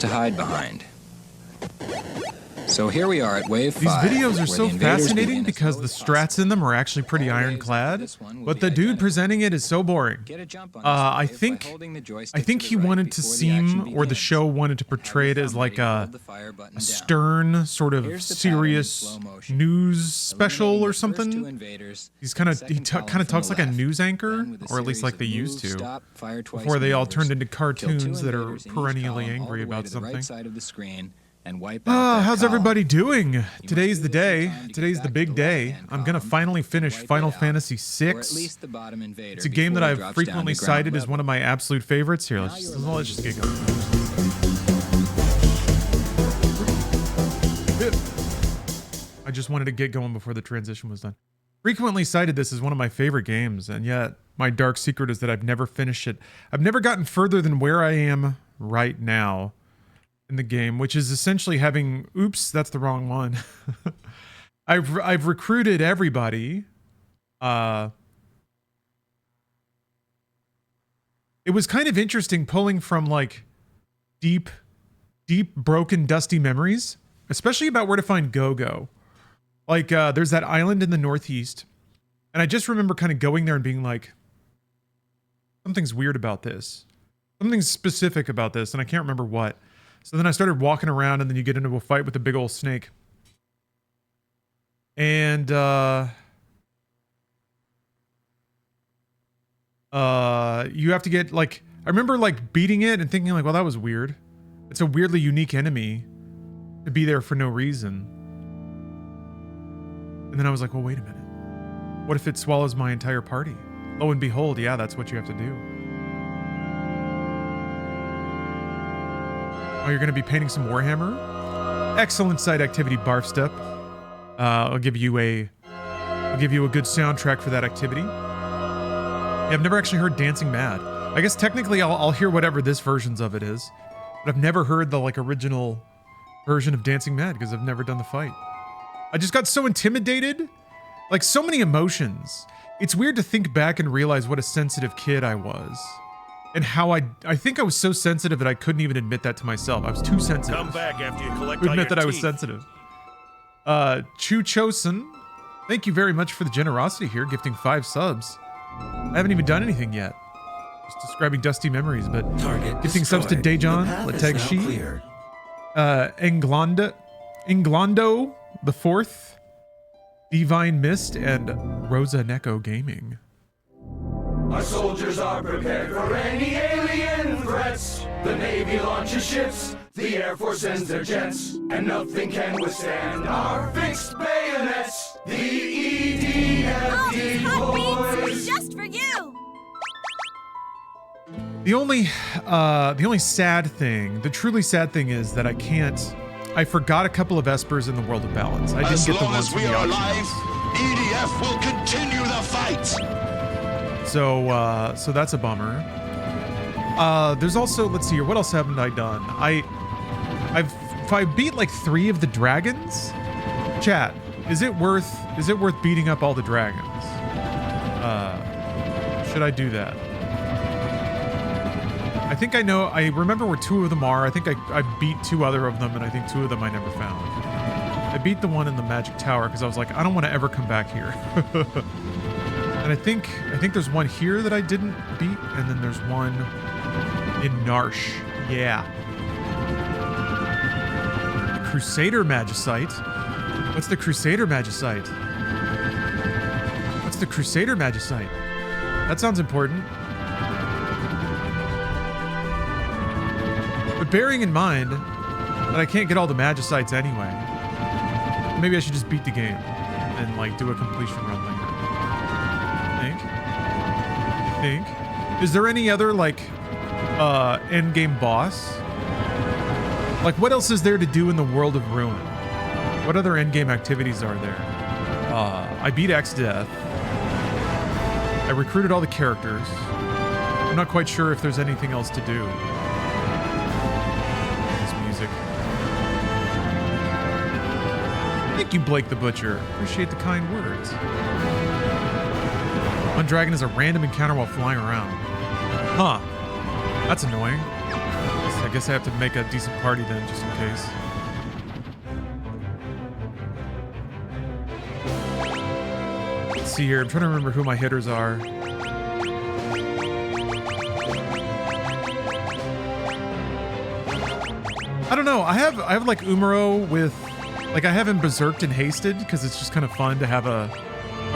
to hide behind. So here we are at wave 5. These videos are so fascinating because the strats in them are actually pretty ironclad, but the dude presenting it is so boring. I think he wanted to seem, or the show wanted to portray it as like a stern, sort of serious news special or something. He kind of talks like a news anchor, or at least like they used to, before they all turned into cartoons that are perennially angry about something. How's everybody doing? Today's the day. Today's the big day. I'm gonna finally finish Final Fantasy VI. It's a game that I've frequently cited as one of my absolute favorites. Here, let's just get going. I just wanted to get going before the transition was done. Frequently cited this as one of my favorite games, and yet my dark secret is that I've never finished it. I've never gotten further than where I am right now in the game, which is essentially having, oops, that's the wrong one. I've recruited everybody. It was kind of interesting pulling from like deep broken dusty memories, especially about where to find Go-Go. Like there's that island in the northeast, and I just remember kind of going there and being like, something's weird about this. Something's specific about this, and I can't remember what. So then I started walking around, and then you get into a fight with a big old snake. And, you have to get, like, I remember, like, beating it and thinking, like, well, that was weird. It's a weirdly unique enemy to be there for no reason. And then I was like, well, wait a minute. What if it swallows my entire party? Lo and behold, yeah, that's what you have to do. Oh, you're going to be painting some Warhammer? Excellent side activity, Barfstep. I'll give you a good soundtrack for that activity. Yeah, I've never actually heard Dancing Mad. I guess technically I'll hear whatever this version's of it is, but I've never heard the like original version of Dancing Mad because I've never done the fight. I just got so intimidated, like so many emotions. It's weird to think back and realize what a sensitive kid I was. And how I think I was so sensitive that I couldn't even admit that to myself. I was too sensitive. Come back after you collect to all admit your that I was teeth. sensitive. Chu Chosen, thank you very much for the generosity here, gifting 5 subs. I haven't even done anything yet. Just describing dusty memories, but gifting subs to Dejan, Lategshi, Englando the Fourth, Divine Mist, and Rosa Neko Gaming. Our soldiers are prepared for any alien threats. The Navy launches ships, the Air Force sends their jets, and nothing can withstand our fixed bayonets. The EDF boys. Just for you. The only sad thing, the truly sad thing is that I forgot a couple of espers in the World of Balance. I didn't get the ones from the auction house. EDF will continue the fight. So that's a bummer. There's also, let's see here, what else haven't I done? If I beat like 3 of the dragons, chat, is it worth beating up all the dragons? Should I do that? I think I remember where 2 of them are. I think I beat 2 other of them, and I think 2 of them I never found. I beat the one in the Magic Tower because I was like, I don't want to ever come back here. And I think there's one here that I didn't beat, and then there's one in Narsh. Yeah. The Crusader Magicite. What's the Crusader Magicite? What's the Crusader Magicite? That sounds important. But bearing in mind that I can't get all the Magicites anyway, maybe I should just beat the game and like do a completion run later. Think. Is there any other like end game boss? Like what else is there to do in the world of Ruin? What other end game activities are there? I beat X-Death. I recruited all the characters. I'm not quite sure if there's anything else to do. This music. Thank you, Blake the Butcher. Appreciate the kind words. One dragon is a random encounter while flying around. Huh. That's annoying. Let's take guess I have to make a decent party then, just in case. Let's see here. I'm trying to remember who my hitters are. I don't know. I have like Umaro with, like I have him berserked and hasted because it's just kind of fun to have a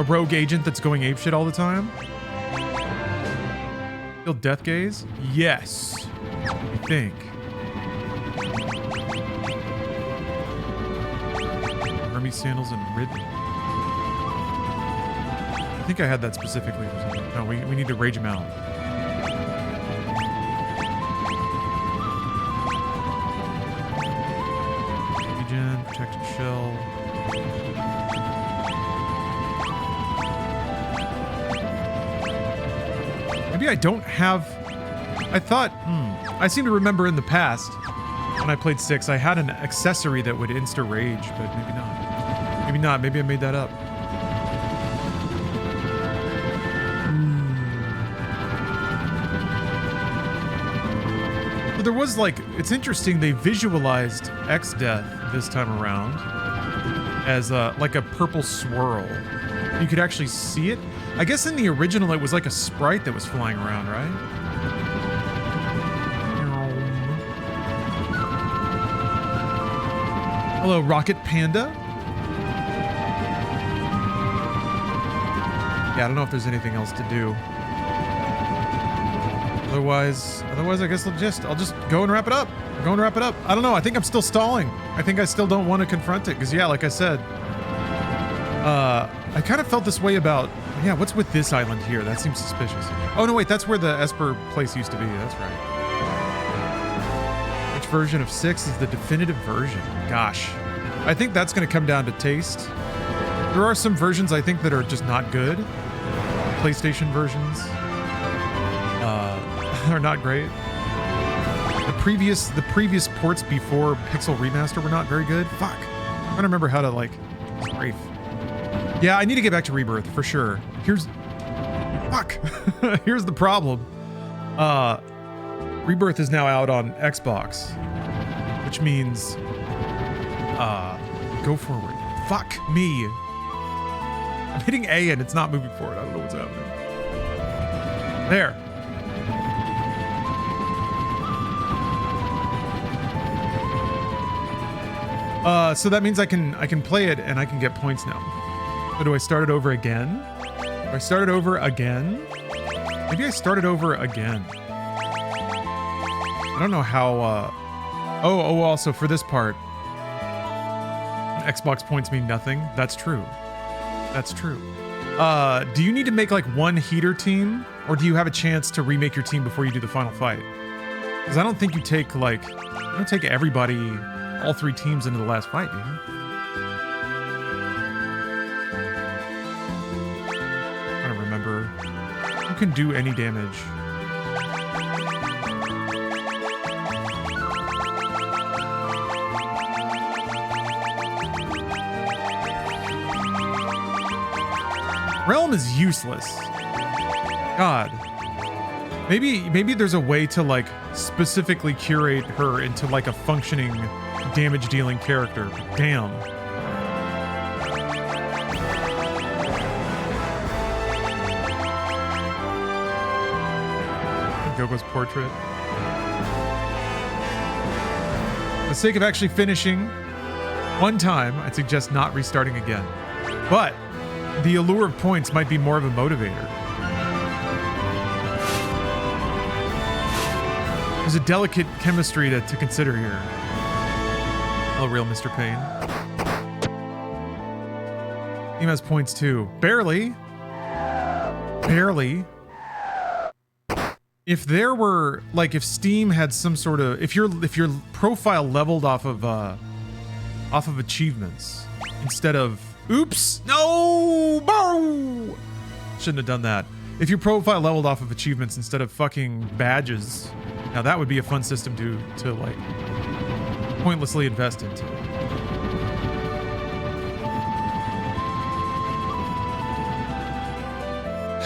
rogue agent that's going apeshit all the time. Kill Death Gaze? Yes. I think. Hermes Sandals and Ridley. I think I had that specifically for something. No, we need to rage him out. Regen, Protected Shell. Maybe I don't have... I thought... I seem to remember in the past, when I played 6, I had an accessory that would insta-rage, but maybe not. Maybe not. Maybe I made that up. But there was, like... It's interesting, they visualized X-Death this time around as, like a purple swirl. You could actually see it. I guess in the original, it was like a sprite that was flying around, right? Hello, Rocket Panda. Yeah, I don't know if there's anything else to do. Otherwise, I guess I'll just go and wrap it up. Go and wrap it up. I don't know. I think I'm still stalling. I think I still don't want to confront it because, yeah, like I said, I kind of felt this way about, yeah, what's with this island here? That seems suspicious. Oh, no, wait, that's where the Esper place used to be. That's right. Which version of 6 is the definitive version? Gosh. I think that's going to come down to taste. There are some versions I think that are just not good. PlayStation versions are not great. The previous ports before Pixel Remaster were not very good. Fuck. I don't remember how to, like, strafe. Yeah, I need to get back to Rebirth, for sure. Fuck! Here's the problem. Rebirth is now out on Xbox. Which means... go forward. Fuck me! I'm hitting A and it's not moving forward. I don't know what's happening. There. So that means I can play it and I can get points now. So do I start it over again? Do I start it over again? Maybe I start it over again. I don't know how, Oh, also for this part, Xbox points mean nothing. That's true. That's true. Do you need to make like one heater team, or do you have a chance to remake your team before you do the final fight? Because I don't think you take like, you don't take everybody, all 3 teams into the last fight, do you? I don't remember. Who can do any damage? Realm is useless. God. Maybe there's a way to like specifically curate her into like a functioning damage dealing character. Damn. Gogo's portrait. For the sake of actually finishing one time, I'd suggest not restarting again. But the allure of points might be more of a motivator. There's a delicate chemistry to consider here. Hello, real Mr. Payne. Team has points too. Barely. Barely. If there were, like, if Steam had some sort of, if your profile leveled off of achievements instead of, oops, no, bow! Shouldn't have done that. If your profile leveled off of achievements instead of fucking badges, now that would be a fun system to like pointlessly invest into.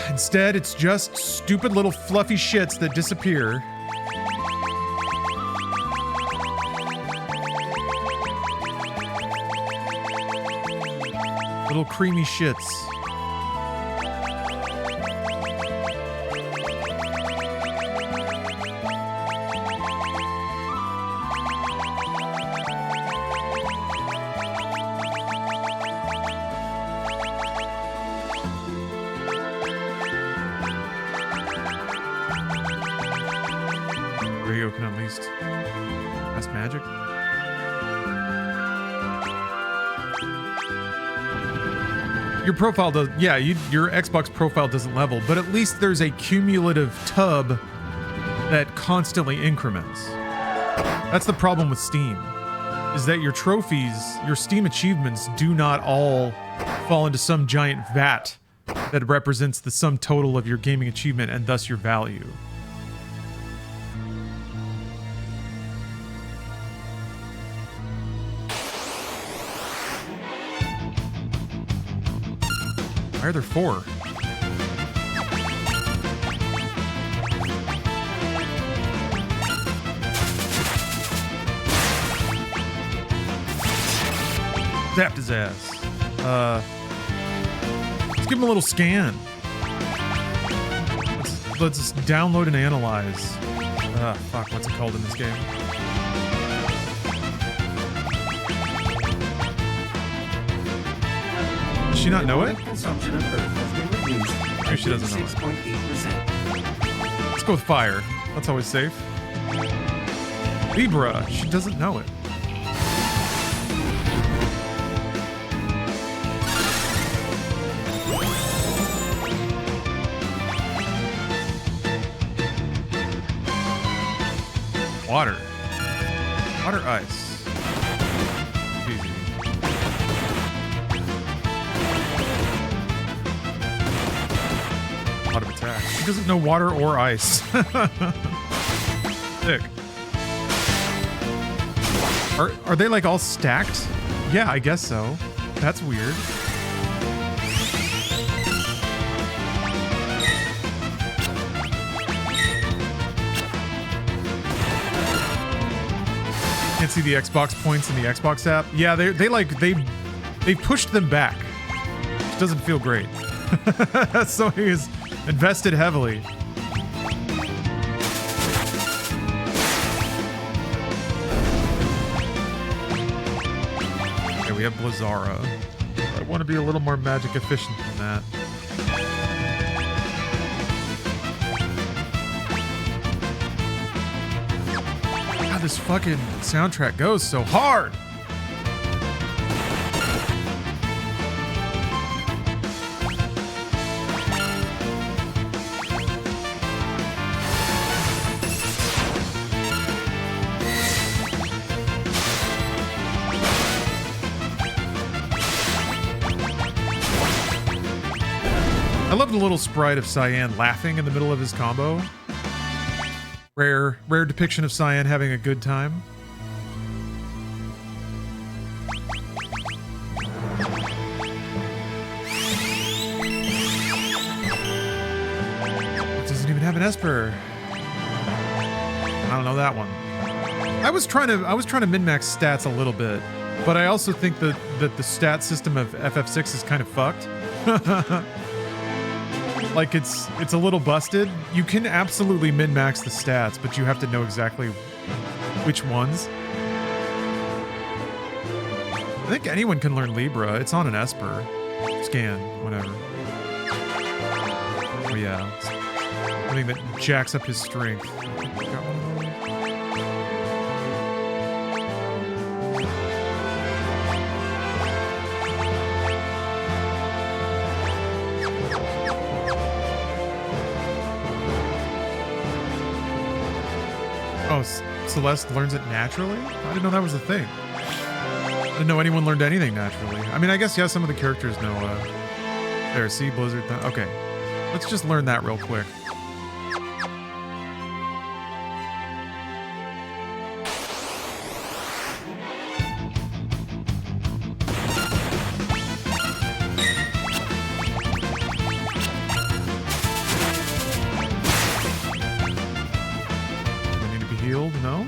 Instead, it's just stupid little fluffy shits that disappear. Little creamy shits. Radio can at least cast magic. Your profile does, yeah, your Xbox profile doesn't level, but at least there's a cumulative tub that constantly increments. That's the problem with Steam, is that your trophies, your Steam achievements do not all fall into some giant vat that represents the sum total of your gaming achievement and thus your value. Why are there 4? Zapped his ass. Let's give him a little scan. Let's just download and analyze. Fuck, what's it called in this game? Does she not know it? Consumption of Earth has been reduced Maybe she doesn't know it. 6.8%. Let's go with fire. That's always safe. Libra. She doesn't know it. Water. Water, ice. Easy. A lot of attack. She doesn't know water or ice. Sick. Are they like all stacked? Yeah, I guess so. That's weird. Can't see the Xbox points in the Xbox app. Yeah, they pushed them back. Which doesn't feel great. Sony has invested heavily. Okay, we have Blizzara. I want to be a little more magic efficient than that. God, this fucking soundtrack goes so hard. I love the little sprite of Cyan laughing in the middle of his combo. Rare depiction of Cyan having a good time. It doesn't even have an Esper. I don't know that one. I was trying to min-max stats a little bit, but I also think that the stat system of FF6 is kind of fucked. Like it's a little busted. You can absolutely min-max the stats, but you have to know exactly which ones. I think anyone can learn Libra. It's on an Esper. Scan, whatever. Oh yeah. Something that jacks up his strength. Got one of those? Oh, Celeste learns it naturally? I didn't know that was a thing. I didn't know anyone learned anything naturally. I mean, I guess, yeah, some of the characters know, there, see, Blizzard, okay. Let's just learn that real quick. No?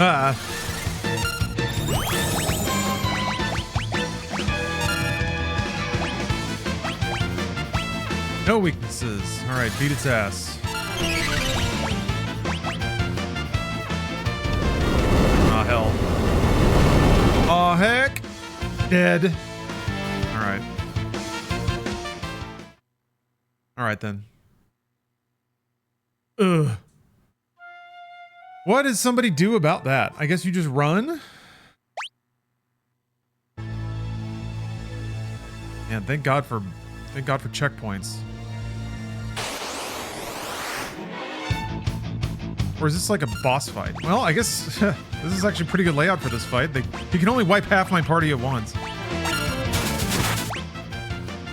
Ah. No weaknesses. All right, beat its ass. Ah, hell. Aw, heck. Dead. All right. All right, then. Ugh. What does somebody do about that? I guess you just run? Man, thank God for checkpoints. Or is this like a boss fight? Well, I guess this is actually a pretty good layout for this fight. You can only wipe half my party at once.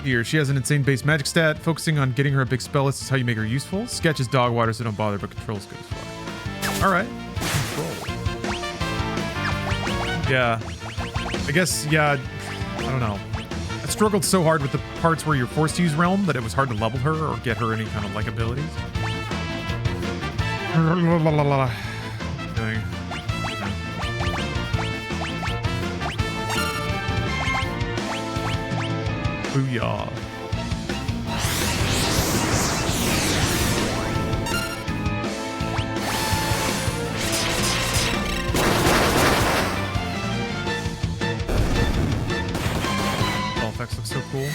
Here, she has an insane base magic stat. Focusing on getting her a big spell list is how you make her useful. Sketch is dog water, so don't bother, but control's good as far. All right. Control. Yeah. I guess, yeah, I don't know. I struggled so hard with the parts where you're forced to use Realm that it was hard to level her or get her any kind of like abilities. Doing. Booyah. All effects look so cool.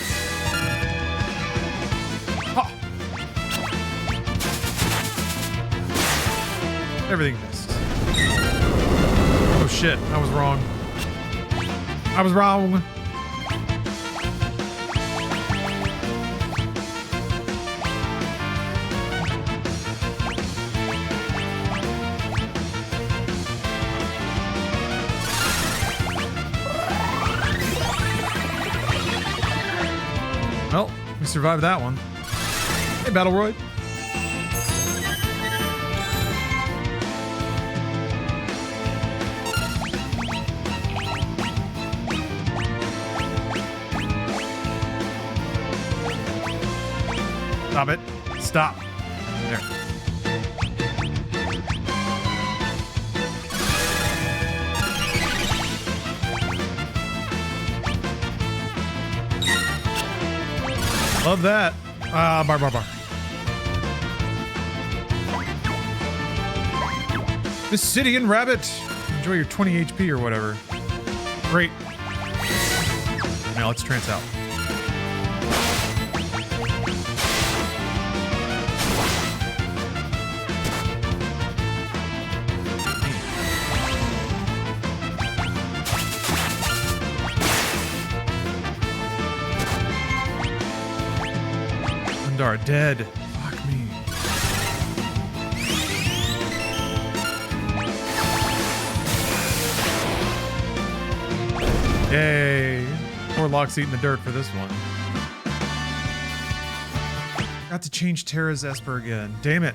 Ha! Everything missed. Oh shit, I was wrong. I was wrong. Well, we survived that one. Hey, Battleroid. Stop it. Stop. There. Love that. Ah, bar. This city and rabbit. Enjoy your 20 HP or whatever. Great. Now let's trance out. Are dead. Fuck me. Yay. Poor Locke's eating the dirt for this one. Got to change Terra's Esper again. Damn it.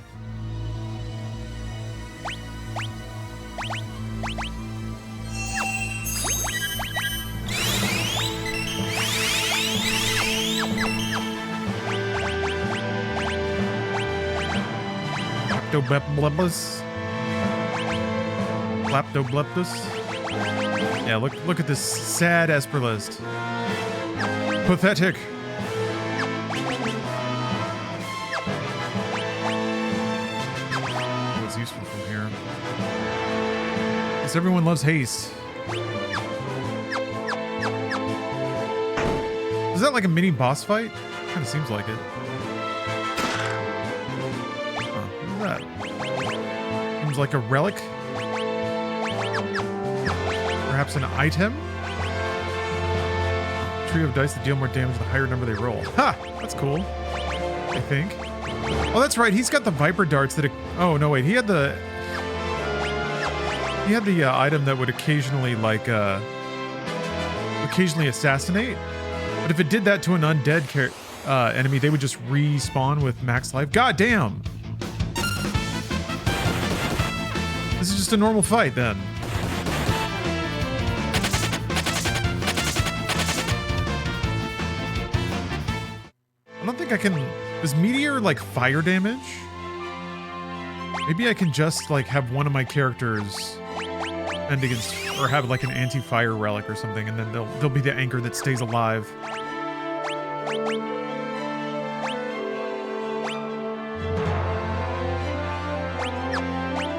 Laptobleptus. Yeah, look at this sad Esper list. Pathetic. What's useful from here? Guess everyone loves haste. Is that like a mini boss fight? Kind of seems like it. That? Seems like a relic? Perhaps an item? Trio of dice that deal more damage the higher number they roll. Ha! That's cool. I think. Oh, that's right. He's got the Viper darts that... Oh, no, wait. He had the item that would occasionally, like, occasionally assassinate. But if it did that to an undead enemy, they would just respawn with max life. God damn! This is just a normal fight, then. I don't think I can... Does Meteor, like, fire damage? Maybe I can just, like, have one of my characters defend against, or have like an anti-fire relic or something, and then they'll be the anchor that stays alive.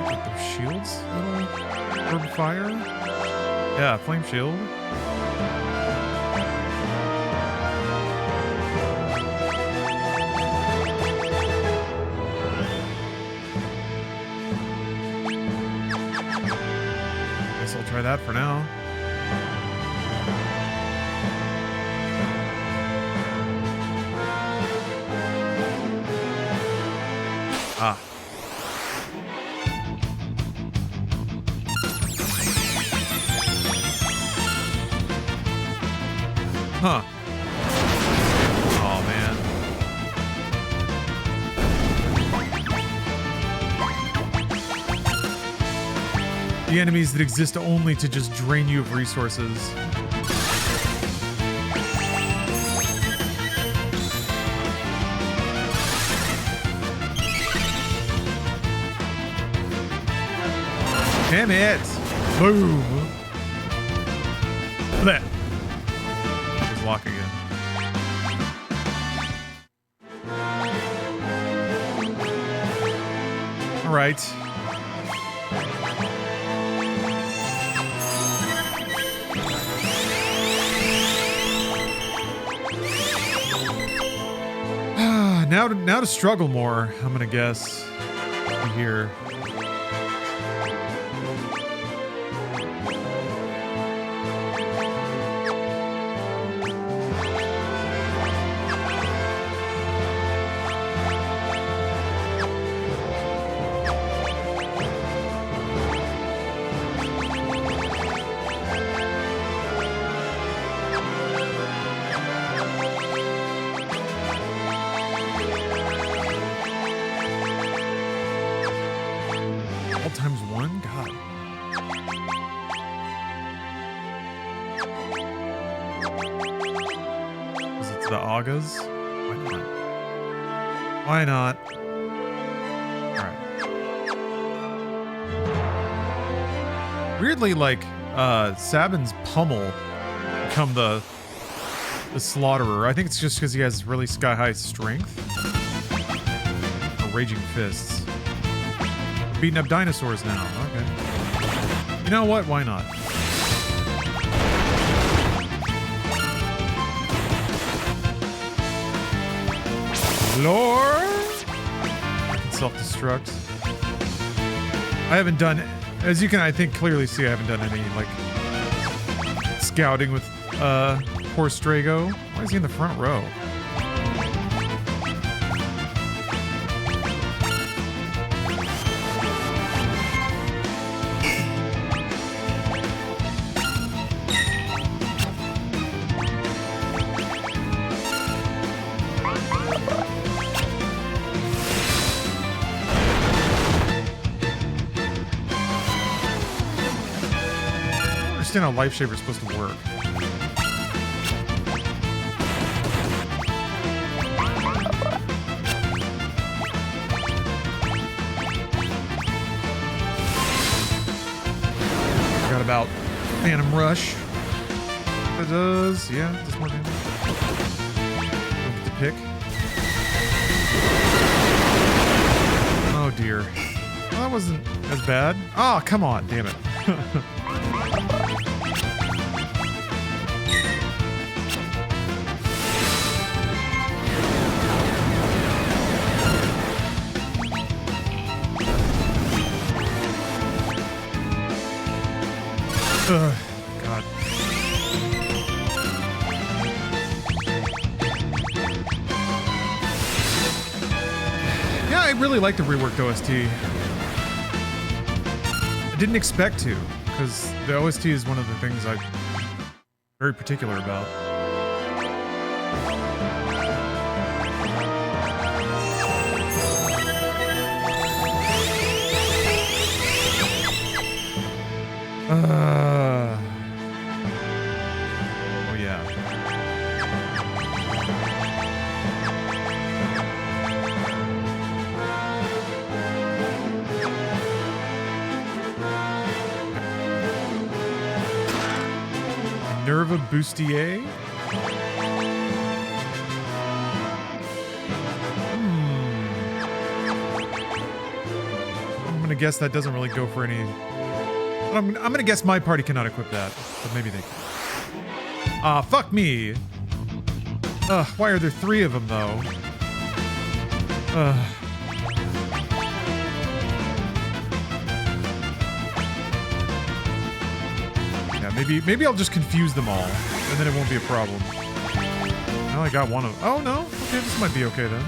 Like those shields, little orb of fire. Yeah, flame shield. I'll try that for now. Ah. Huh. Oh, man. The enemies that exist only to just drain you of resources. Damn it! Boom! Blech. Just walk again. All right. Now to struggle more, I'm gonna guess. Here. Times one? God. Is it the Agas? Why not? Why not? Alright. Weirdly, like, Sabin's pummel become the slaughterer. I think it's just because he has really sky-high strength. Or raging fists. Beating up dinosaurs now. Okay. You know what? Why not? Lord! Self-destruct. I haven't done... As you can, I think, clearly see, I haven't done any, like... scouting with, poor Strago. Why is he in the front row? I don't understand how Life Shaver's supposed to work. Forgot about Phantom Rush. It does, yeah, does more damage. Don't get to pick. Oh dear. Well, that wasn't as bad. Oh, come on, damn it. Ugh, God. Yeah, I really like the reworked OST. I didn't expect to, because the OST is one of the things I'm very particular about. Oh yeah. of a bustier. I'm gonna guess that doesn't really go for any. I'm gonna guess my party cannot equip that, but maybe they can. Fuck me. Why are there 3 of them though? Yeah, maybe I'll just confuse them all, and then it won't be a problem. I only got one of. Oh no. Okay, this might be okay then.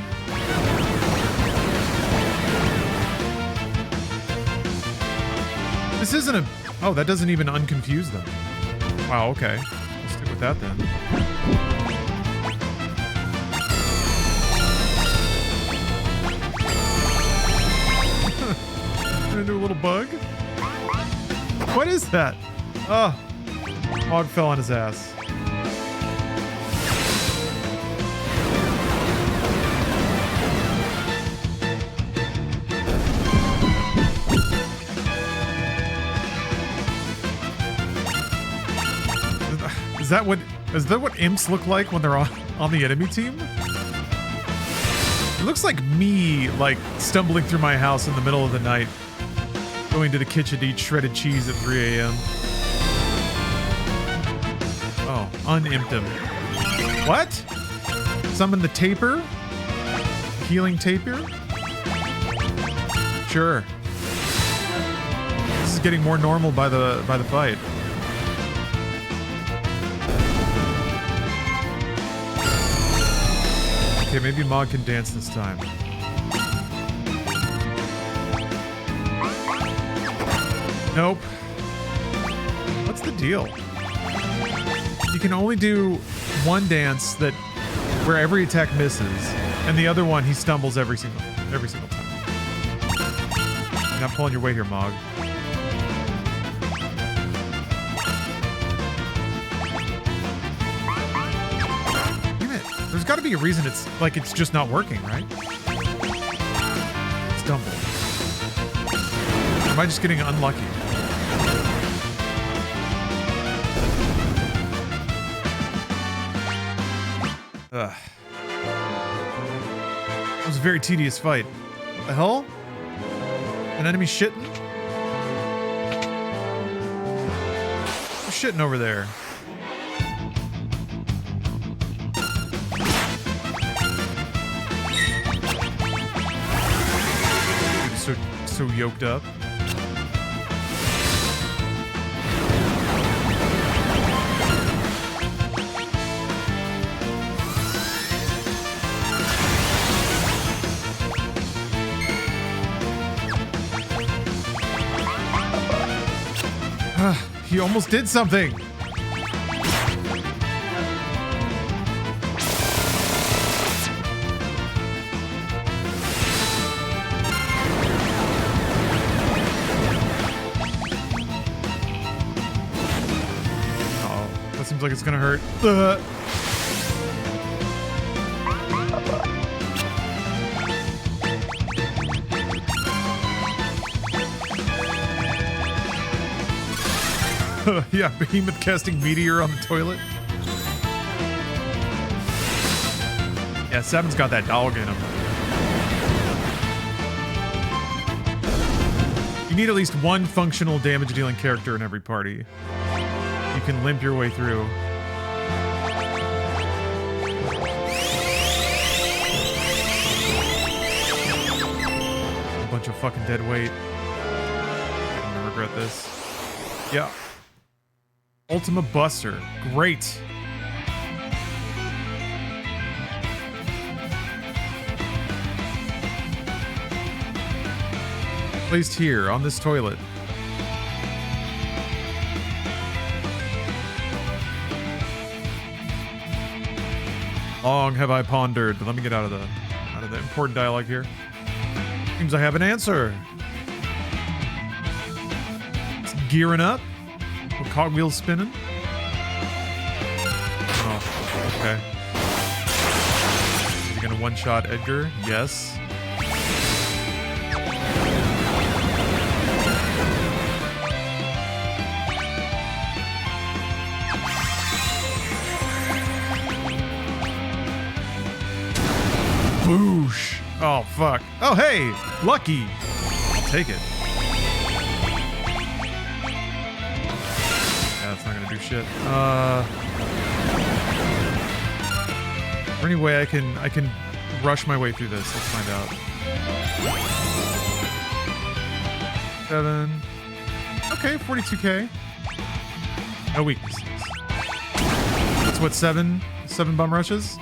This isn't a... Oh, that doesn't even unconfuse them. Wow, okay. Let's stick with that then. Gonna do a little bug? What is that? Oh. Hog fell on his ass. Is that what imps look like when they're on the enemy team? It looks like me, like, stumbling through my house in the middle of the night, going to the kitchen to eat shredded cheese at 3 a.m. Oh, unimped him. What? Summon the taper? Healing taper? Sure. This is getting more normal by the fight. Okay, maybe Mog can dance this time. Nope. What's the deal? You can only do one dance that where every attack misses, and the other one he stumbles every single time. You're not pulling your weight here, Mog. There's got to be a reason it's just not working, right? Stumble. Am I just getting unlucky? Ugh. That was a very tedious fight. What the hell? An enemy shitting? Who's shitting over there? So yoked up. He almost did something. Like it's gonna hurt. Yeah, Behemoth casting meteor on the toilet. Yeah, Seven's got that dog in him. You need at least one functional damage dealing character in every party. You can limp your way through. A bunch of fucking dead weight. I'm gonna regret this. Yeah. Ultima Buster. Great. Placed here on this toilet. Long have I pondered. Let me get out of the important dialogue here. Seems I have an answer. It's gearing up. With cogwheels spinning. Oh, okay. You're gonna one-shot Edgar? Yes. Boosh. Oh, fuck. Oh, hey. Lucky. I'll take it. Yeah, that's not going to do shit. Is there any way I can rush my way through this? Let's find out. 7. Okay, 42k. No weaknesses. That's what, 7 bum rushes?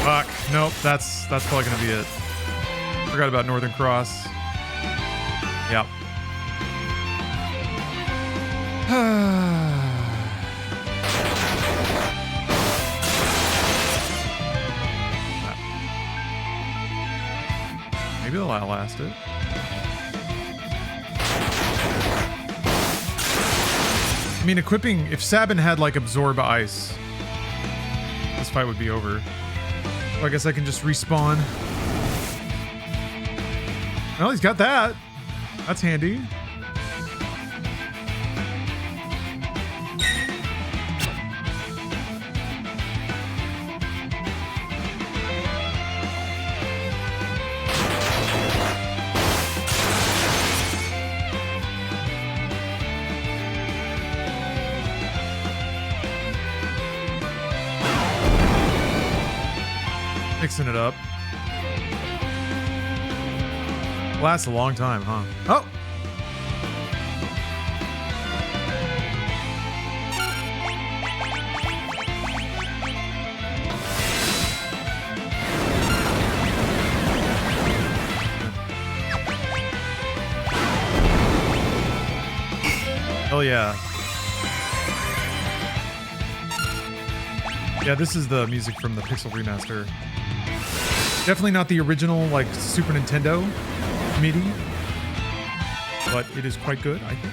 Fuck. Nope, that's probably gonna be it. Forgot about Northern Cross. Yep. Maybe they'll outlast it. I mean, equipping... If Sabin had, like, Absorb Ice, this fight would be over. So I guess I can just respawn. Well, he's got that. That's handy. Mixing it up. Lasts a long time, huh? Oh! Hell yeah. Yeah, this is the music from the Pixel Remaster. Definitely not the original, like, Super Nintendo MIDI, but it is quite good, I think.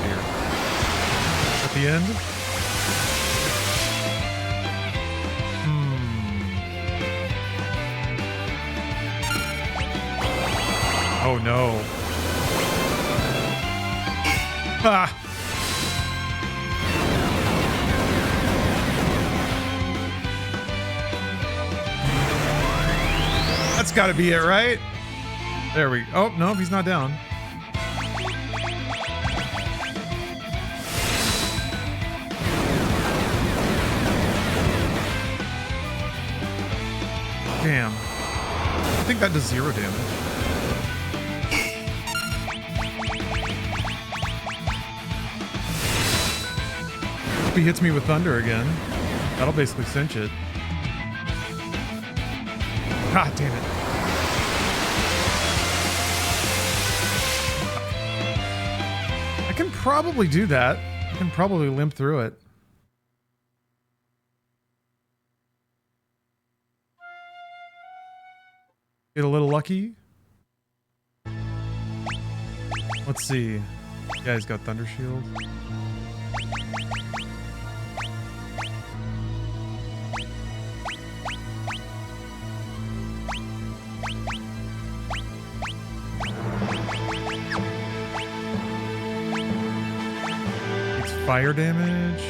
Here. At the end. Oh no. Ah! That's gotta be it, right? There we go. Oh, no, he's not down. Damn. I think that does 0 damage. If he hits me with thunder again, that'll basically cinch it. God damn it. I can probably do that. I can probably limp through it. Get a little lucky. Let's see. Yeah, he's got Thunder Shield. It's fire damage.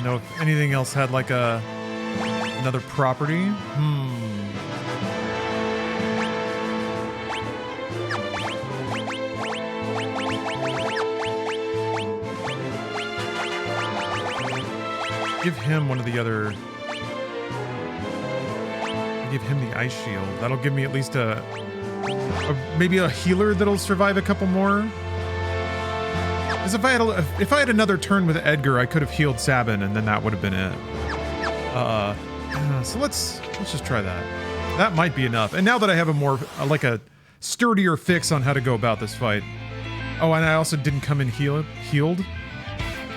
Know if anything else had like another property. Give him one of the other. Give him the ice shield. That'll give me at least maybe a healer that'll survive a couple more. Because if I had another turn with Edgar, I could have healed Sabin, and then that would have been it. So let's just try that. That might be enough. And now that I have a more like a sturdier fix on how to go about this fight. Oh, and I also didn't come in healed. It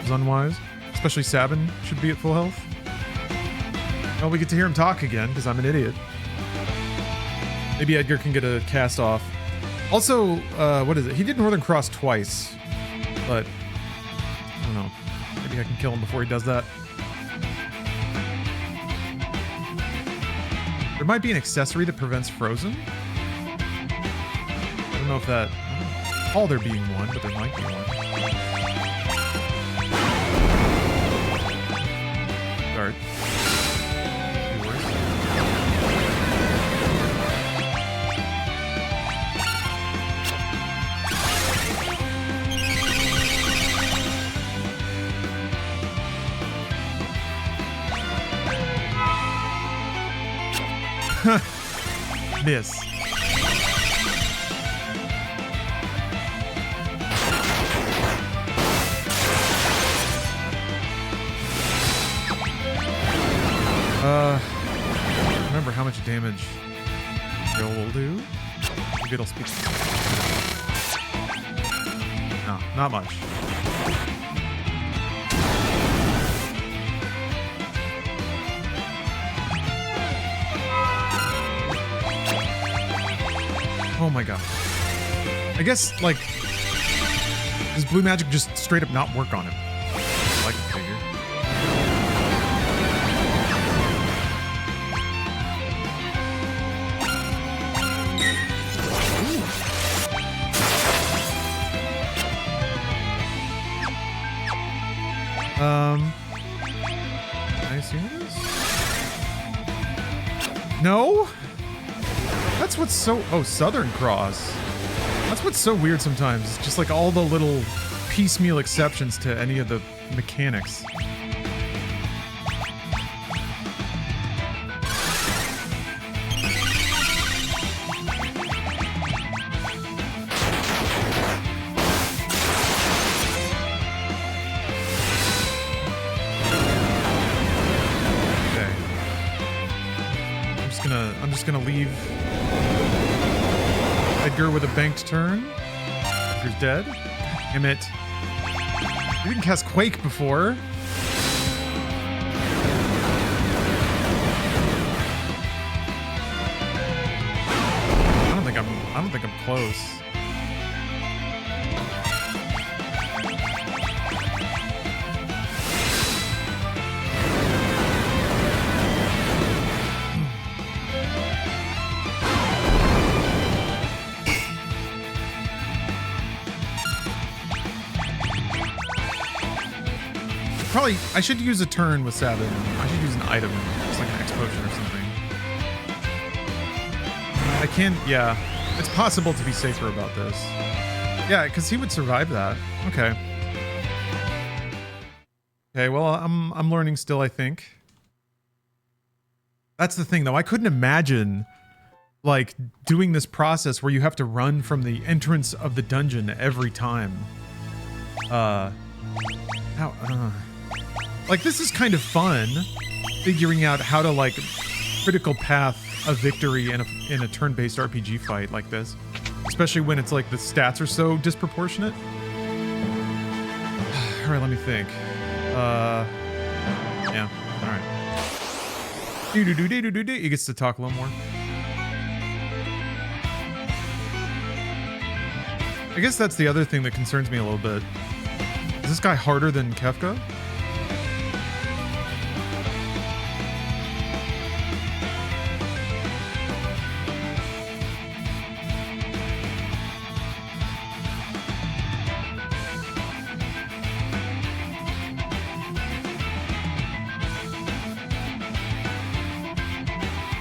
was unwise. Especially Sabin should be at full health. Well, we get to hear him talk again because I'm an idiot. Maybe Edgar can get a cast off. Also, what is it? He did Northern Cross twice, but I don't know. Maybe I can kill him before he does that. There might be an accessory that prevents frozen. I don't know if that... I don't recall there being one, but there might be one. Start. Miss. Remember how much damage Bill will do? Maybe it'll speak. No, not much. Oh my god. I guess, like, does blue magic just straight up not work on him? I like the figure. Can I see this? No? That's what's so... Oh, Southern Cross. That's what's so weird sometimes. It's just like all the little piecemeal exceptions to any of the mechanics. I'm just gonna leave Edgar with a banked turn. Edgar's dead. Damn it. We didn't cast Quake before. I don't think I'm close. Probably, I should use a turn with Sabin. I should use an item, just like an X potion or something. I can, yeah. It's possible to be safer about this. Yeah, because he would survive that. Okay. Okay, well, I'm learning still, I think. That's the thing, though. I couldn't imagine, like, doing this process where you have to run from the entrance of the dungeon every time. Like, this is kind of fun, figuring out how to, like, critical path a victory in a turn-based RPG fight like this. Especially when it's like the stats are so disproportionate. Alright, let me think. Yeah, alright. He gets to talk a little more. I guess that's the other thing that concerns me a little bit. Is this guy harder than Kefka?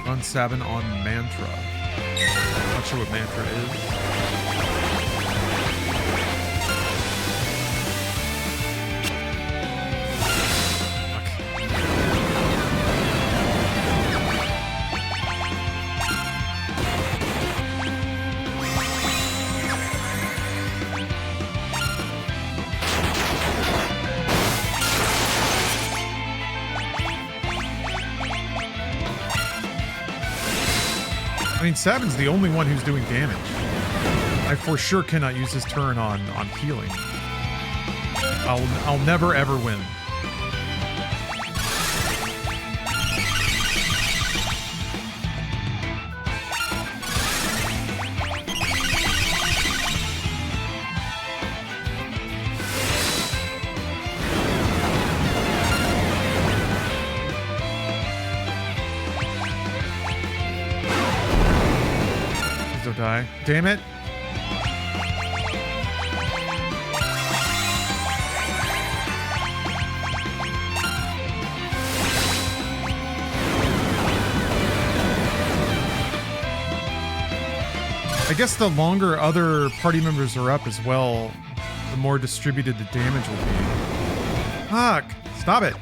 Run Sabin on Mantra. Not sure what Mantra is. I mean, Sabin's the only one who's doing damage. I for sure cannot use his turn on healing. I'll never ever win. guy. Damn it. I guess the longer other party members are up as well, the more distributed the damage will be. Fuck! Stop it!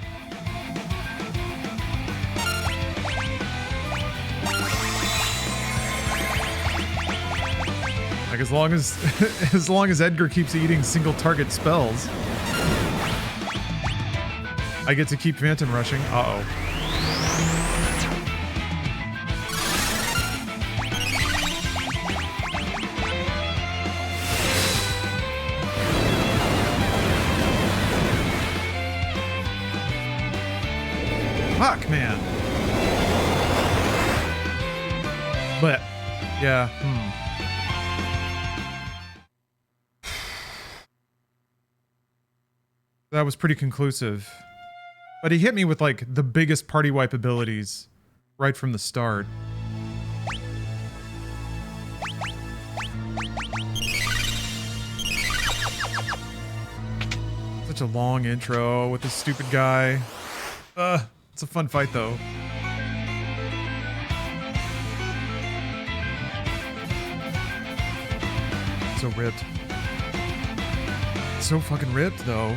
Like as long as as long as Edgar keeps eating single target spells, I get to keep Phantom rushing. Uh-oh. Fuck, man. But, yeah, That was pretty conclusive. But he hit me with, like, the biggest party wipe abilities right from the start. Such a long intro with this stupid guy. It's a fun fight, though. So ripped. So fucking ripped, though.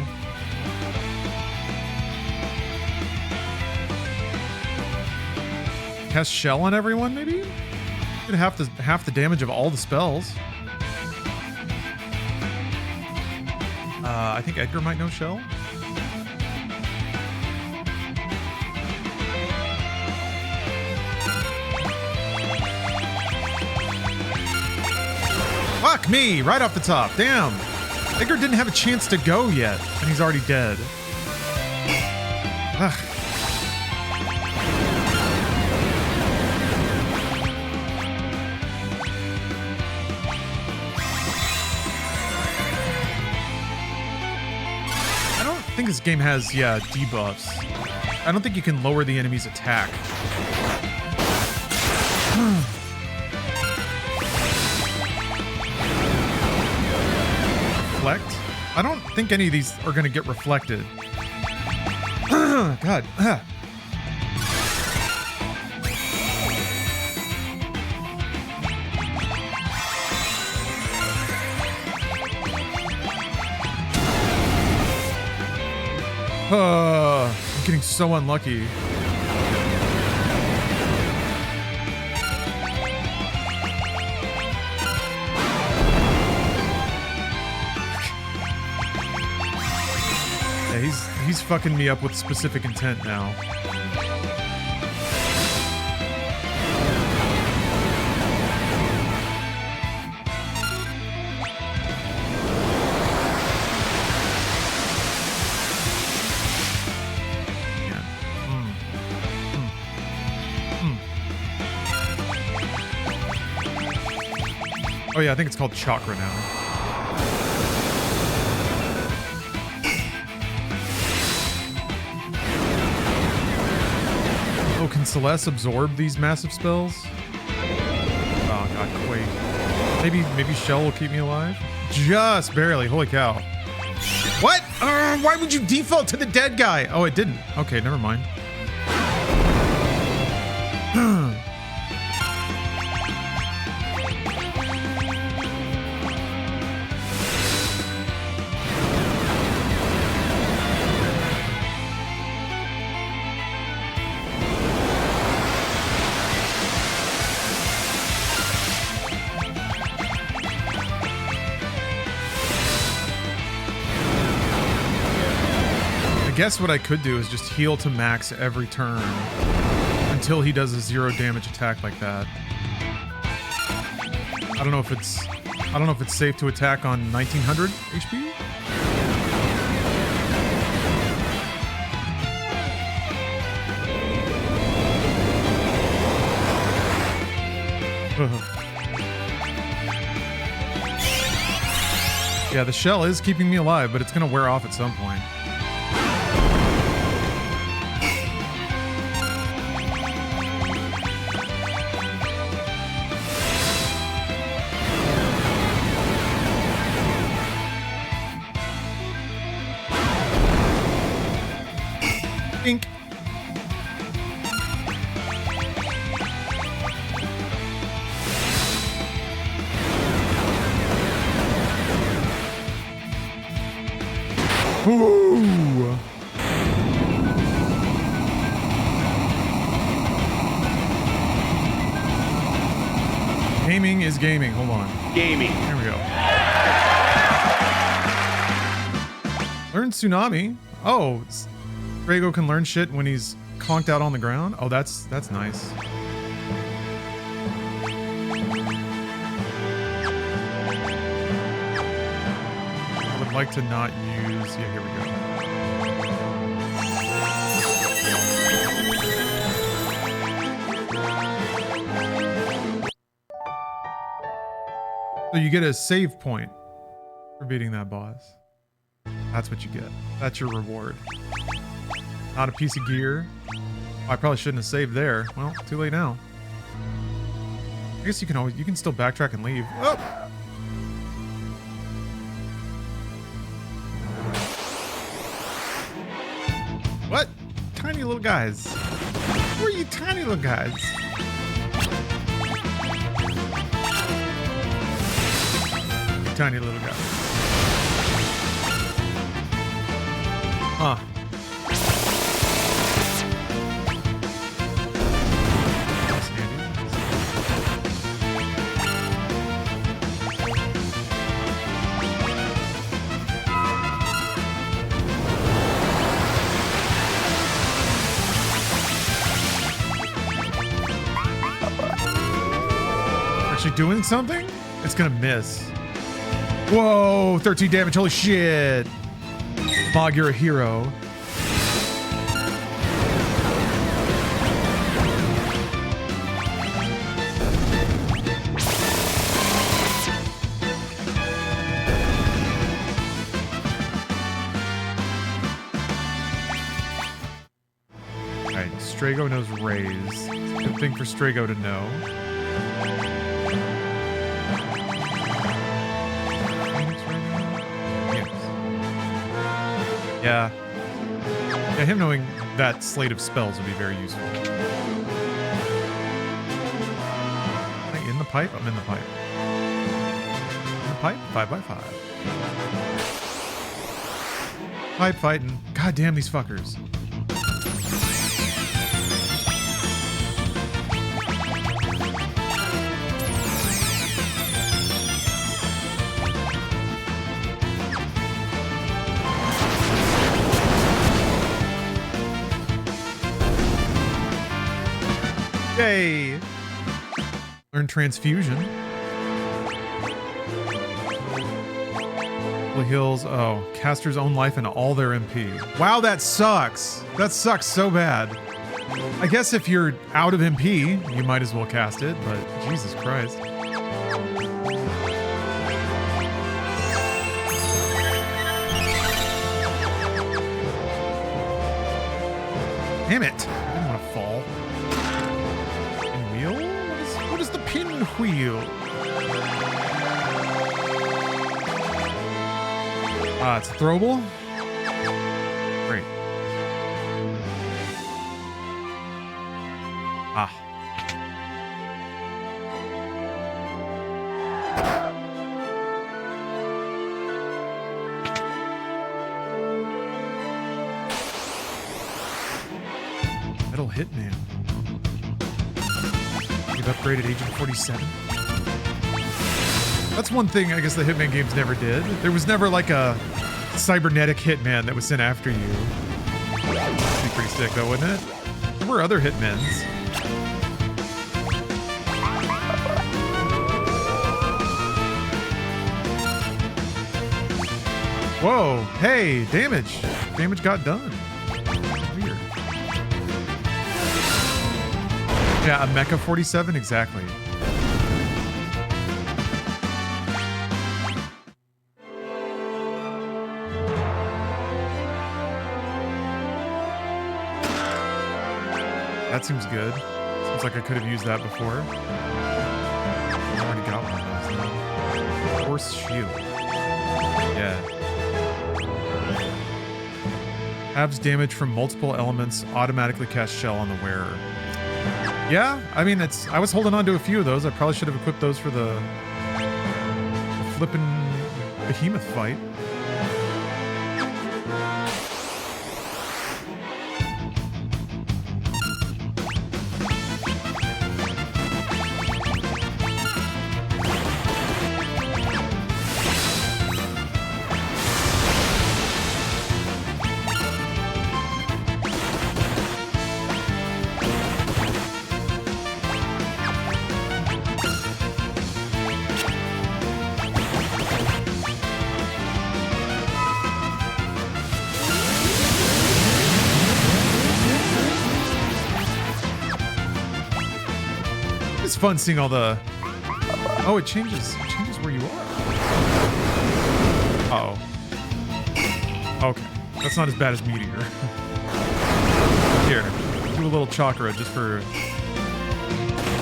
Cast shell on everyone, maybe? Get half the damage of all the spells. I think Edgar might know shell. Fuck me, right off the top. Damn. Edgar didn't have a chance to go yet, and he's already dead. Ugh. I don't think this game has, debuffs. I don't think you can lower the enemy's attack. Reflect? I don't think any of these are going to get reflected. God. I'm getting so unlucky. He's fucking me up with specific intent now. Oh yeah, I think it's called chakra now. Oh, can Celeste absorb these massive spells? Oh god, wait. Maybe Shell will keep me alive? Just barely, holy cow. What? Why would you default to the dead guy? Oh, it didn't. Okay, never mind. I guess what I could do is just heal to max every turn until he does a 0 damage attack like that. I don't know if it's safe to attack on 1900 HP. Yeah, the shell is keeping me alive, but it's gonna wear off at some point. Ink. Ooh. Gaming is gaming. Hold on. Gaming. Here we go. Learn Tsunami. Oh, Drago can learn shit when he's conked out on the ground. Oh, that's nice. I would like to not use. Yeah, here we go. So you get a save point for beating that boss. That's what you get. That's your reward. Not a piece of gear. Oh, I probably shouldn't have saved there. Well, too late now. I guess you can still backtrack and leave. Oh! What? Tiny little guys. Who are you tiny little guys? Tiny little guy. Huh. That's handy. Actually doing something? It's gonna miss. Whoa, 13 damage, holy shit. Mog, you're a hero. Alright, Strago knows raise. It's a good thing for Strago to know. Yeah. Yeah, him knowing that slate of spells would be very useful. Am I in the pipe? I'm in the pipe. In the pipe? 5x5. Pipe fighting. God damn these fuckers. Yay! Learn transfusion. Heals. Oh, caster's own life and all their MP. Wow, that sucks. That sucks so bad. I guess if you're out of MP, you might as well cast it, but Jesus Christ. Damn it! I didn't want to fall. Pinwheel? What is the pinwheel? It's throwable? Great. Ah. Metal Hitman. You've upgraded Agent 47. That's one thing I guess the Hitman games never did. There was never like a cybernetic Hitman that was sent after you. That'd be pretty sick though, wouldn't it? There were other Hitmans. Whoa, hey, damage. Damage got done. Weird. Yeah, a Mecha 47, exactly. That seems good. Seems like I could have used that before. I already got one of those. Horse shield. Yeah. Halves damage from multiple elements, automatically cast shell on the wearer. Yeah, I mean, I was holding on to a few of those. I probably should have equipped those for the flippin' behemoth fight. It's fun seeing all the... Oh, it changes where you are. Uh-oh. Okay. That's not as bad as Meteor. Here. Do a little chakra just for...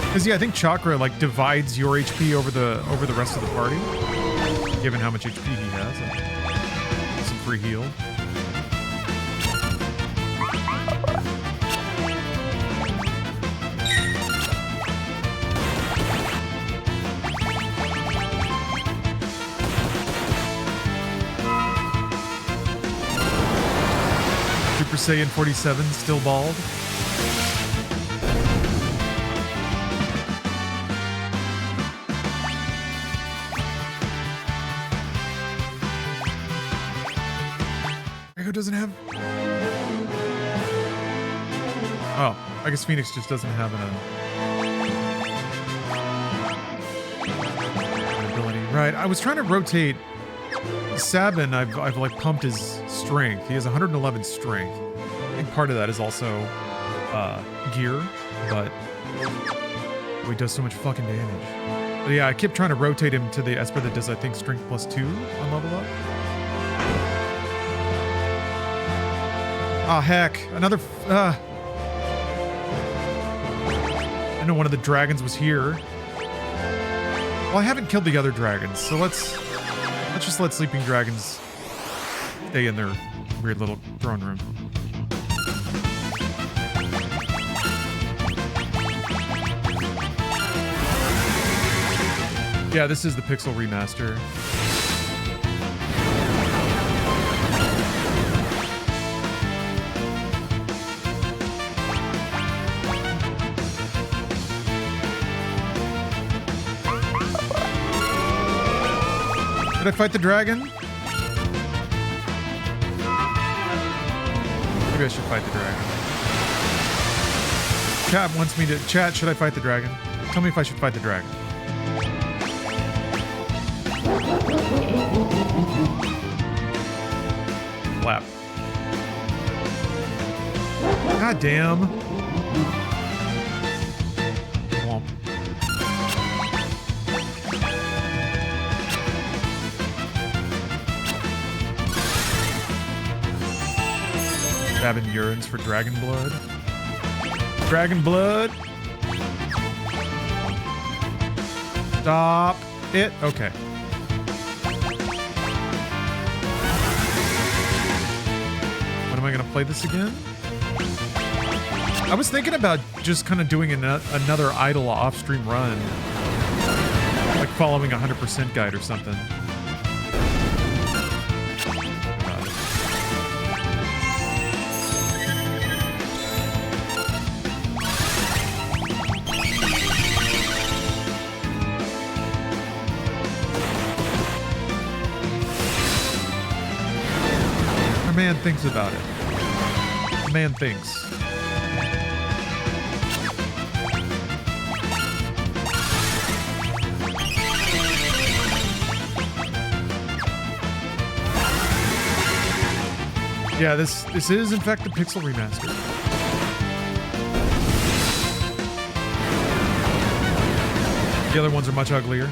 Because, yeah, I think chakra, like, divides your HP over the rest of the party. Given how much HP he has. And some free heal. Super Saiyan 47, still bald. Drago doesn't have... Oh, I guess Phoenix just doesn't have an ability. Right, I was trying to rotate... Sabin, I've like pumped his strength. He has 111 strength. I think part of that is also gear, but he does so much fucking damage. But yeah, I kept trying to rotate him to the Esper that does, I think, strength +2 on level up. Ah, heck. Another... I know one of the dragons was here. Well, I haven't killed the other dragons, so let's just let sleeping dragons stay in their weird little throne room. Yeah, this is the Pixel remaster. Should I fight the dragon? Maybe I should fight the dragon. Chat wants me to... Chat, should I fight the dragon? Tell me if I should fight the dragon. Clap. God damn. Womp. Sabin yearns for dragon blood. Dragon blood. Stop it. Okay. When am I gonna play this again? I was thinking about just kind of doing another idle off-stream run. Like following a 100% guide or something. Man thinks about it. Man thinks. Yeah, this is in fact the Pixel remaster. The other ones are much uglier.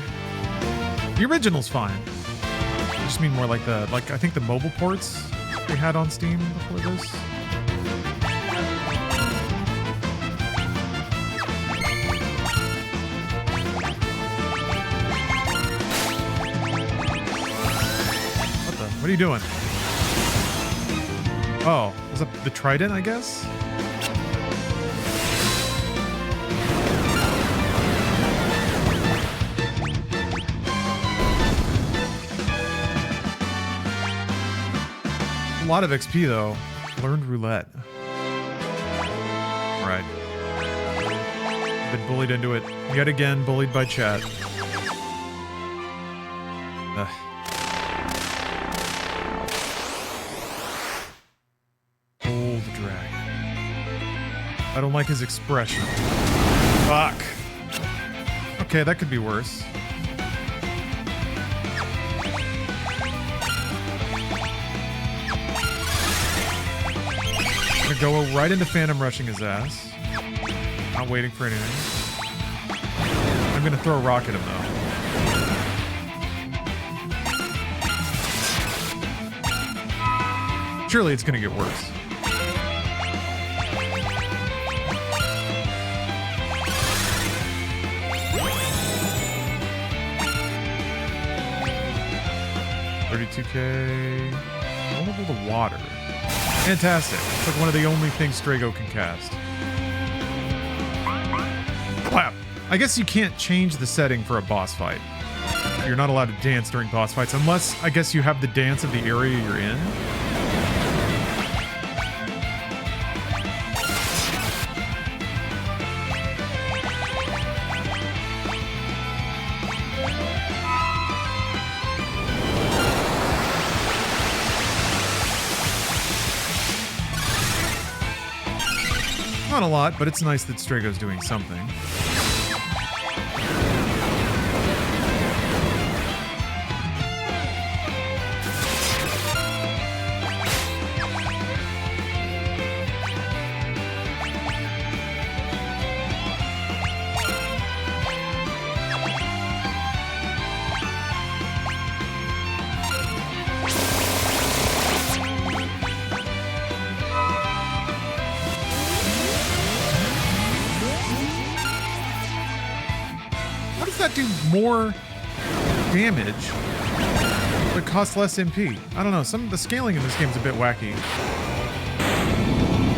The original's fine. I just mean more like I think the mobile ports they had on Steam before this. What are you doing? Oh, was that the trident, I guess? A lot of XP though. Learned roulette. Alright. Been bullied into it. Yet again, bullied by chat. Ugh. Old dragon. I don't like his expression. Fuck. Okay, that could be worse. I'm gonna go right into Phantom rushing his ass. Not waiting for anything. I'm gonna throw a rock at him though. Surely it's gonna get worse. $32K. Vulnerable to water. Fantastic. It's like one of the only things Strago can cast. Clap. I guess you can't change the setting for a boss fight. You're not allowed to dance during boss fights unless, I guess, you have the dance of the area you're in. Not a lot, but it's nice that Strago's doing something. Do more damage but costs less MP. I don't know, the scaling in this game is a bit wacky.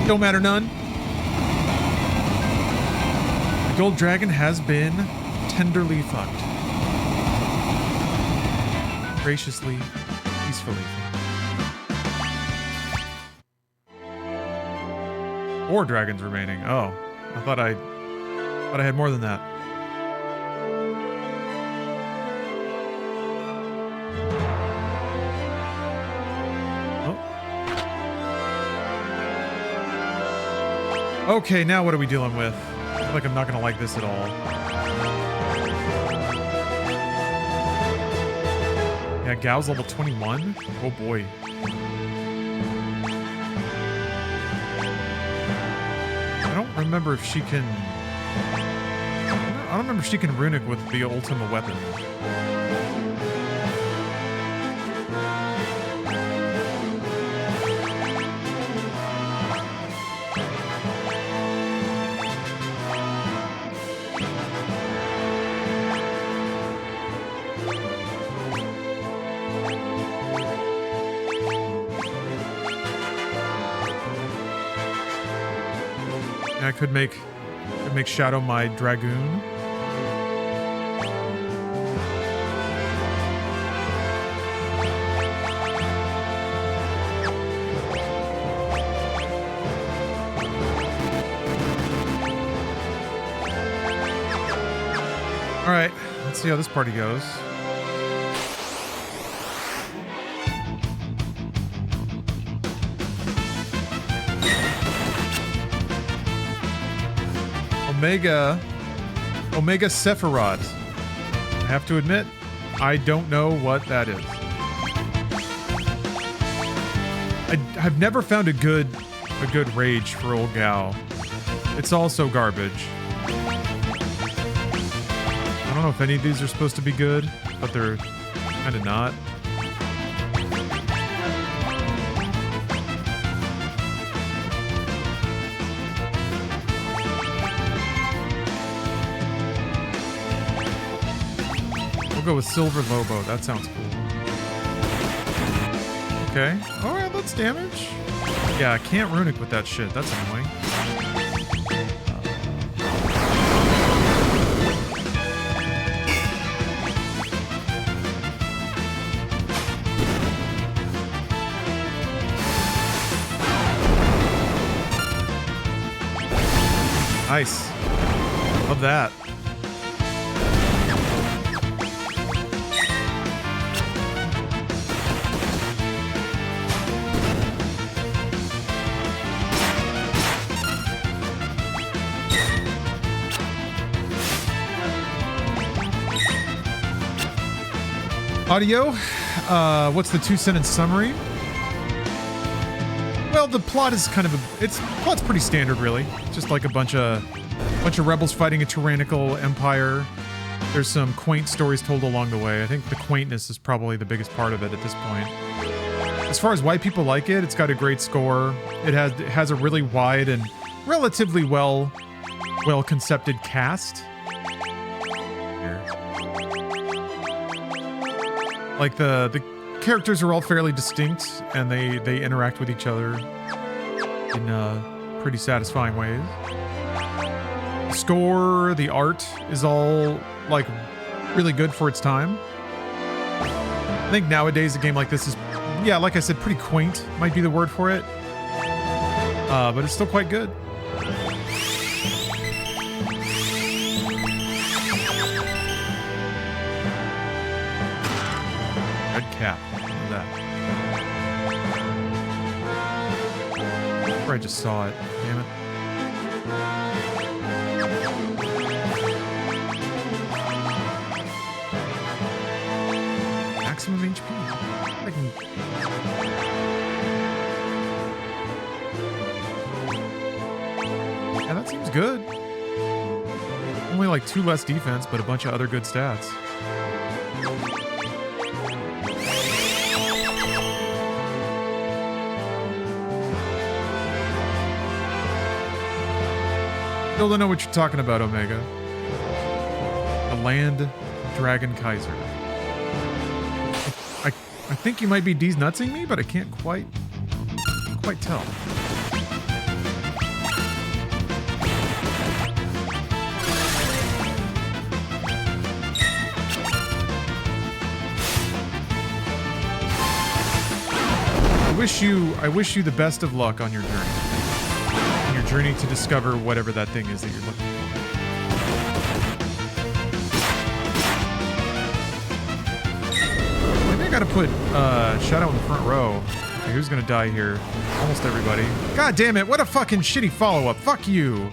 Don't matter none. The gold dragon has been tenderly fucked. Graciously, peacefully. 4 dragons remaining. Oh, I thought I had more than that. Okay, now what are we dealing with? I feel like I'm not gonna like this at all. Yeah, Gao's level 21? Oh boy. I don't remember if she can... I don't remember if she can runic with the ultimate weapon. I could make Shadow my Dragoon. All right, let's see how this party goes. Omega Sephiroth. I have to admit, I don't know what that is. I've never found a good rage for old Gao. It's also garbage. I don't know if any of these are supposed to be good, but they're kind of not. We'll go with Silver Lobo. That sounds cool. Okay. Alright, that's damage. Yeah, I can't runic with that shit. That's annoying. Nice. Love that. Audio, what's the 2-sentence summary? Well, the plot is kind of plot's pretty standard, really. Just like a bunch of rebels fighting a tyrannical empire. There's some quaint stories told along the way. I think the quaintness is probably the biggest part of it at this point. As far as why people like it, it's got a great score. It has a really wide and relatively well concepted cast. Like the characters are all fairly distinct, and they interact with each other in pretty satisfying ways. The score, the art is all like really good for its time. I think nowadays a game like this is, yeah, like I said, pretty quaint might be the word for it, but it's still quite good. Red cap. Look at that. Or I just saw it. Damn it. Maximum HP. I can... Yeah, that seems good. Only like 2 less defense, but a bunch of other good stats. Still don't know what you're talking about, Omega. The Land Dragon Kaiser. I think you might be nutsing me, but I can't quite tell. I wish you the best of luck on your journey. On your journey to discover whatever that thing is that you're looking for. Maybe I gotta put Shadow in the front row. Okay, who's gonna die here? Almost everybody. God damn it, what a fucking shitty follow-up. Fuck you.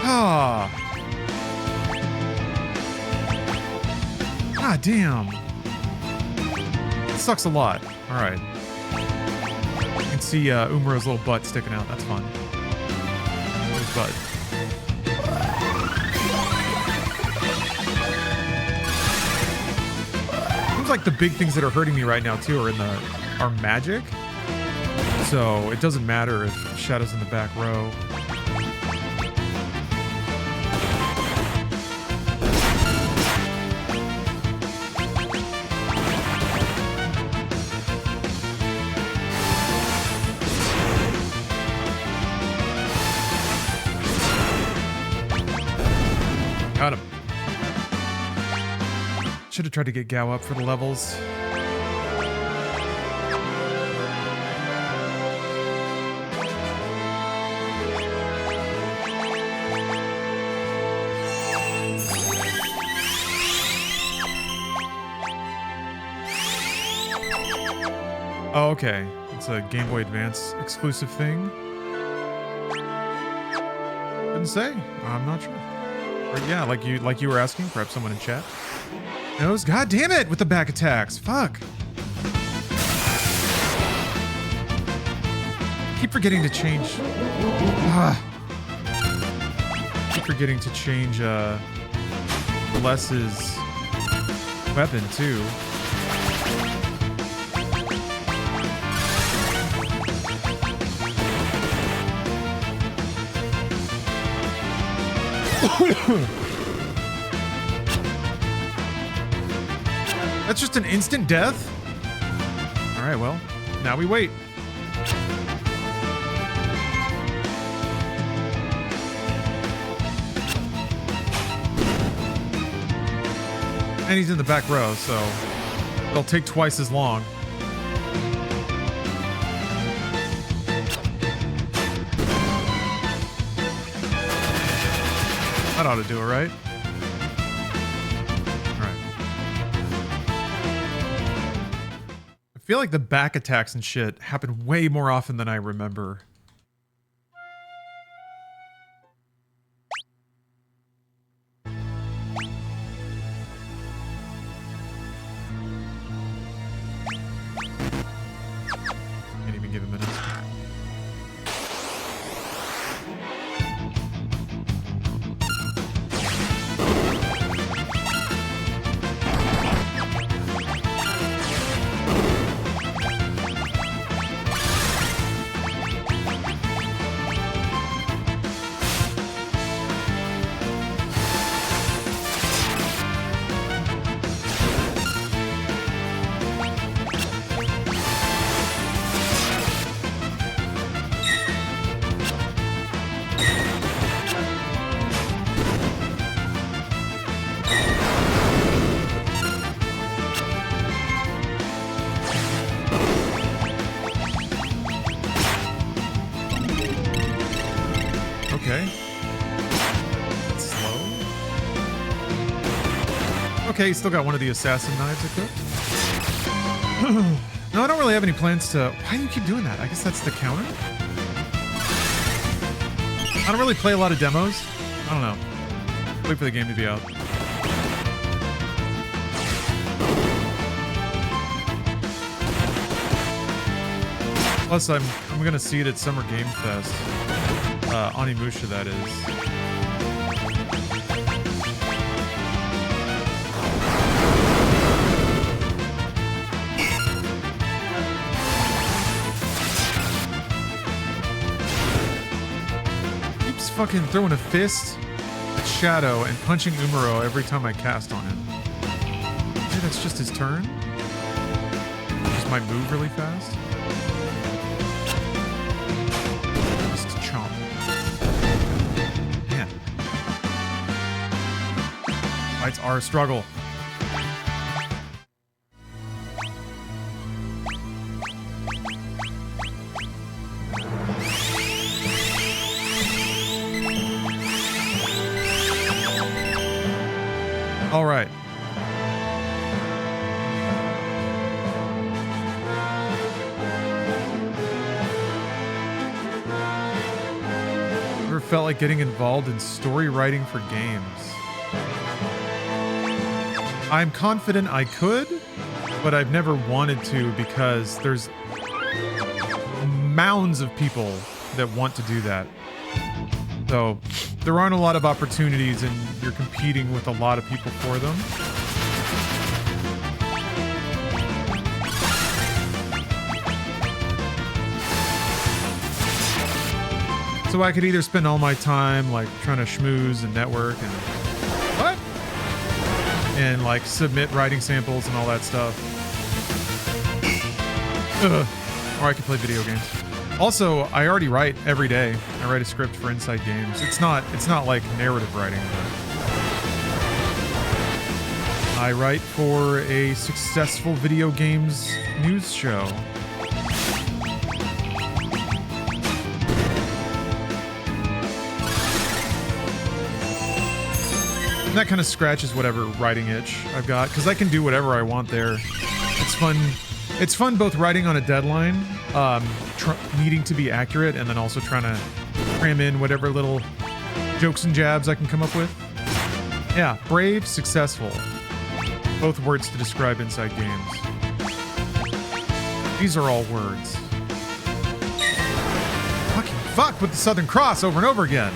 Ah. God damn. It sucks a lot. Alright. You can see Umro's little butt sticking out. That's fun. His butt. Seems like the big things that are hurting me right now too are magic. So it doesn't matter if Shadow's in the back row. Got him. Should have tried to get Gao up for the levels. Oh, okay. It's a Game Boy Advance exclusive thing. Didn't say. I'm not sure. Or, yeah, like you were asking, perhaps someone in chat knows. God damn it with the back attacks. Fuck. Keep forgetting to change. Keep forgetting to change Bless's weapon too. That's just an instant death? Alright, well, now we wait. And he's in the back row, so it'll take twice as long. That ought to do it, right? Alright. I feel like the back attacks and shit happen way more often than I remember. Can't even give a minute. Okay. Slow. Okay, still got one of the assassin knives equipped. No, I don't really have any plans to... Why do you keep doing that? I guess that's the counter? I don't really play a lot of demos. I don't know. Wait for the game to be out. Plus, I'm gonna see it at Summer Game Fest. Onimusha, that is. Keeps fucking throwing a fist at Shadow and punching Umaro every time I cast on him. Maybe that's just his turn? Just my move really fast? Fights are a struggle. All right. Ever felt like getting involved in story writing for games? I'm confident I could, but I've never wanted to because there's mounds of people that want to do that. So there aren't a lot of opportunities and you're competing with a lot of people for them. So I could either spend all my time like trying to schmooze and network and what? And like submit writing samples and all that stuff. Ugh. Or I could play video games. Also, I already write every day. I write a script for Inside Games. It's not like narrative writing, but I write for a successful video games news show. And that kind of scratches whatever writing itch I've got, because I can do whatever I want there. It's fun. It's fun both writing on a deadline, needing to be accurate, and then also trying to cram in whatever little jokes and jabs I can come up with. Yeah, brave, successful. Both words to describe Inside Games. These are all words. Fucking fuck with the Southern Cross over and over again.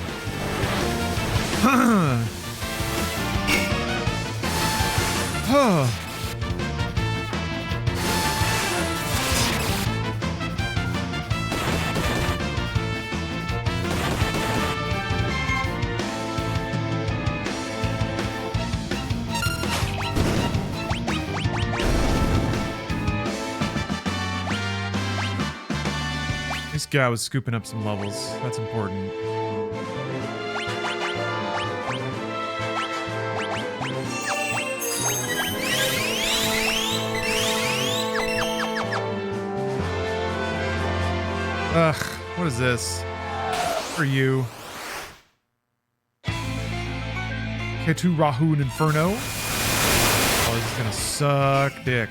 This guy was scooping up some levels. That's important. Ugh, what is this? For you. Ketu Rahun Inferno. Oh, this is gonna suck dick.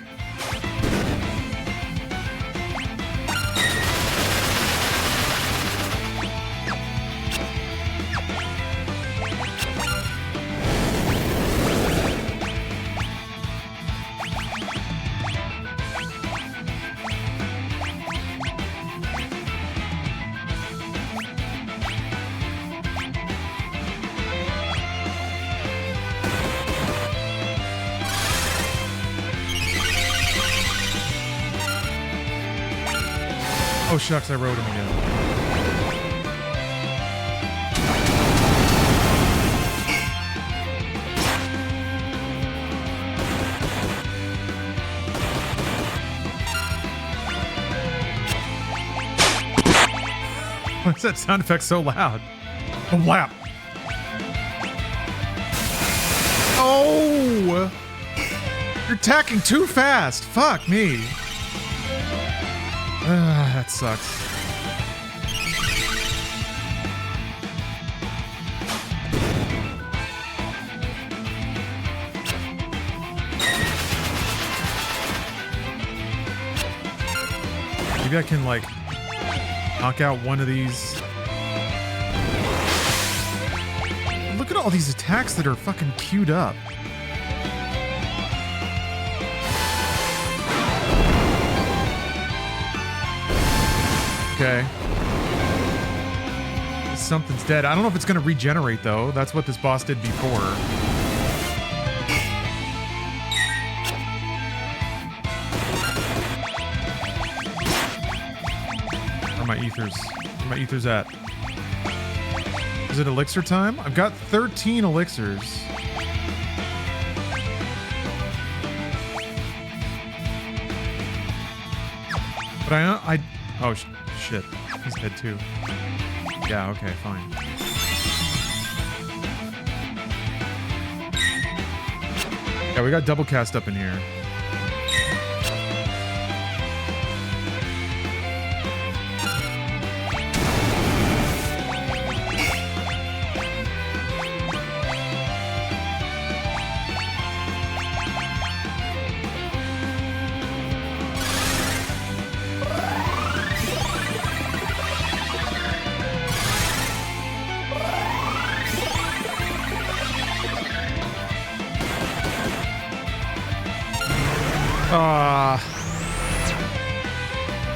Oh shucks, I wrote him again. Why is that sound effect so loud? A lap. Oh! You're attacking too fast. Fuck me. That sucks. Maybe I can, like, knock out one of these. Look at all these attacks that are fucking queued up. Okay. Something's dead. I don't know if it's going to regenerate, though. That's what this boss did before. Where are my ethers? Where are my ethers at? Is it elixir time? I've got 13 elixirs. But oh, shit. He's dead too. Yeah, okay, fine. Yeah, we got double cast up in here.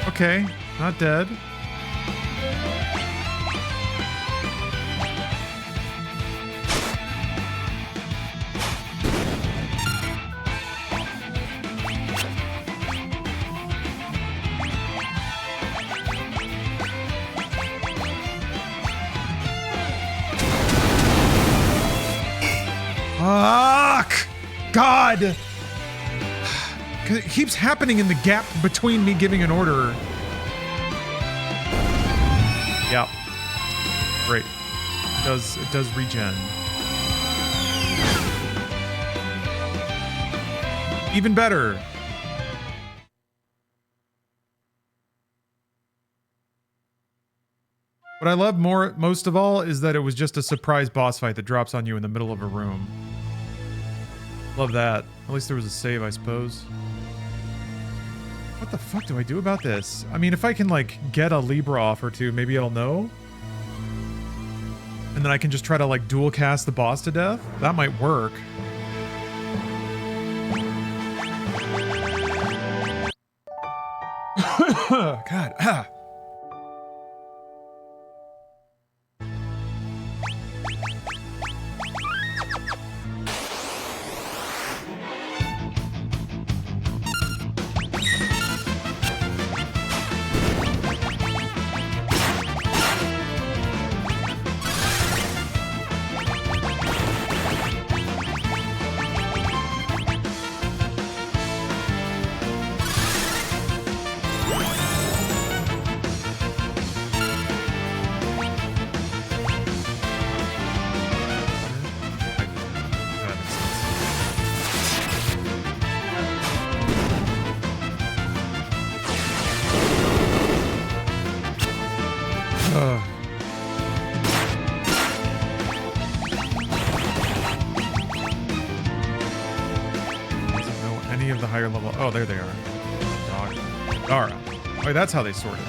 Okay, not dead. Fuck! God! It keeps happening in the gap between me giving an order. Yep. Great. It does regen. Even better. What I love most of all is that it was just a surprise boss fight that drops on you in the middle of a room. Love that. At least there was a save, I suppose. What the fuck do I do about this? I mean, if I can, like, get a Libra off or two, maybe it'll know. And then I can just try to, like, dual cast the boss to death? That might work. God. Ah. Doesn't know any of the higher level. Oh, there they are. Dara. Oh, that's how they sort it.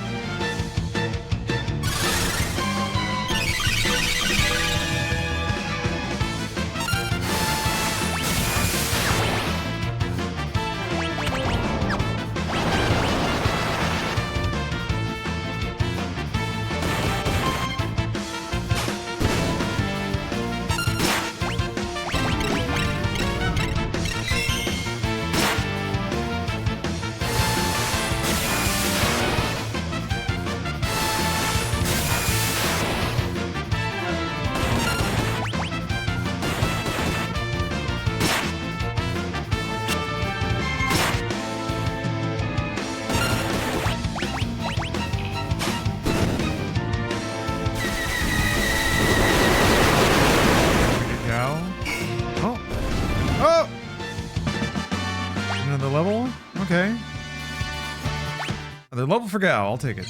Level for Gal, I'll take it.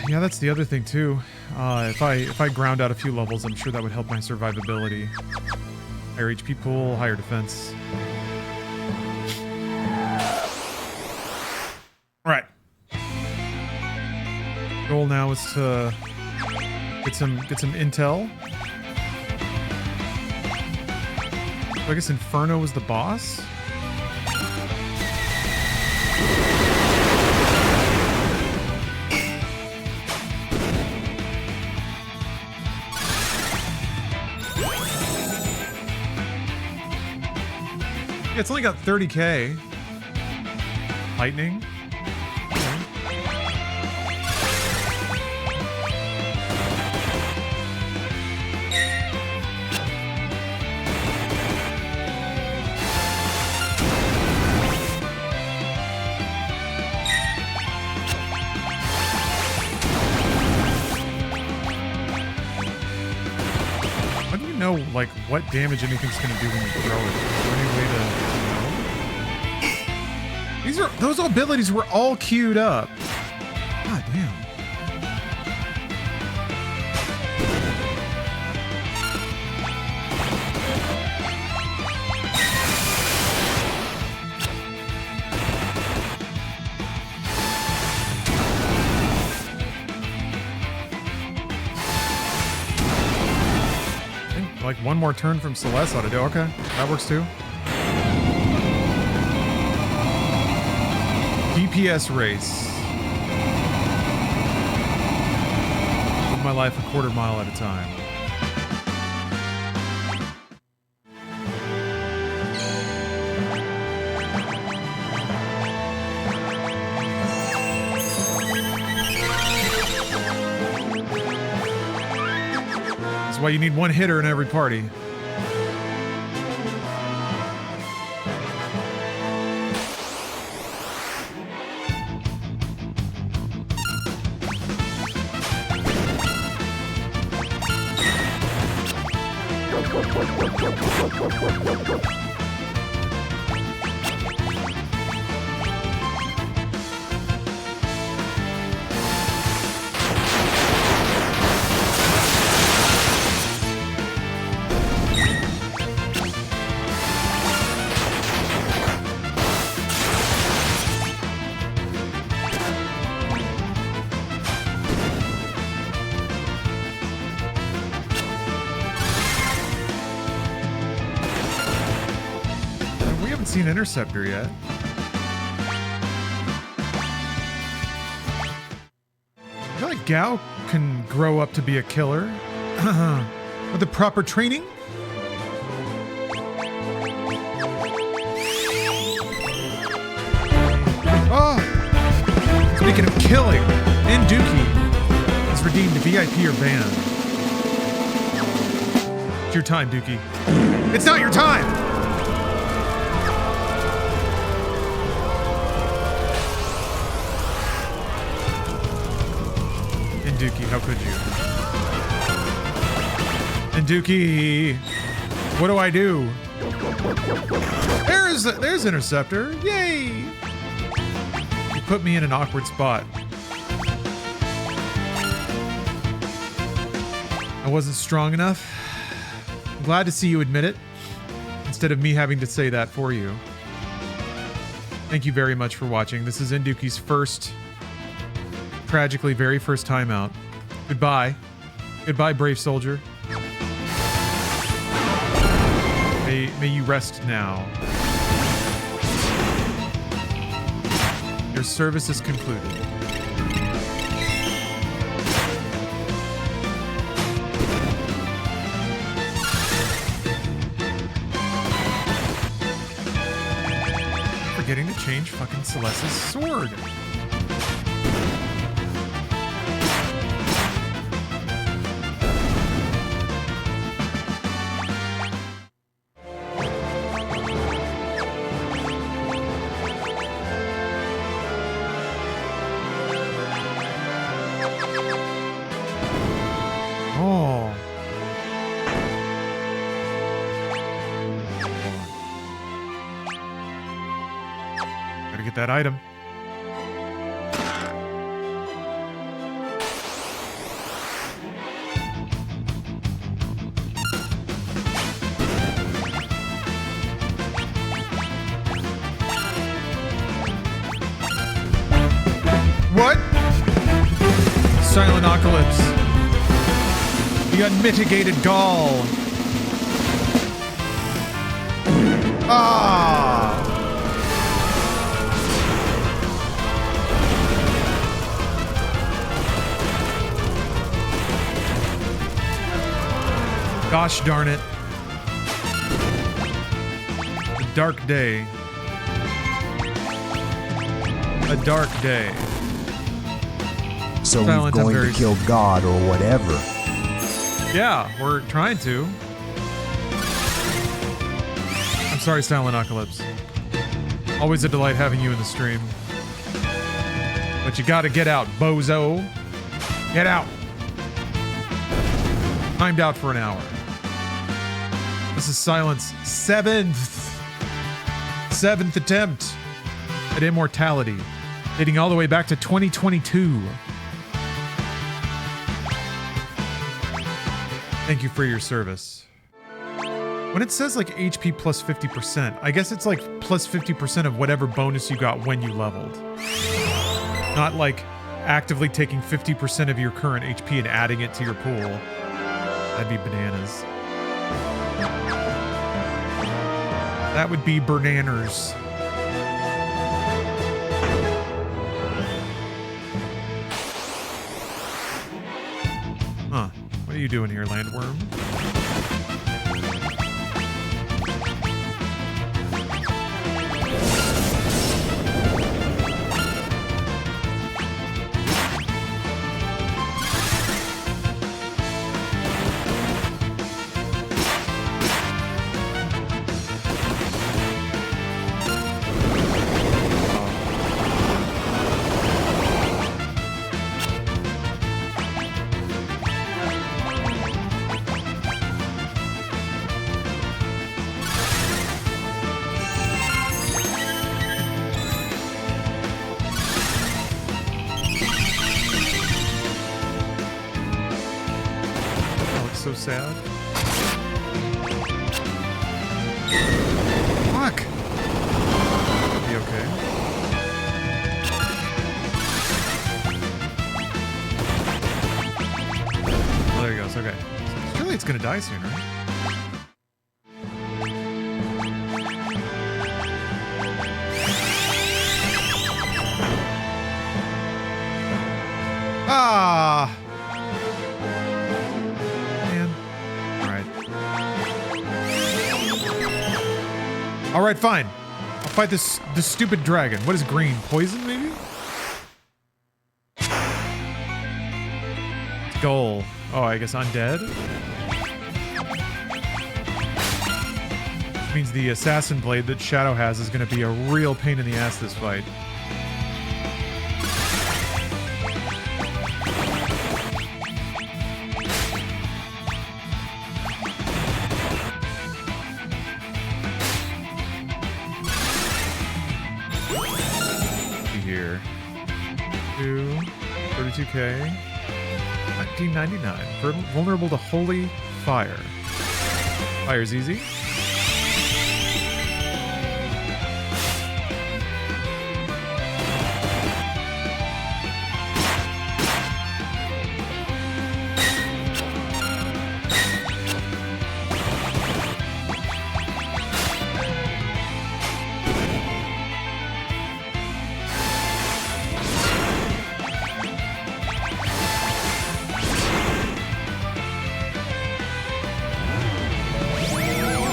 Yeah, that's the other thing too. If I ground out a few levels, I'm sure that would help my survivability. Higher HP pool, higher defense. All right. Goal now is to get some intel. So I guess Inferno was the boss. Yeah, it's only got 30k. Lightning. Okay. How do you know, like, what damage anything's gonna do when you throw it? Is there any way to know? Those abilities were all queued up. God damn. I think like one more turn from Celeste ought to do. Okay, that works too. DPS race. Live my life a quarter mile at a time. That's why you need one hitter in every party. Seen Interceptor yet. I feel like Gao can grow up to be a killer with the proper training. Oh, speaking of killing, Induki has redeemed VIP or ban. It's your time, Dookie. It's not your time. Dookie, how could you? And Dookie, what do I do? There's Interceptor. Yay! You put me in an awkward spot. I wasn't strong enough. I'm glad to see you admit it, instead of me having to say that for you. Thank you very much for watching. This is Induki's first, tragically, very first time out. Goodbye. Goodbye, brave soldier. May you rest now. Your service is concluded. Forgetting to change fucking Celeste's sword. That item. What? Silent Apocalypse. The unmitigated gall. Ah! Gosh darn it. A dark day. A dark day. So Silent, we're going to kill God or whatever. Yeah, we're trying to. I'm sorry, Silent Apocalypse. Always a delight having you in the stream. But you gotta get out, bozo. Get out. Timed out for an hour. This is Silent's seventh attempt at immortality, dating all the way back to 2022. Thank you for your service. When it says like HP plus 50%, I guess it's like plus 50% of whatever bonus you got when you leveled. Not like actively taking 50% of your current HP and adding it to your pool. That'd be bananas. That would be bananas. Huh. What are you doing here, landworm? So sad. Fuck. Be okay. Oh, there he goes. Okay. Surely it's gonna die soon, right? Ah. All right, fine. I'll fight this stupid dragon. What is green? Poison, maybe? Goal. Oh, I guess undead. Which means the assassin blade that Shadow has is going to be a real pain in the ass this fight. Here. 32K. I 1999. Vulnerable to holy fire. Fire's easy.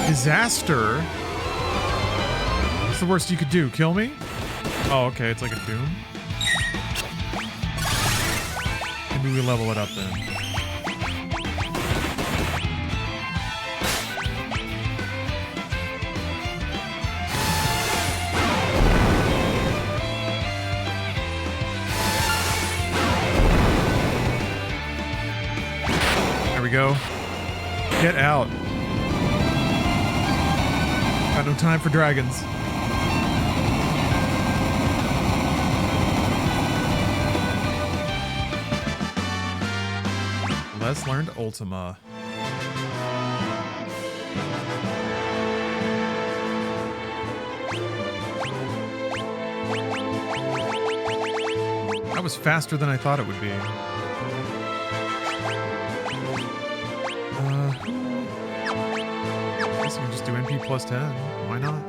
Disaster? What's the worst you could do? Kill me? Oh, okay. It's like a Doom. Maybe we level it up then. There we go. Get out. Got no time for dragons. Les learned Ultima. That was faster than I thought it would be. I guess we can just do MP plus 10. Why not?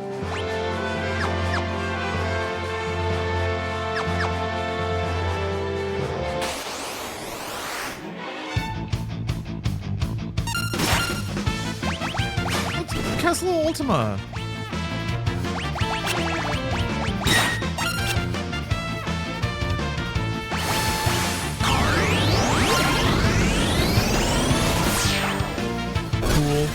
Let's cast a little Ultima. Cool.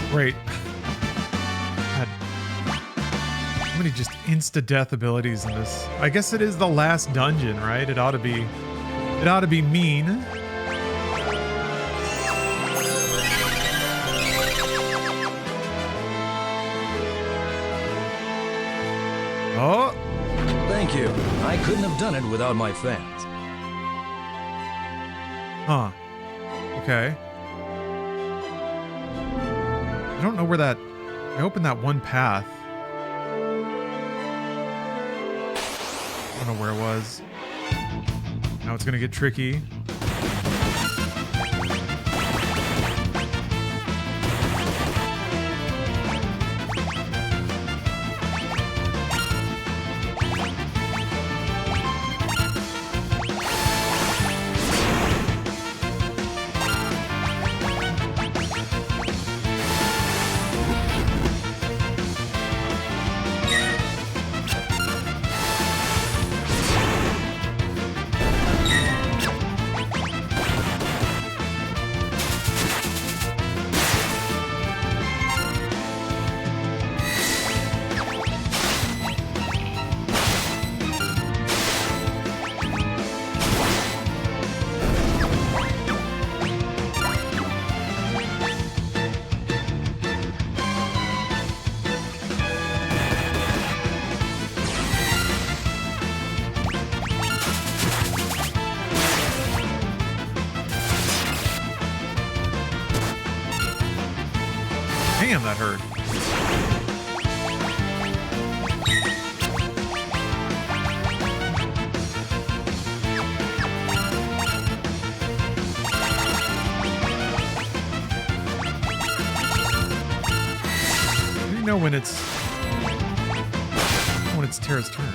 Great. God. How many just insta-death abilities in this? I guess it is the last dungeon, right? It ought to be mean. Oh. Thank you. I couldn't have done it without my fans. Huh. Okay. I don't know where that... I opened that one path. I don't know where it was. Now it's gonna get tricky. Damn, that hurt. I don't know when it's Terra's turn.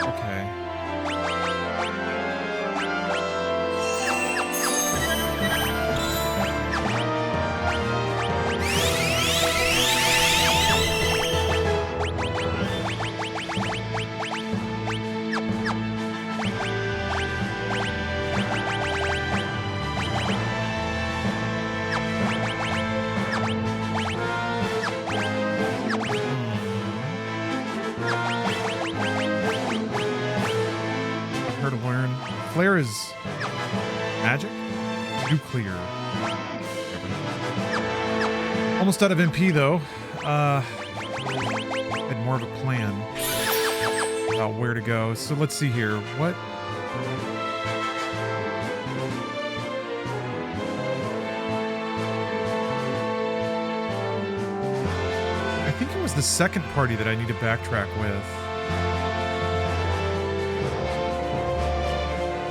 Okay. Flare is magic? Nuclear. Almost out of MP though. Had more of a plan about where to go. So let's see here. What? I think it was the second party that I need to backtrack with.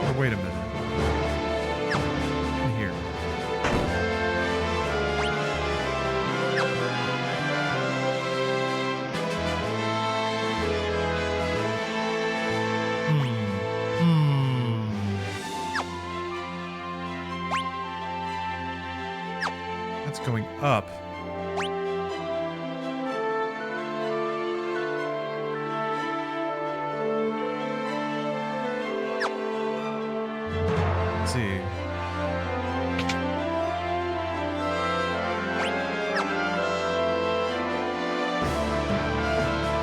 Or wait a minute. In here. That's going up. Let's see.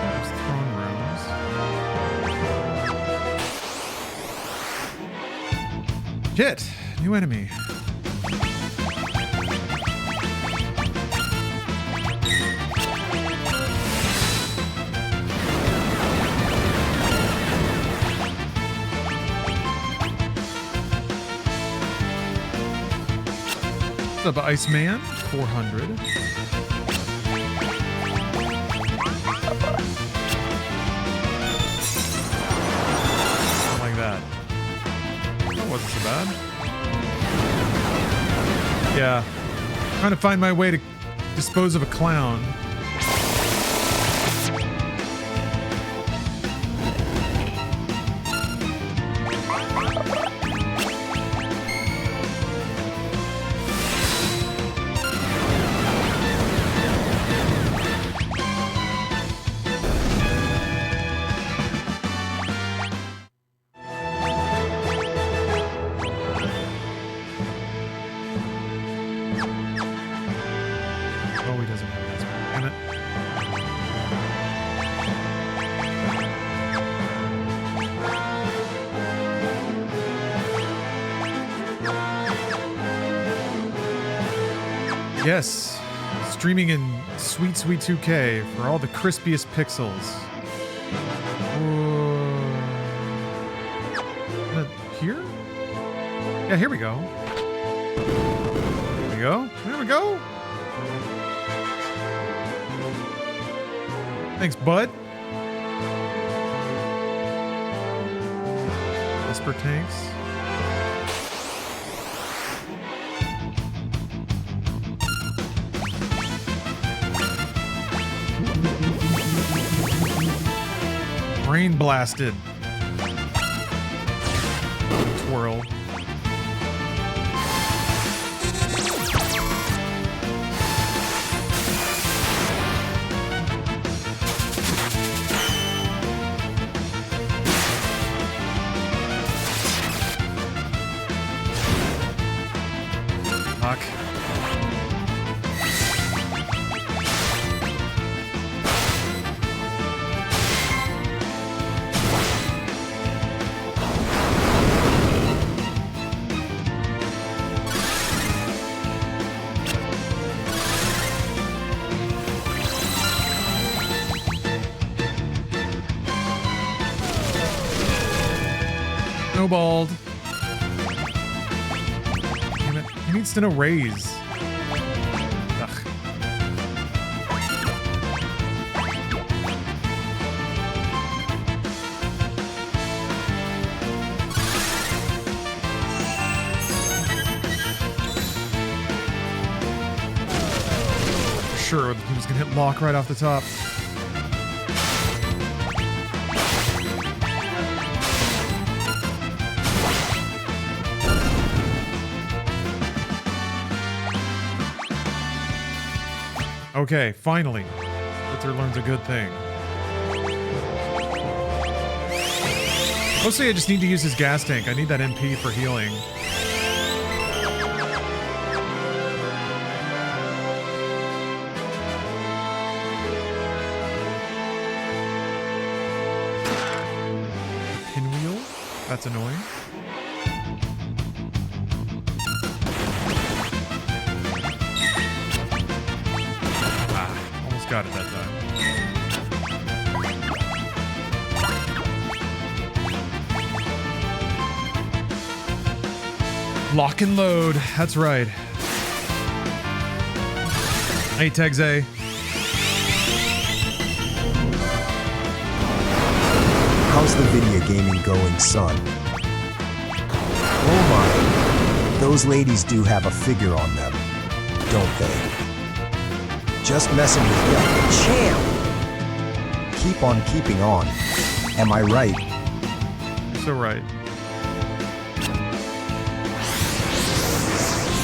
There's throne rooms. Shit! New enemy. What's up, Iceman? 400. Something like that. That wasn't so bad. Yeah. Trying to find my way to dispose of a clown. Oh, he doesn't have this one. Damn it. Yes, streaming in sweet 2K for all the crispiest pixels. Here? Yeah, here we go. There we go. There we go. Thanks, bud. Whisper tanks. Brain blasted. Twirl. Fuck. Snowballed. Damn it. He needs to know raise. Ugh. Sure, he was gonna hit lock right off the top. Okay, finally. Spitzer learns a good thing. Mostly I just need to use his gas tank. I need that MP for healing. Pinwheel? That's annoying. got it that time. Lock and load. That's right. Hey, Tegze. How's the video gaming going, son? Oh my. Those ladies do have a figure on them, don't they? Just messing with you. Champ! Keep on keeping on. Am I right? So right.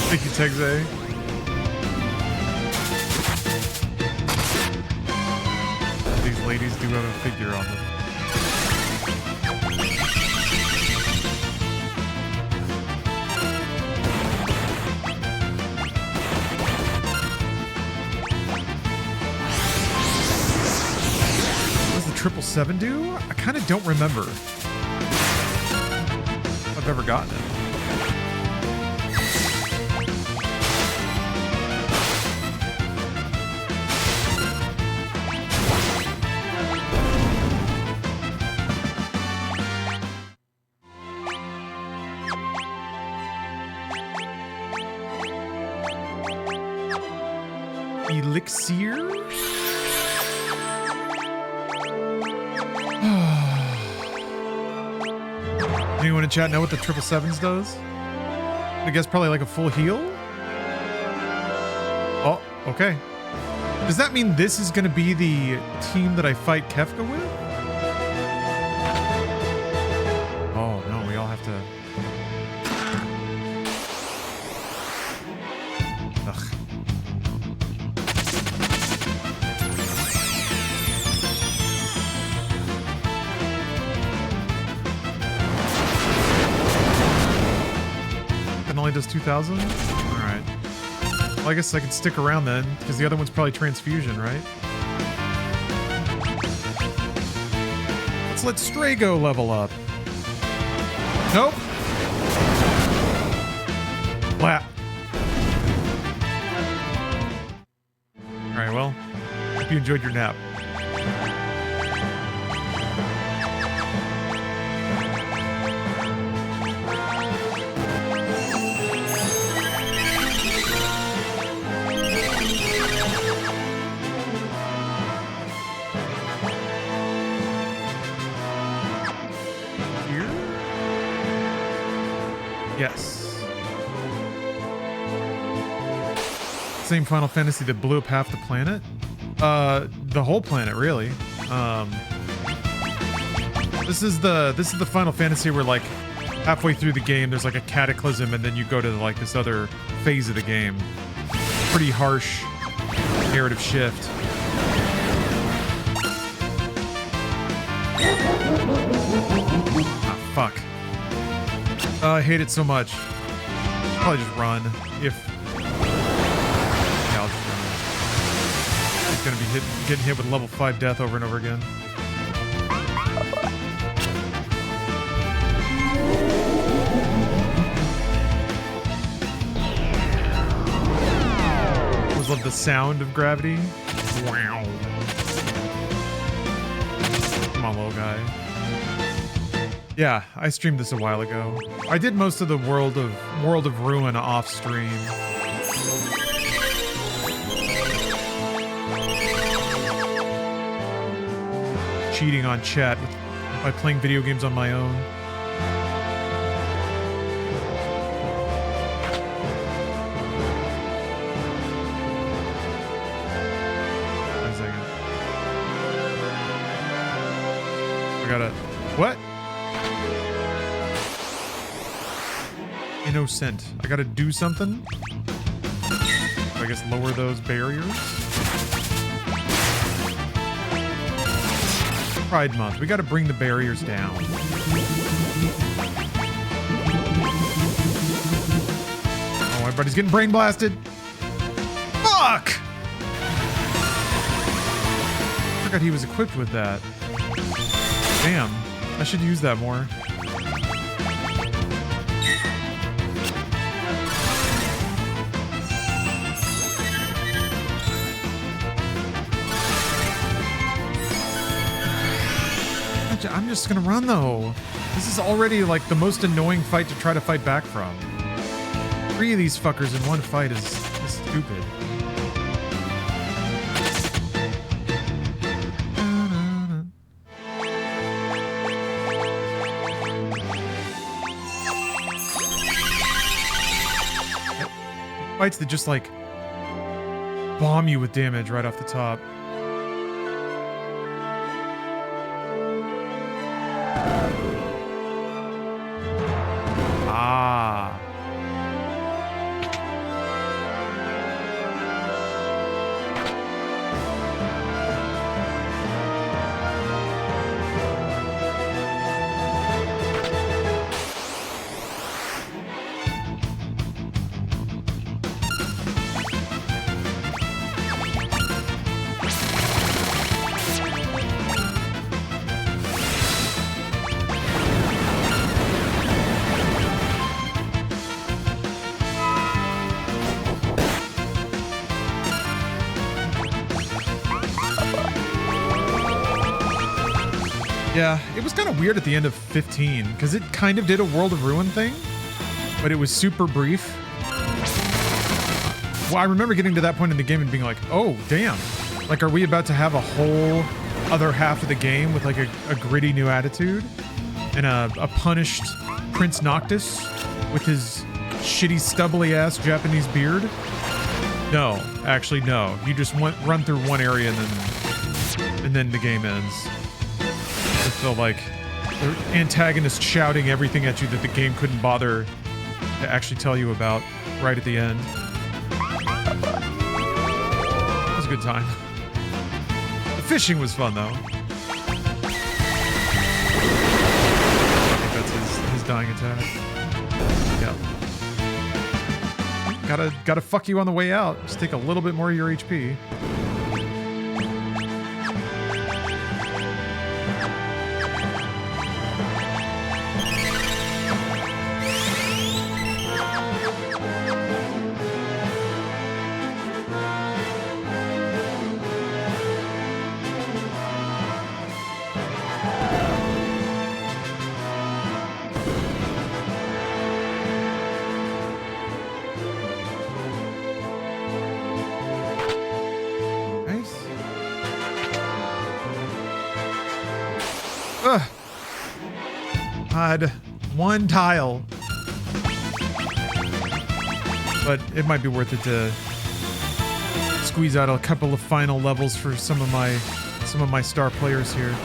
Thank you, Tegze. These ladies do have a figure on them. What does the 777 do? I kind of don't remember if I've ever gotten it. Elixir? Anyone in chat know what the 777s does? I guess probably like a full heal? Oh, okay. Does that mean this is going to be the team that I fight Kefka with? Oh, no, we all have to... Ugh. Only does 2,000? Alright. Well, I guess I can stick around then, because the other one's probably transfusion, right? Let's let Strago level up. Nope. Flat. Alright, well, hope you enjoyed your nap. Yes. Same Final Fantasy that blew up half the planet? The whole planet, really. This is the Final Fantasy where, like, halfway through the game there's like a cataclysm and then you go to like this other phase of the game. Pretty harsh narrative shift. Ah, fuck. I hate it so much. Probably just run. Yeah, I'll just run. He's gonna be getting hit with level 5 death over and over again. I always love the sound of gravity. Wow. Come on, little guy. Yeah, I streamed this a while ago. I did most of the World of Ruin off stream. Cheating on chat by playing video games on my own. Wait a second. I gotta... What? Innocent. I gotta do something? I guess lower those barriers? Pride Month. We gotta bring the barriers down. Oh, everybody's getting brain blasted. Fuck! I forgot he was equipped with that. Damn. I should use that more. I'm just gonna run though. This is already like the most annoying fight to try to fight back from. 3 of these fuckers in one fight is stupid. Fights that just like bomb you with damage right off the top. Ah. Yeah, it was kind of weird at the end of 15, because it kind of did a World of Ruin thing, but it was super brief. Well, I remember getting to that point in the game and being like, oh, damn. Like, are we about to have a whole other half of the game with, like, a gritty new attitude? And a punished Prince Noctis with his shitty, stubbly-ass Japanese beard? No, actually, no. You just run through one area and then the game ends. With the, like, the antagonist shouting everything at you that the game couldn't bother to actually tell you about right at the end. It was a good time. The fishing was fun, though. I think that's his dying attack. Yeah. Gotta fuck you on the way out. Just take a little bit more of your HP. God, one tile. But it might be worth it to squeeze out a couple of final levels for some of my star players here.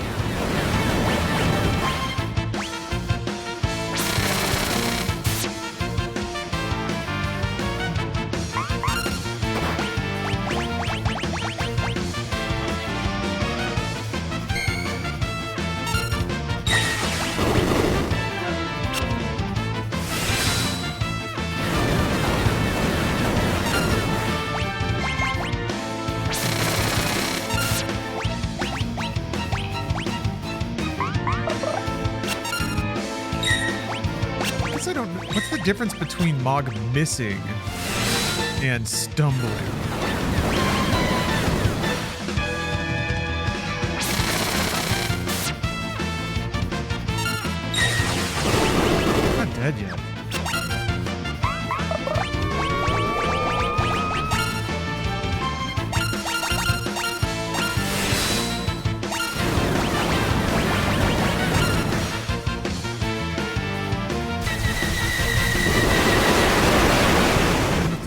Difference between Mog missing and stumbling. I'm not dead yet.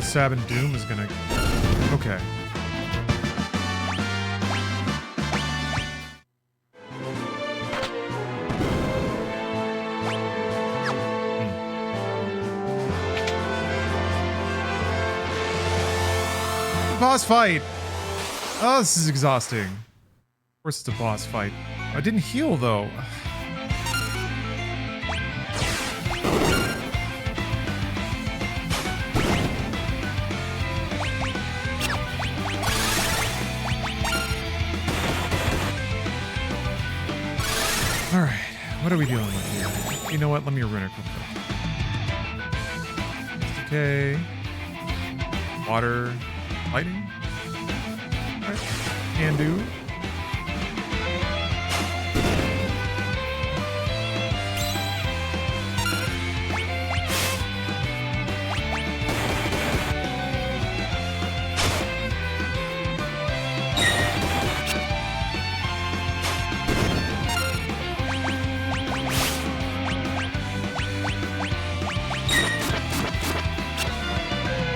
Sabin Doom is gonna... Okay. Boss fight! Oh, this is exhausting. Of course it's a boss fight. I didn't heal, though. Alright, what are we dealing with here? You know what? Let me run it real quick. Okay. Water. Lightning? Alright. Can do.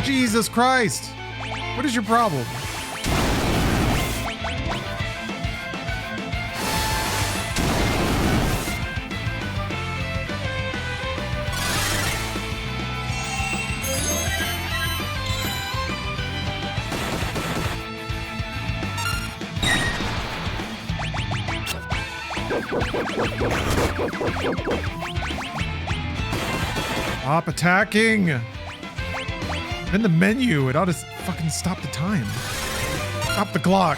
Jesus Christ! What is your problem? Stop attacking! In the menu, it ought to fucking stop the time. Stop the clock.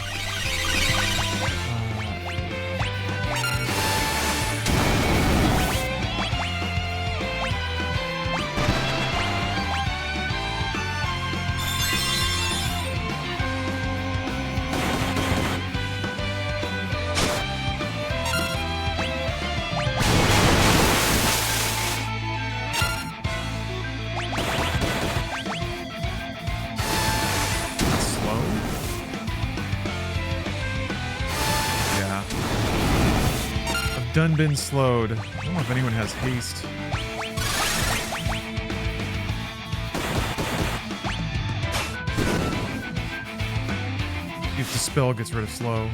Done been slowed. I don't know if anyone has haste. If the spell gets rid of slow.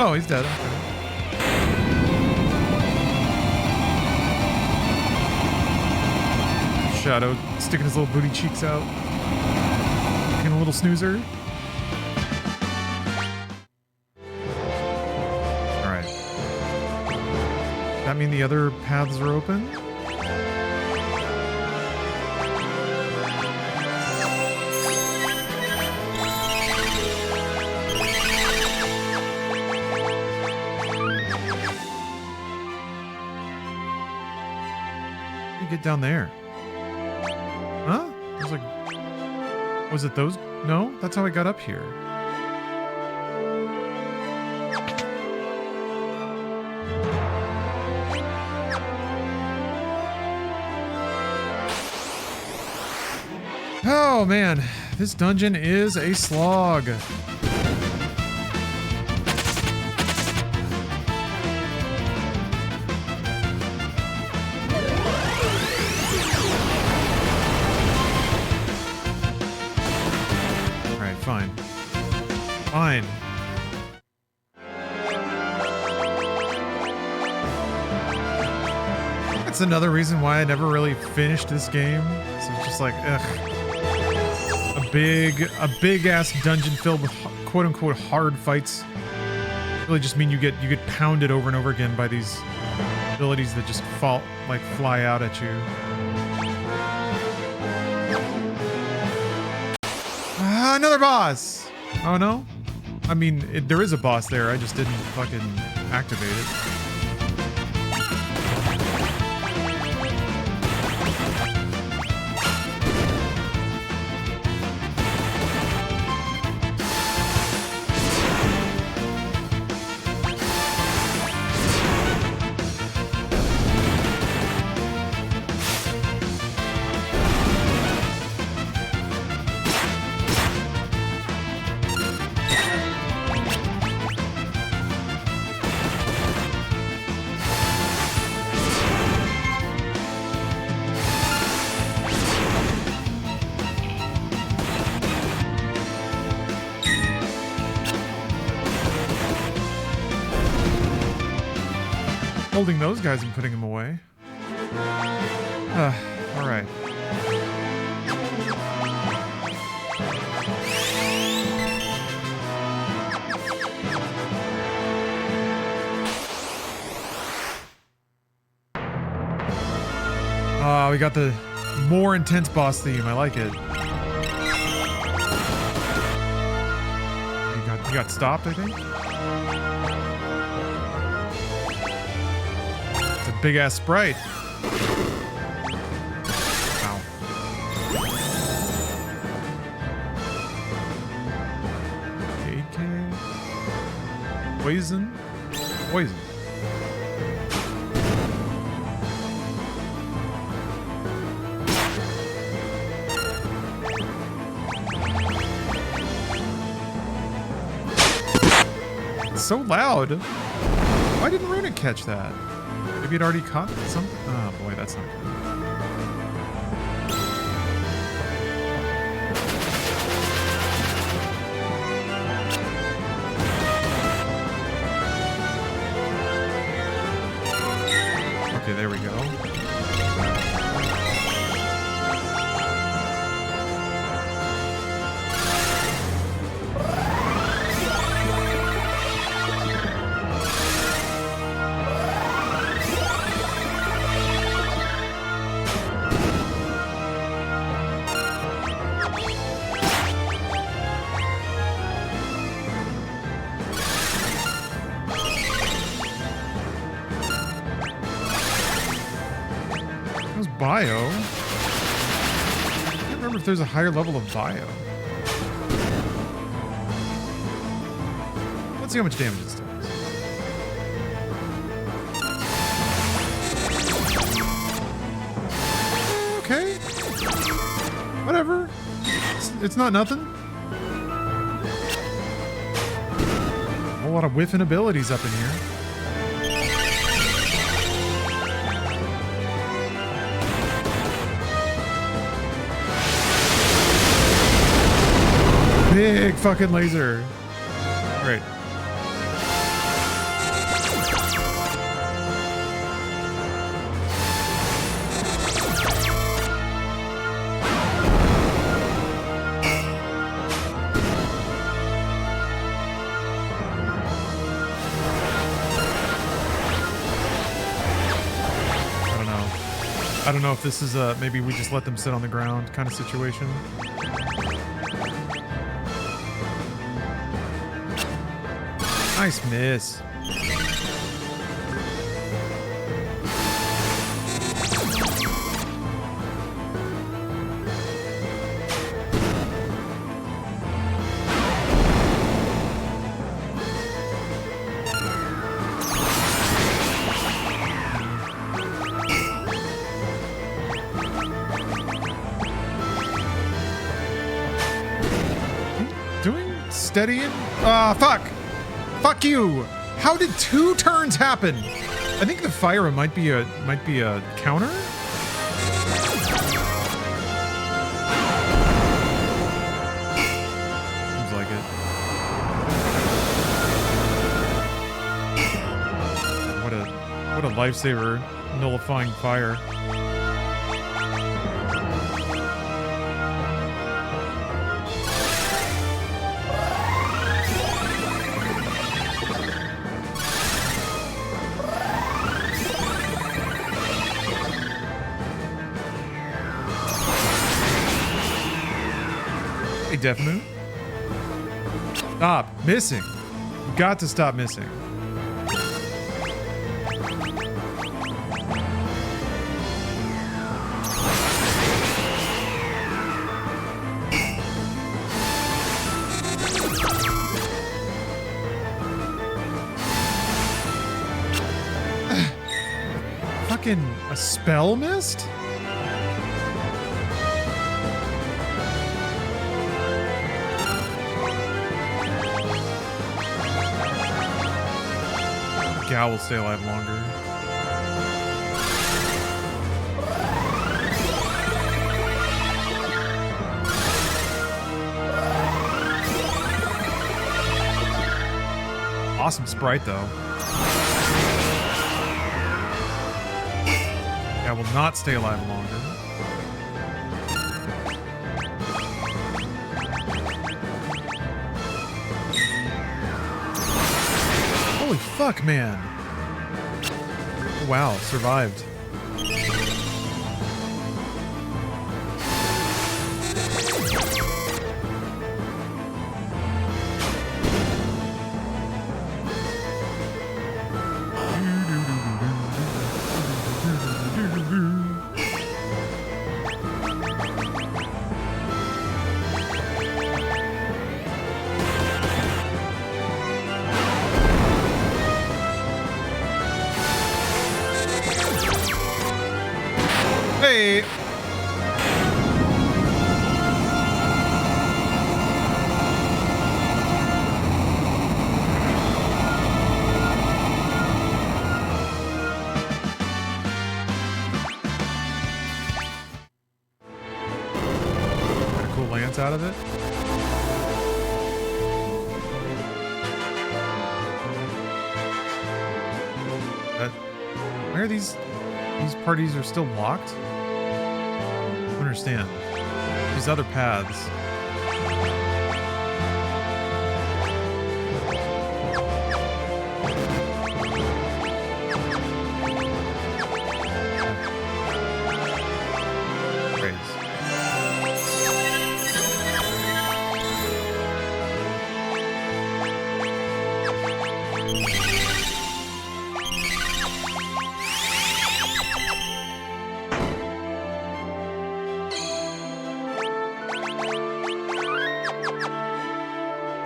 Oh, he's dead. Okay. Shadow sticking his little booty cheeks out. Looking a little snoozer. Alright. Does that mean the other paths are open? How do you get down there? Huh? I was like, was it those? No, that's how I got up here. Oh man, this dungeon is a slog. Fine. Fine. That's another reason why I never really finished this game. So it's just like, ugh. A big ass dungeon filled with quote unquote hard fights really just mean you get pounded over and over again by these abilities that just fly out at you. Another boss! Oh no? I mean, there is a boss there, I just didn't fucking activate it. Holding those guys and putting them away. All right. We got the more intense boss theme. I like it. You got stopped, I think. Big ass sprite. Ow. AK. Poison. Poison. so loud. Why didn't Runic catch that? Maybe it already caught something. Oh boy, that's not good. Okay, there we go. Bio? I can't remember if there's a higher level of bio. Let's see how much damage this does. Okay. Whatever. It's not nothing. A whole lot of whiffing abilities up in here. Big fucking laser. Great. I don't know if this is a maybe we just let them sit on the ground kind of situation. Nice miss. Steadying? Fuck! Fuck you! How did 2 turns happen? I think the fire might be a counter? Seems like it. What a lifesaver, nullifying fire. Definite. Stop missing. You got to stop missing. Fucking a spell missed? Gal will stay alive longer. Awesome sprite, though. Gal will not stay alive longer. Holy fuck, man. Wow, survived. glance out of it. Why are these parties are still locked? I don't understand. These other paths.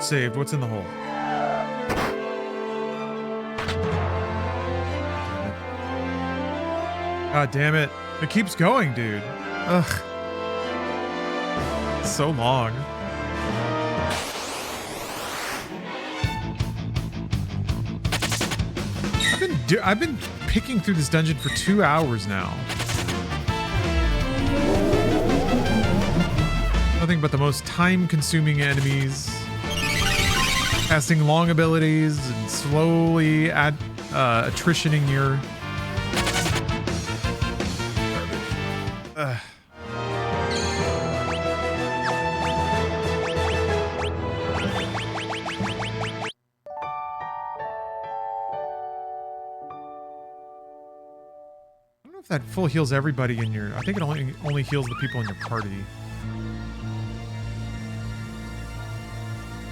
Saved. What's in the hole? God damn it. It keeps going, dude. Ugh. It's so long. I've been picking through this dungeon for 2 hours now. Nothing but the most time-consuming enemies. Casting long abilities and slowly attritioning your... I don't know if that full heals everybody in your... I think it only heals the people in your party.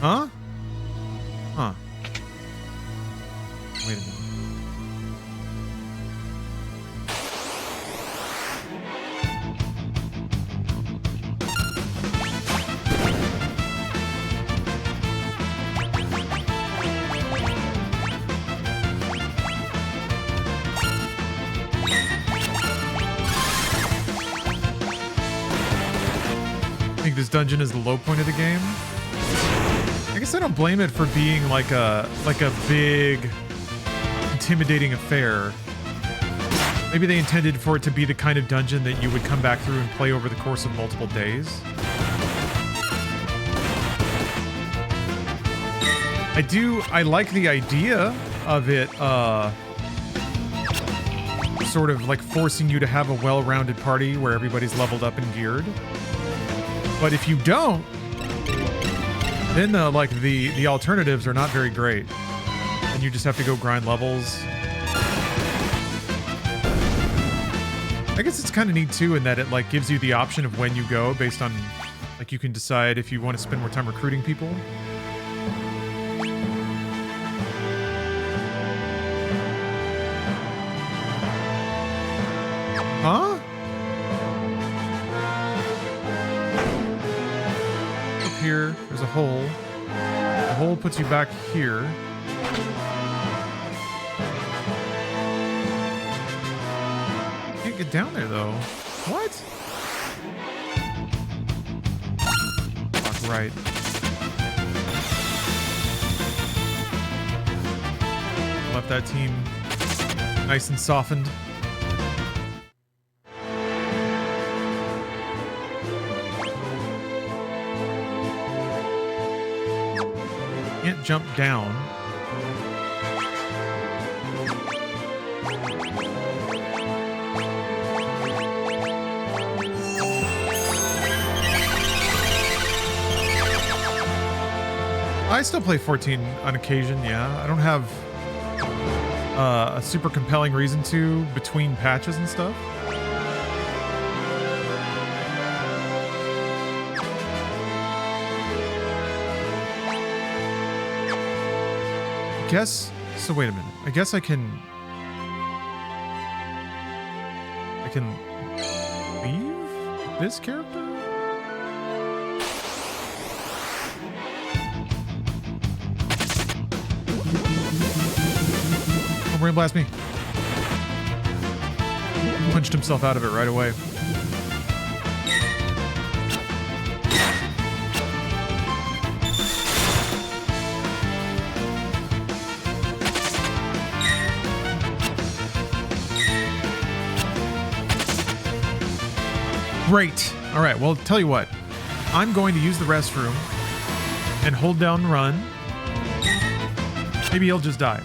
Huh? Huh. Wait a minute. I think this dungeon is the low point of the game. I guess I don't blame it for being like a big, intimidating affair. Maybe they intended for it to be the kind of dungeon that you would come back through and play over the course of multiple days. I like the idea of it, sort of like forcing you to have a well-rounded party where everybody's leveled up and geared. But if you don't, then the alternatives are not very great, and you just have to go grind levels. I guess it's kind of neat too in that it like gives you the option of when you go based on like you can decide if you want to spend more time recruiting people. Huh? Here, there's a hole. The hole puts you back here. Can't get down there though. What? Fuck right. Left that team nice and softened. Can't jump down. I still play 14 on occasion, yeah. I don't have a super compelling reason to between patches and stuff. So wait a minute. I guess I can leave this character? Oh, brain blast me. Punched himself out of it right away. Great. All right. Well, tell you what. I'm going to use the restroom and hold down run. Maybe he'll just die.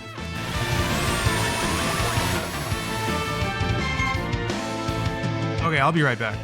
Okay, I'll be right back.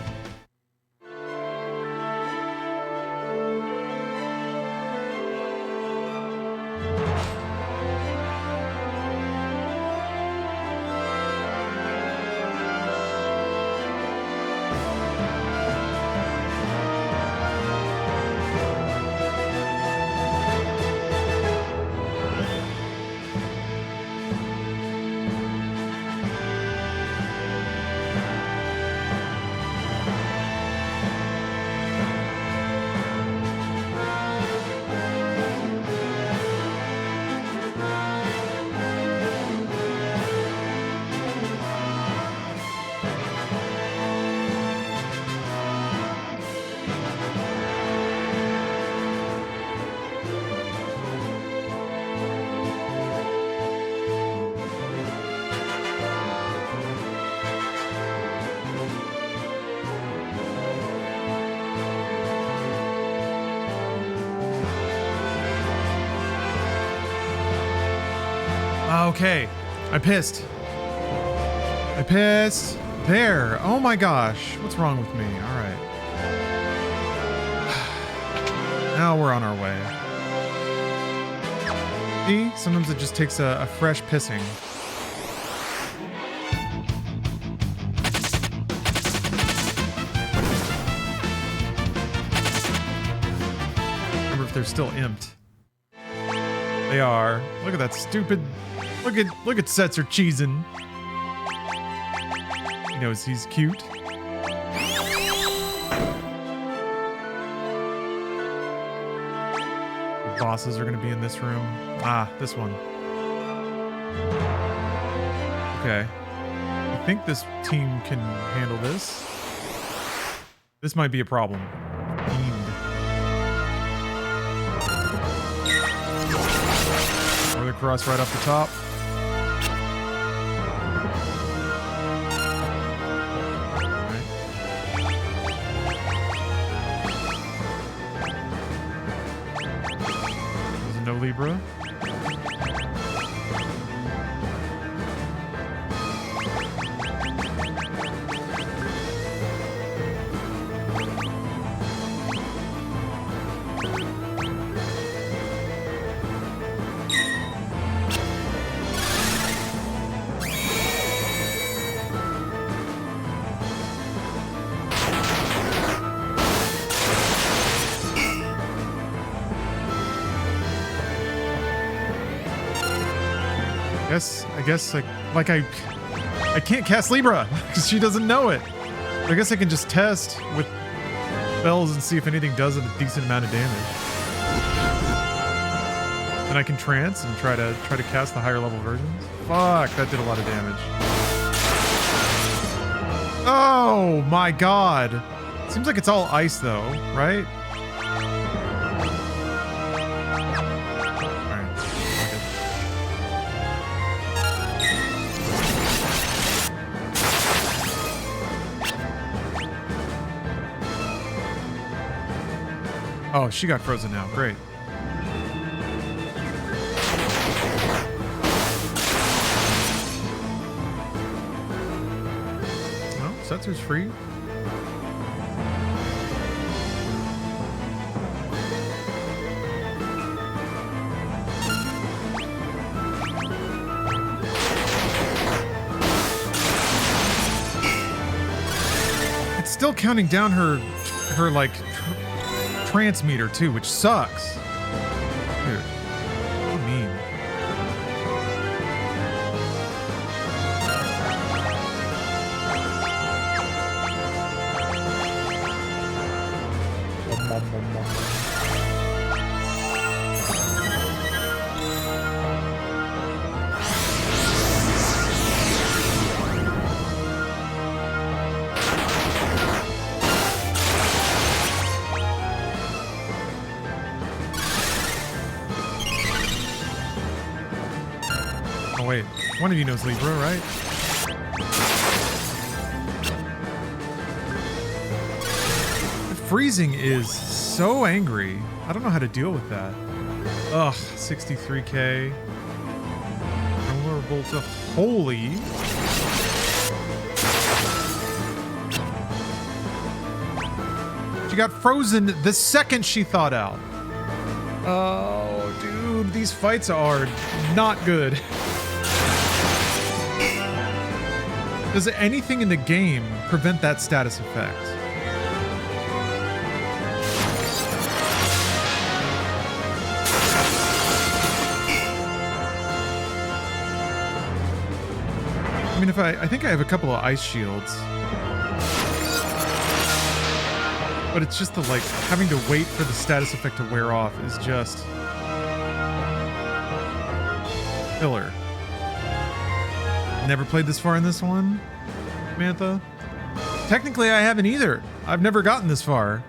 Okay, I pissed. There. Oh my gosh. What's wrong with me? All right. Now we're on our way. See? Sometimes it just takes a fresh pissing. Remember if they're still imped. They are. Look at that stupid... Look at Setzer cheesing. He knows he's cute. The bosses are gonna be in this room. Ah, this one. Okay. I think this team can handle this. This might be a problem. Northern Cross right off the top. Libra. I guess like I can't cast Libra because she doesn't know it. I guess I can just test with spells and see if anything does a decent amount of damage. Then I can trance and try to cast the higher level versions. Fuck, that did a lot of damage. Oh my god. Seems like it's all ice though, right? Oh, she got frozen now. Great. Well, Setzer's free. It's still counting down her like trance meter too, which sucks. Dude, so mean. Wait, one of you knows Libra, right? freezing is so angry. I don't know how to deal with that. Ugh, 63k. Vulnerable to holy. She got frozen the second she thawed out. Oh, dude, these fights are not good. Does anything in the game prevent that status effect? I mean, I think I have a couple of ice shields. But it's just the, like, having to wait for the status effect to wear off is just filler. Never played this far in this one, Mantha? Technically, I haven't either. I've never gotten this far.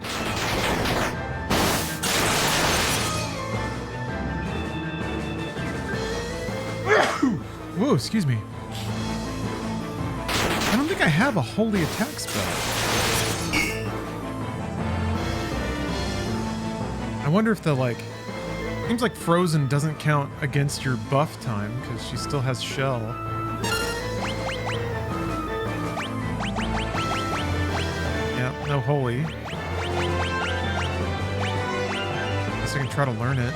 Whoa, excuse me. I don't think I have a holy attack spell. I wonder if the, like... Seems like Frozen doesn't count against your buff time, because she still has Shell. Yeah, no holy. Guess I can try to learn it.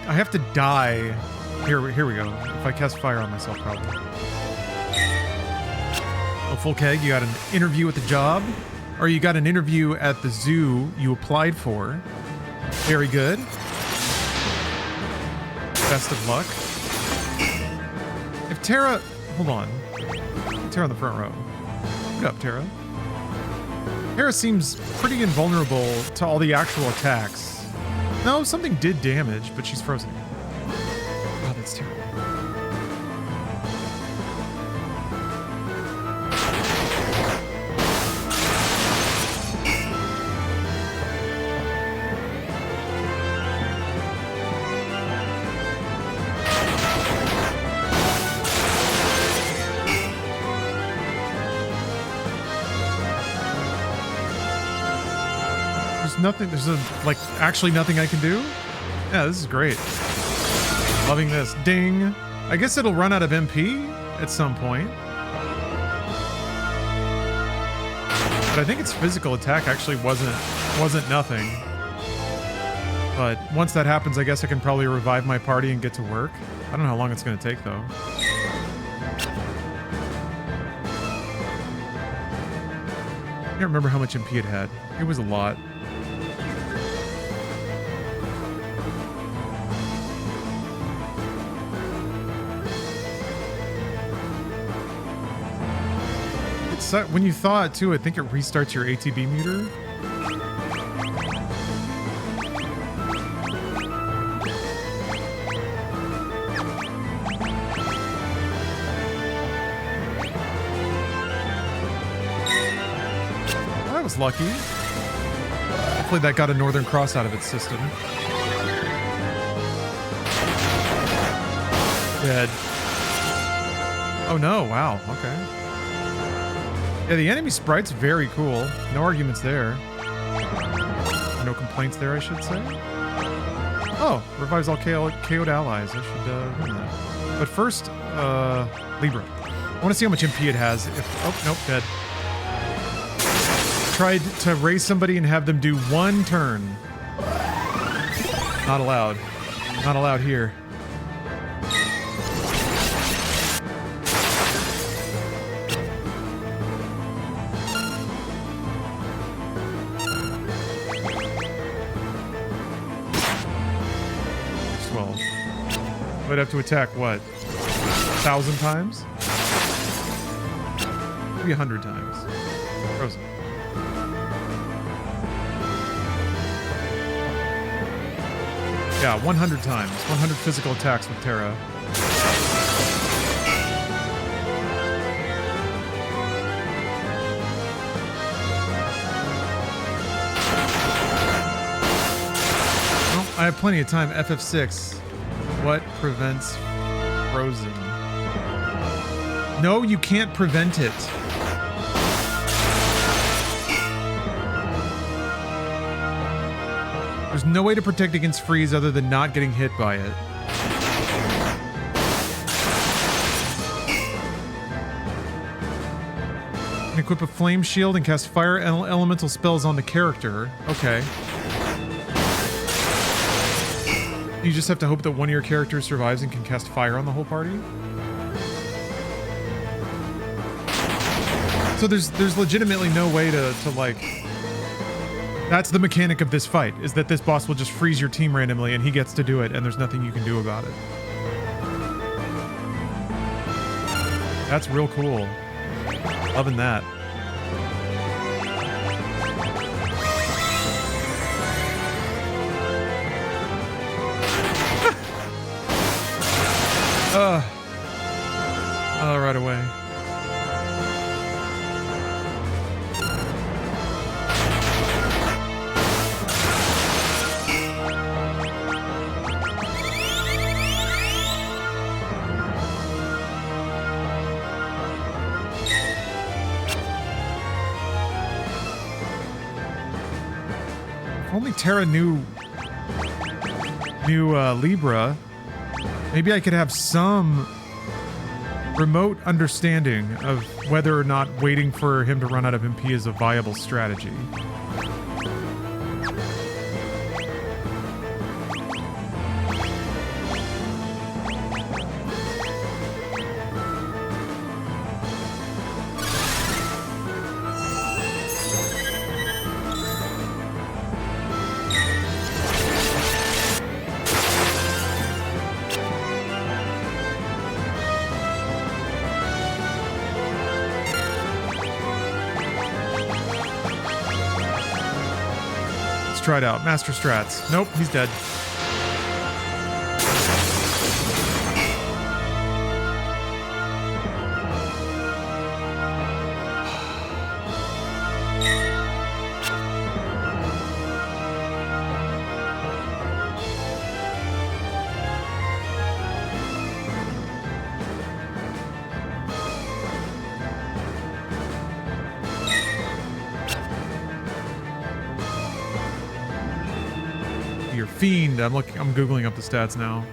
I have to die. Here we go. If I cast fire on myself, probably. Oh, full keg, you got an interview at the job? Or you got an interview at the zoo you applied for. Very good. Best of luck. If Tara... Hold on. Tara in the front row. What up, Tara? Tara seems pretty invulnerable to all the actual attacks. No, something did damage, but she's frozen. Oh, that's terrible. Nothing, there's like actually nothing I can do? Yeah, this is great. Loving this. Ding. I guess it'll run out of MP at some point. But I think its physical attack actually wasn't nothing. But once that happens, I guess I can probably revive my party and get to work. I don't know how long it's gonna take though. I can't remember how much MP it had. It was a lot. When you thaw it too, I think it restarts your ATB meter. Well, that was lucky. Hopefully that got a Northern Cross out of its system. Dead. Oh no, wow, okay. Yeah, the enemy sprite's very cool. No arguments there. No complaints there, I should say. Oh, revives all KO'd allies. I should run that. But first, Libra. I want to see how much MP it has. Oh, nope, dead. Tried to raise somebody and have them do one turn. Not allowed. Not allowed here. I'd have to attack, what, 1,000 times? Maybe 100 times. Frozen. Yeah, 100 times. 100 physical attacks with Terra. I have plenty of time. FF6. What prevents frozen? No, you can't prevent it. There's no way to protect against freeze other than not getting hit by it. You can equip a flame shield and cast fire elemental spells on the character. Okay. You just have to hope that one of your characters survives and can cast fire on the whole party? So there's legitimately no way to like... That's the mechanic of this fight, is that this boss will just freeze your team randomly and he gets to do it and there's nothing you can do about it. That's real cool. Loving that. Oh, right away. If only Terra knew Libra, maybe I could have some remote understanding of whether or not waiting for him to run out of MP is a viable strategy. Try it out. Master strats. Nope, he's dead. Fiend. I'm googling up the stats now.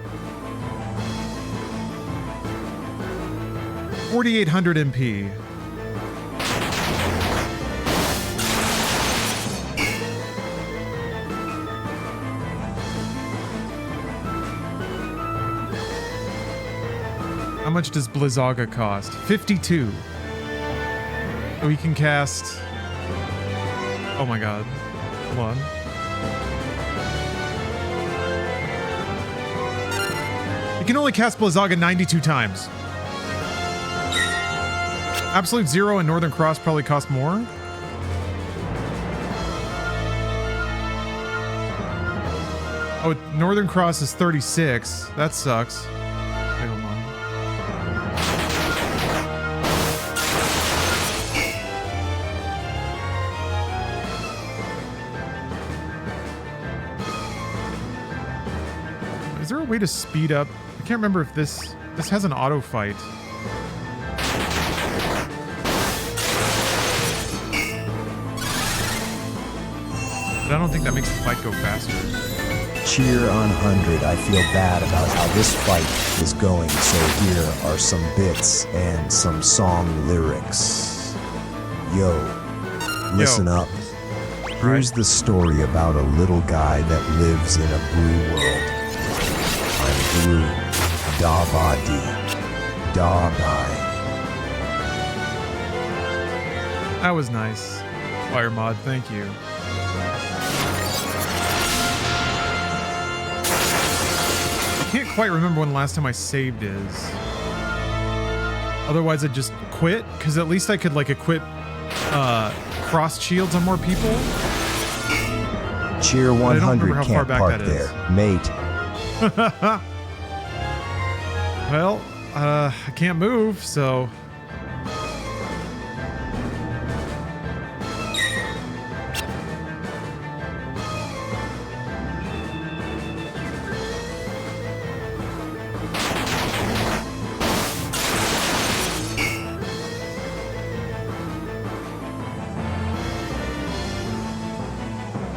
4,800 MP. How much does Blizzaga cost? 52. So we can cast... Oh my god. Hold on. You can only cast Blizzaga 92 times. Absolute Zero and Northern Cross probably cost more. Oh, Northern Cross is 36. That sucks. Wait, hold on. Is there a way to speed up? I can't remember if this has an auto fight. But I don't think that makes the fight go faster. Cheer on 100. I feel bad about how this fight is going, so here are some bits and some song lyrics. Yo, listen up. Here's the story about a little guy that lives in a blue world. I'm blue. Da ba dee. Da bye. That was nice. Fire mod, thank you. I can't quite remember when the last time I saved is. Otherwise I'd just quit, because at least I could like equip frost shields on more people. Cheer 100 can't park there, mate. Well, I can't move, so...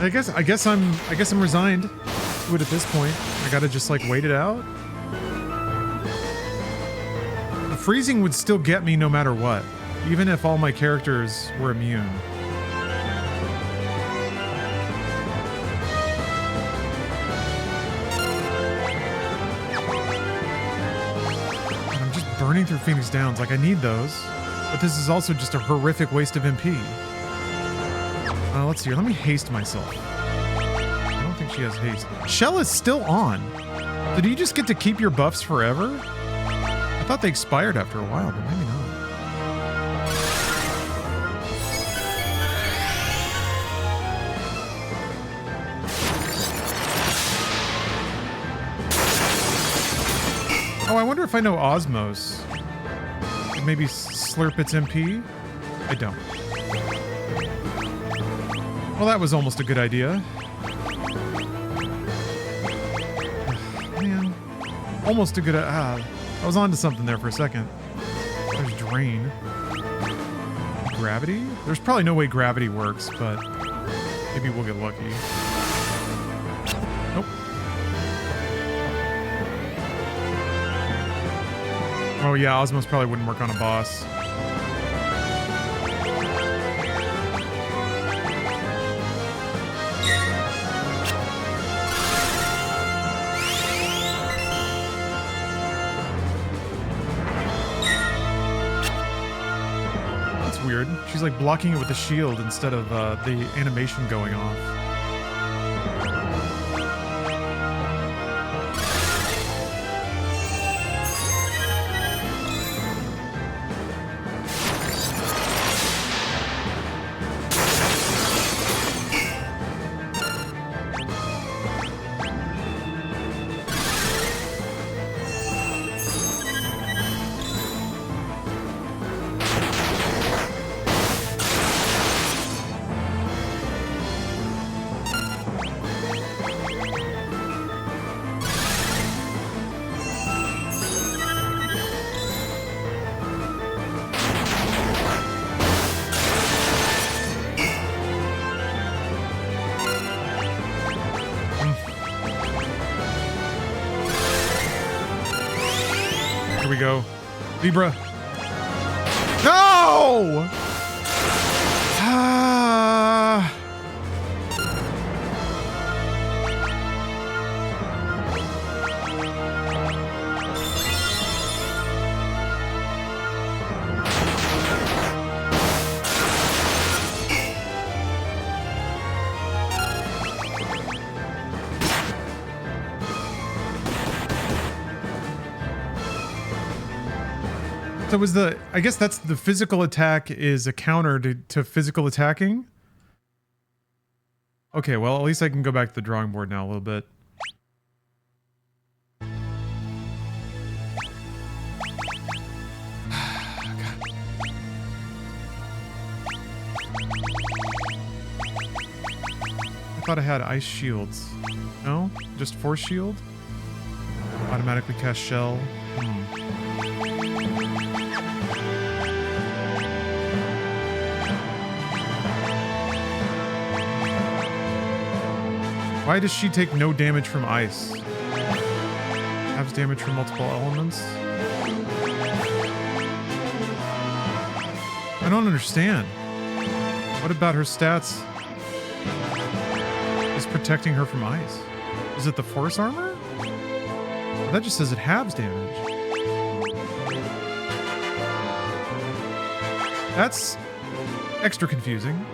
I guess I'm resigned to it at this point. I gotta just like wait it out. The freezing would still get me no matter what, even if all my characters were immune. And I'm just burning through Phoenix Downs. Like I need those, but this is also just a horrific waste of MP. Let's see here. Let me haste myself. I don't think she has haste. Shell is still on. Did you just get to keep your buffs forever? I thought they expired after a while, but maybe not. Oh, I wonder if I know Osmos. Could maybe slurp its MP? I don't. Well, that was almost a good idea. Man. Almost a good... I was onto something there for a second. There's Drain. Gravity? There's probably no way gravity works, but maybe we'll get lucky. Nope. Oh yeah, Osmos probably wouldn't work on a boss. Weird. She's like blocking it with the shield instead of the animation going off. Here we go. Libra. No! So was the, I guess that's the physical attack is a counter to physical attacking? Okay, well, at least I can go back to the drawing board now a little bit. I thought I had ice shields. No? Just force shield? Automatically cast shell. Why does she take no damage from ice? Has damage from multiple elements? I don't understand. What about her stats is protecting her from ice? Is it the force armor? That just says it halves damage. That's extra confusing.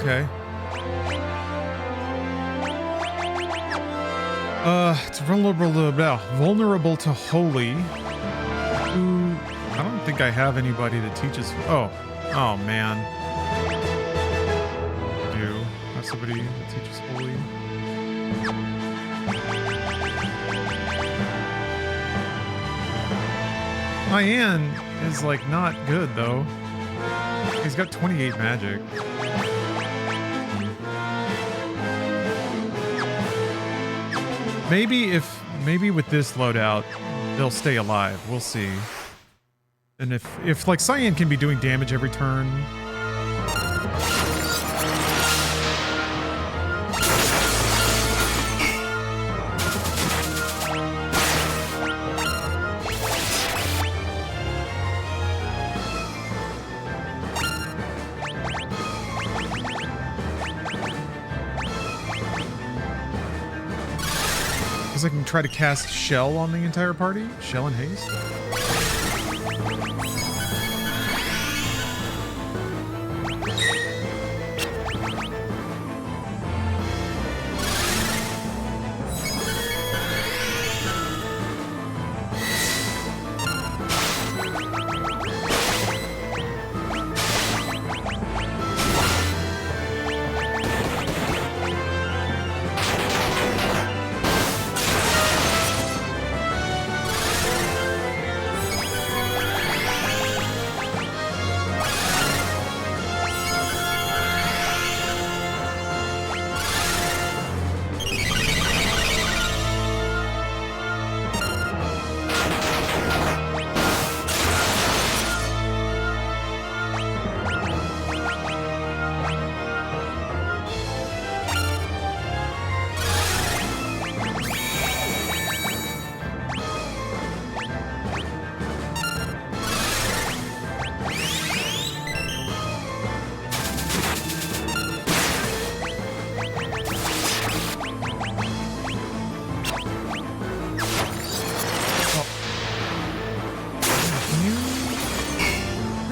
Okay. It's vulnerable to holy. Who? I don't think I have anybody that teaches. Oh man. I do have somebody that teaches holy. Cyan is like not good though. He's got 28 magic. Maybe with this loadout, they'll stay alive. We'll see. And if like Cyan can be doing damage every turn. I can try to cast Shell on the entire party. Shell and haste.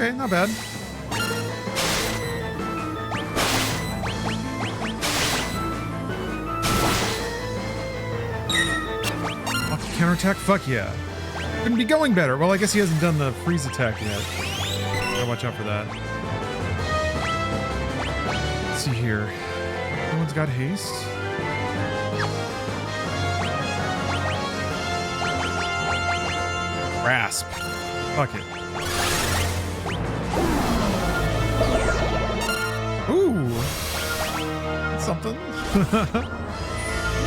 Okay, not bad. Counterattack? Fuck yeah. Couldn't be going better. Well, I guess he hasn't done the freeze attack yet. Gotta watch out for that. Let's see here. No one's got haste. Grasp. Fuck it. Ooh. That's something.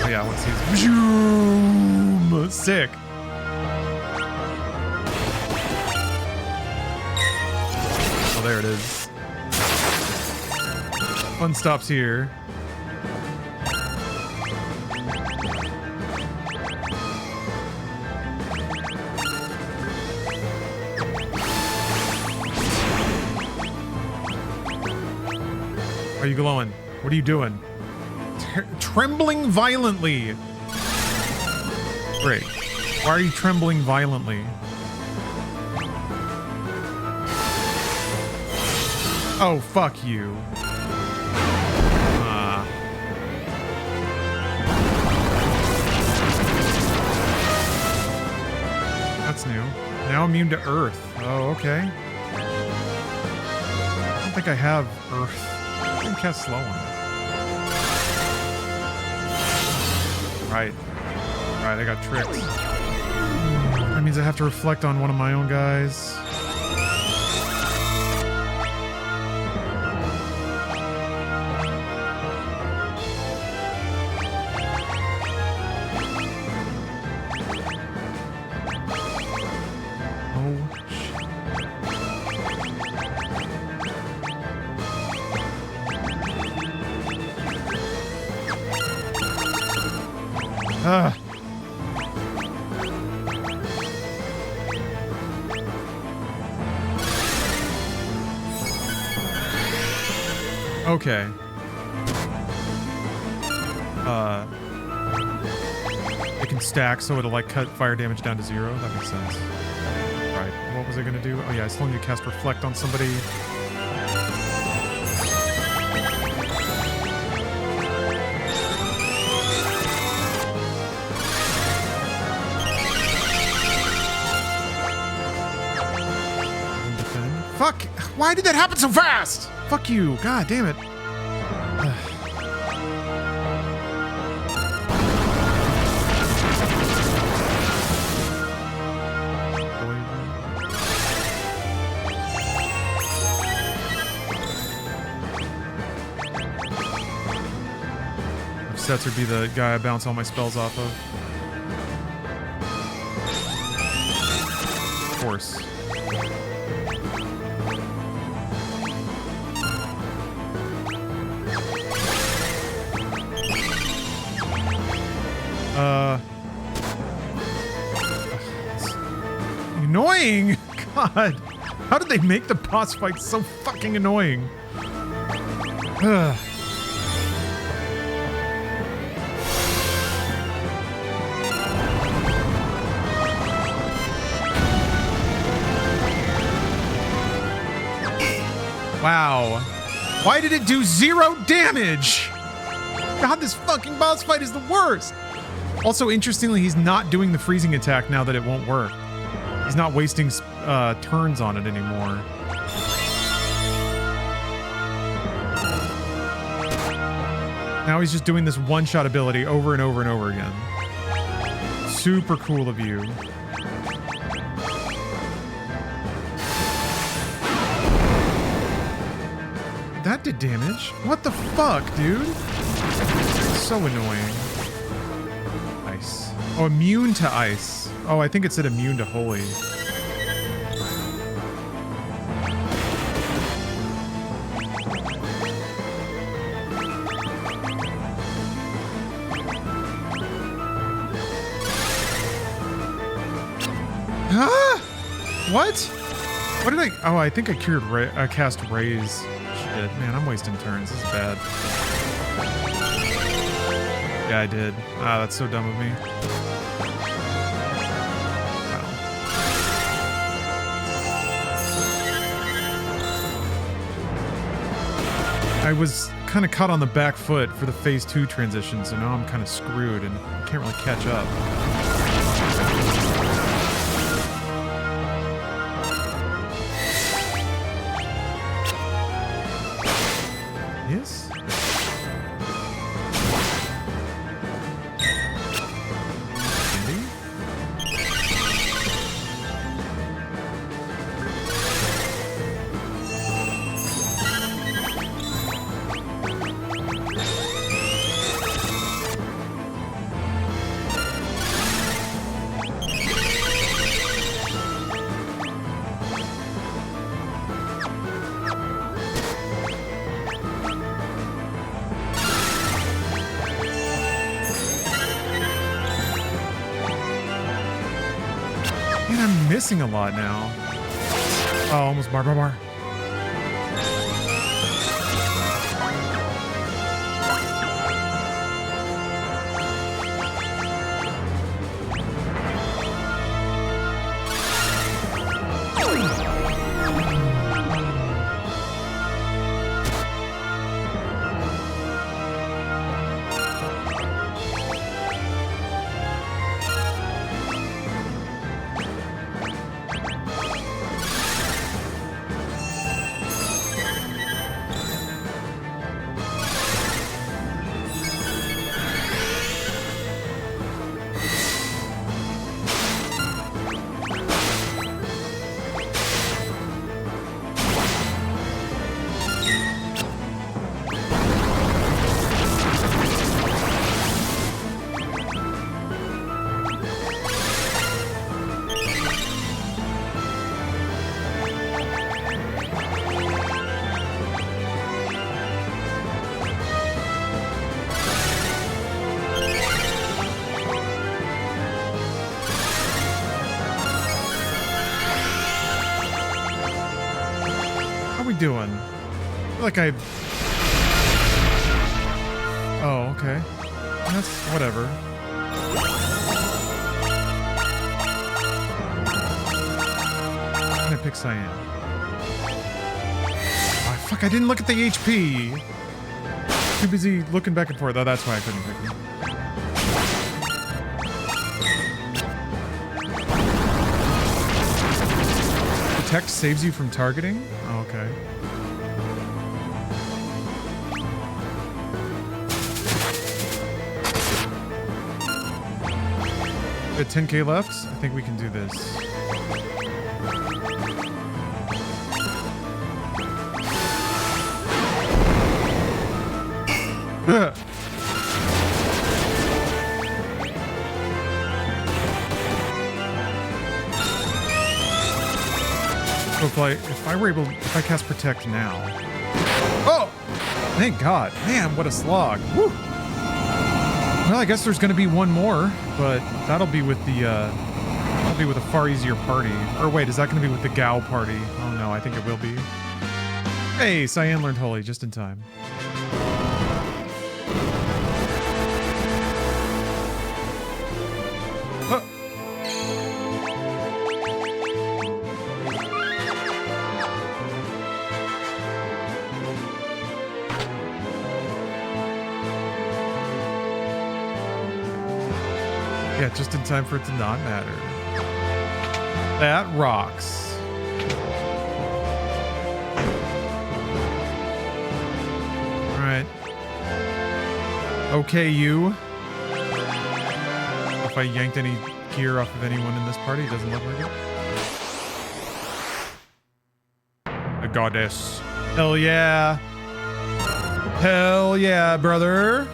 Oh yeah, I want to see this. Zoom! Sick. Oh, there it is. Fun stops here. Are you glowing? What are you doing? Trembling violently. Great. Why are you trembling violently? Oh, fuck you. That's new. Now immune to Earth. Oh, okay. I don't think I have Earth. I can cast slow on it. Right. Right, I got tricked. That means I have to reflect on one of my own guys. Okay. It can stack, so it'll like cut fire damage down to 0. That makes sense. Right. What was I gonna do? Oh yeah, I still need to cast Reflect on somebody. Why did that happen so fast? Fuck you. God damn it. Setzer be the guy I bounce all my spells off of. Of course. Annoying! God! How did they make the boss fight so fucking annoying? Ugh. Wow. Why did it do 0 damage? God, this fucking boss fight is the worst. Also, interestingly, he's not doing the freezing attack now that it won't work. He's not wasting turns on it anymore. Now he's just doing this one-shot ability over and over and over again. Super cool of you. That did damage. What the fuck, dude? So annoying. Ice. Oh, immune to ice. Oh, I think it said immune to holy. Huh? What? What did I... Oh, I think I cured... I cast Raise. Shit, man, I'm wasting turns. This is bad. Yeah, I did. Ah, that's so dumb of me. Wow. I was kind of caught on the back foot for the phase 2 transition, so now I'm kind of screwed and can't really catch up. Yes? Candy? Man, I'm missing a lot now. Oh, almost bar. How we doing? I feel like I... Oh, okay. That's whatever. I'm gonna pick Cyan. Oh, fuck, I didn't look at the HP. Too busy looking back and forth. Oh, that's why I couldn't pick him. Protect saves you from targeting? Okay. We have 10k left. I think we can do this. So if I cast Protect now. Oh! Thank God. Man, what a slog. Woo! Well, I guess there's going to be one more, but that'll be with the a far easier party. Or wait, is that going to be with the Gao party? Oh no, I think it will be. Hey, Cyan learned Holy just in time. Oh. Yeah, just in time for it to not matter. That rocks. Alright. Okay, you. If I yanked any gear off of anyone in this party, doesn't look like it. A goddess. Hell yeah. Hell yeah, brother.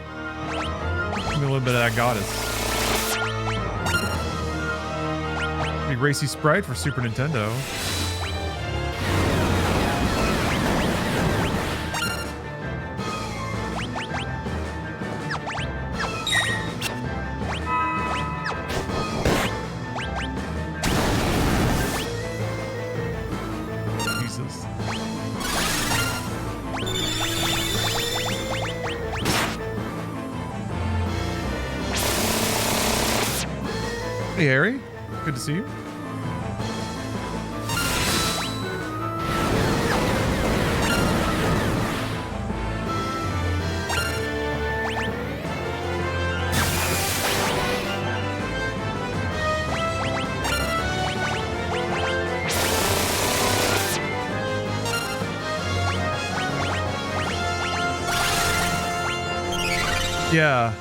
Give me a little bit of that goddess. Racy Sprite for Super Nintendo. Jesus. Hey, Harry. Good to see you. Yeah.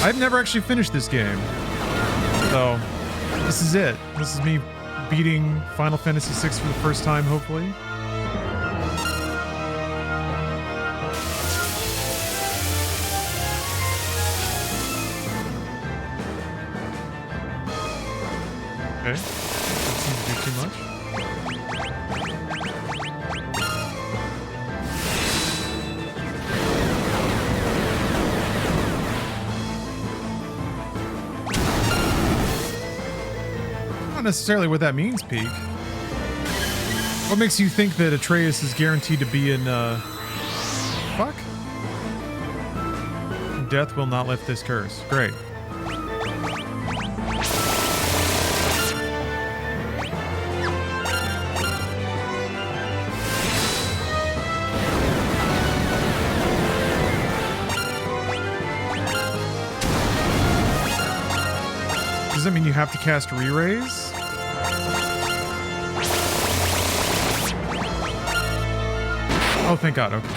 I've never actually finished this game. So, this is it. This is me beating Final Fantasy VI for the first time, hopefully. Okay. That seems to be too much. Not necessarily what that means, Peak. What makes you think that Atreus is guaranteed to be in, fuck? Death will not lift this curse. Great. Does that mean you have to cast Re-Raise? Oh, thank God. Okay.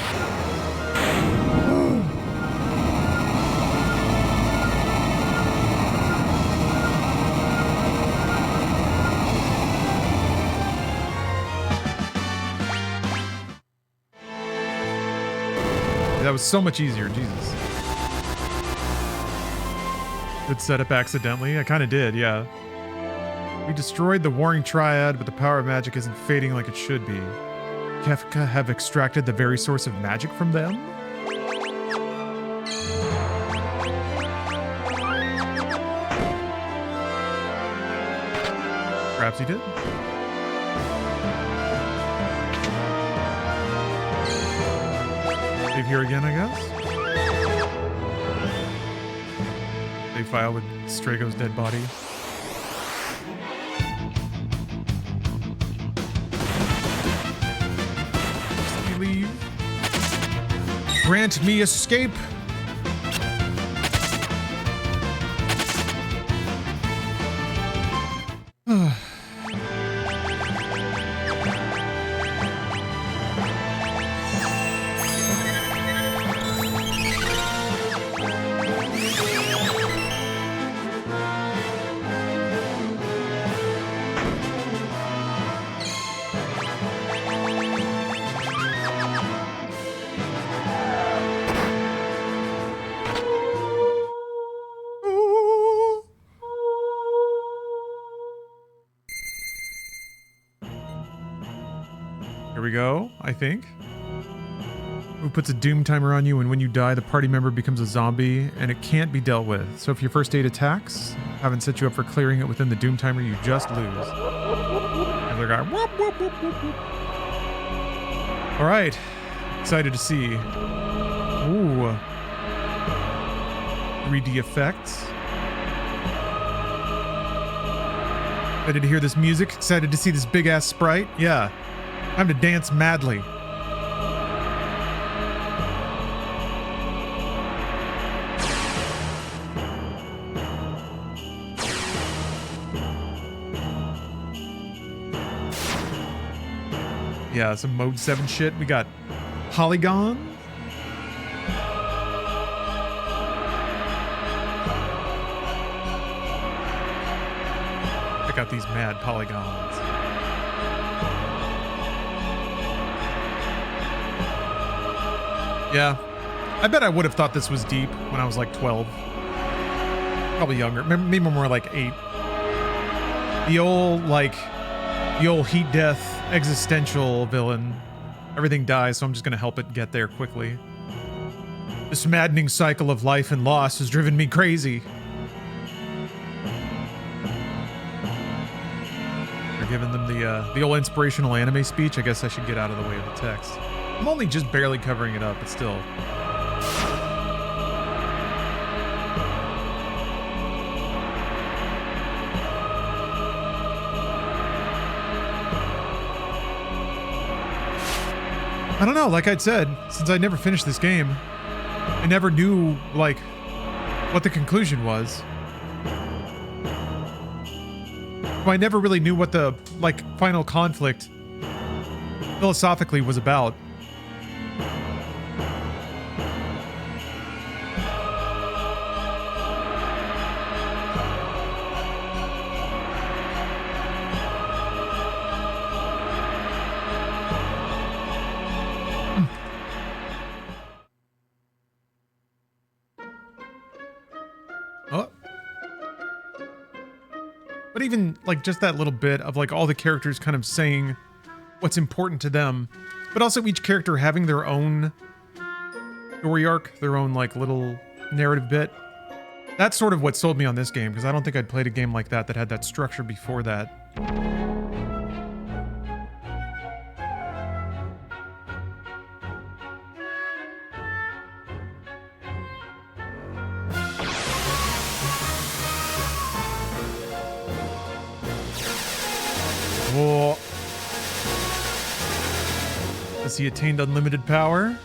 That was so much easier. Jesus. Good setup accidentally. I kind of did, yeah. We destroyed the Warring Triad, but the power of magic isn't fading like it should be. Kefka have extracted the very source of magic from them? Perhaps he did. Save here again, I guess. Save file with Strago's dead body. Leave. Grant me escape. we go, I think. Who puts a doom timer on you, and when you die, the party member becomes a zombie, and it can't be dealt with. So if your first aid attacks haven't set you up for clearing it within the doom timer, you just lose. Another guy. Whoop, whoop, whoop, whoop, whoop. All right. Excited to see. Ooh. 3D effects. Excited to hear this music. Excited to see this big ass sprite. Yeah. Time to dance madly. Yeah, some Mode 7 shit. We got Polygon. Check out these mad polygons. Yeah. I bet I would have thought this was deep when I was like 12. Probably younger. Maybe more like 8. The old heat death existential villain. Everything dies, so I'm just gonna help it get there quickly. This maddening cycle of life and loss has driven me crazy. They're giving them the old inspirational anime speech. I guess I should get out of the way of the text. I'm only just barely covering it up, but still. I don't know, like I'd said, since I never finished this game, I never knew, like, what the conclusion was. Well, I never really knew what the, like, final conflict philosophically was about. But even, like, just that little bit of, like, all the characters kind of saying what's important to them, but also each character having their own story arc, their own, like, little narrative bit. That's sort of what sold me on this game, because I don't think I'd played a game like that had that structure before that. Whoa. Has he attained unlimited power?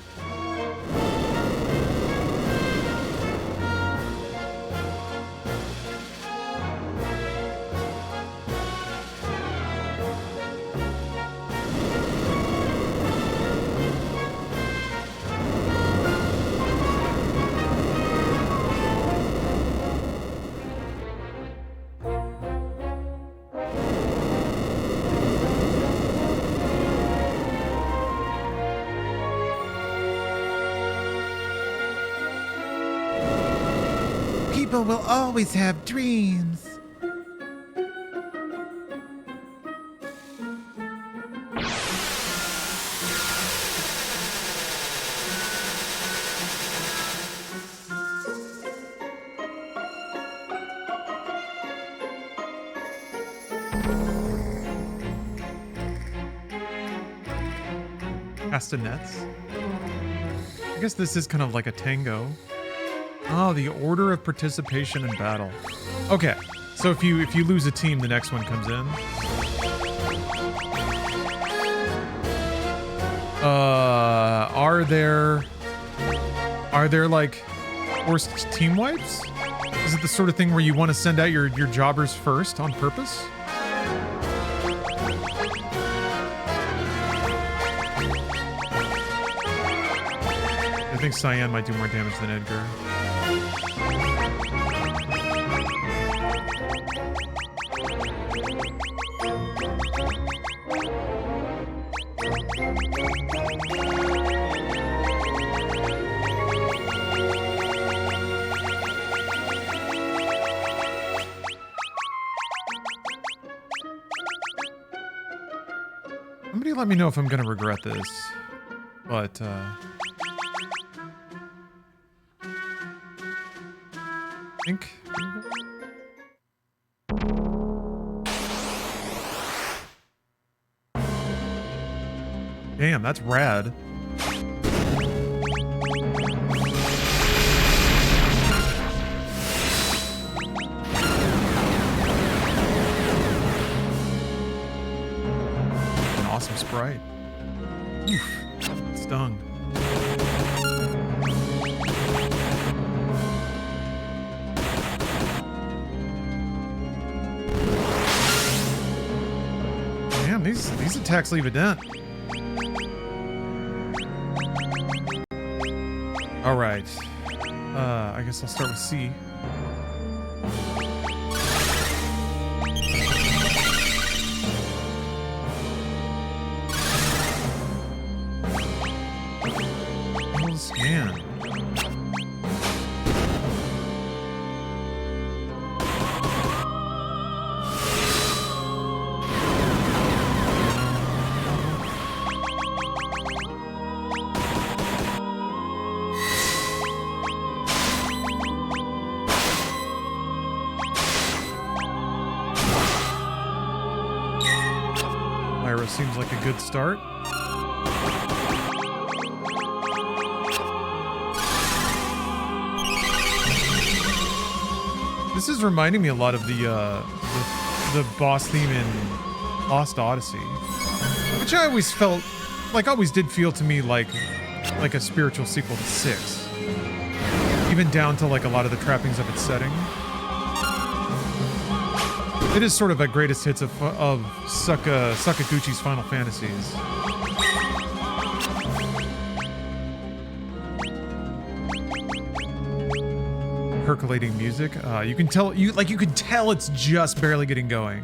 People will always have dreams. Castanets. I guess this is kind of like a tango. Oh, the order of participation in battle. Okay, so if you lose a team, the next one comes in. Are there like forced team wipes? Is it the sort of thing where you want to send out your jobbers first on purpose? I think Cyan might do more damage than Edgar. let me know if I'm gonna regret this. But, I think... Damn, that's rad. An awesome sprite. Oof, that stung. Damn, these attacks leave a dent. All right. I guess I'll start with C. Scan. Seems like a good start. This is reminding me a lot of the boss theme in Lost Odyssey, which I always felt like always did feel to me like a spiritual sequel to 6, even down to like a lot of the trappings of its setting. It is sort of a greatest hits of Sakaguchi's Final Fantasies. Percolating music. You can tell it's just barely getting going.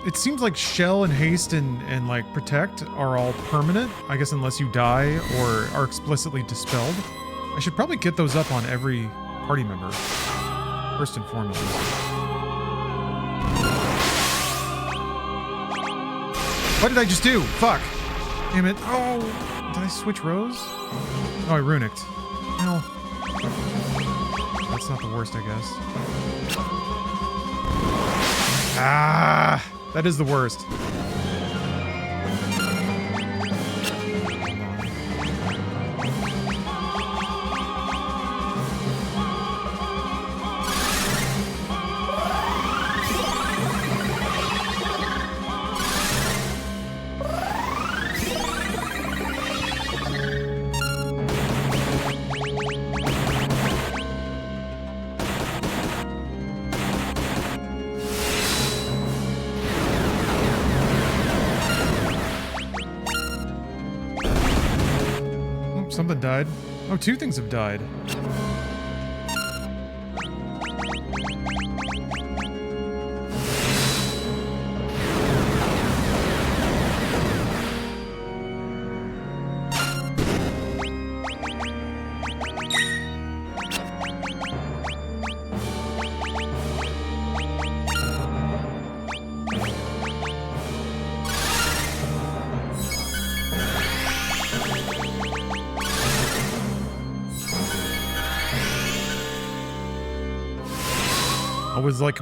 It seems like Shell and Haste and like Protect are all permanent, I guess, unless you die or are explicitly dispelled. I should probably get those up on every party member, first and foremost. What did I just do? Fuck. Damn it. Oh, did I switch rows? Oh, I runicked. No. That's not the worst, I guess. Ah, that is the worst. Something died. Oh, 2 things have died.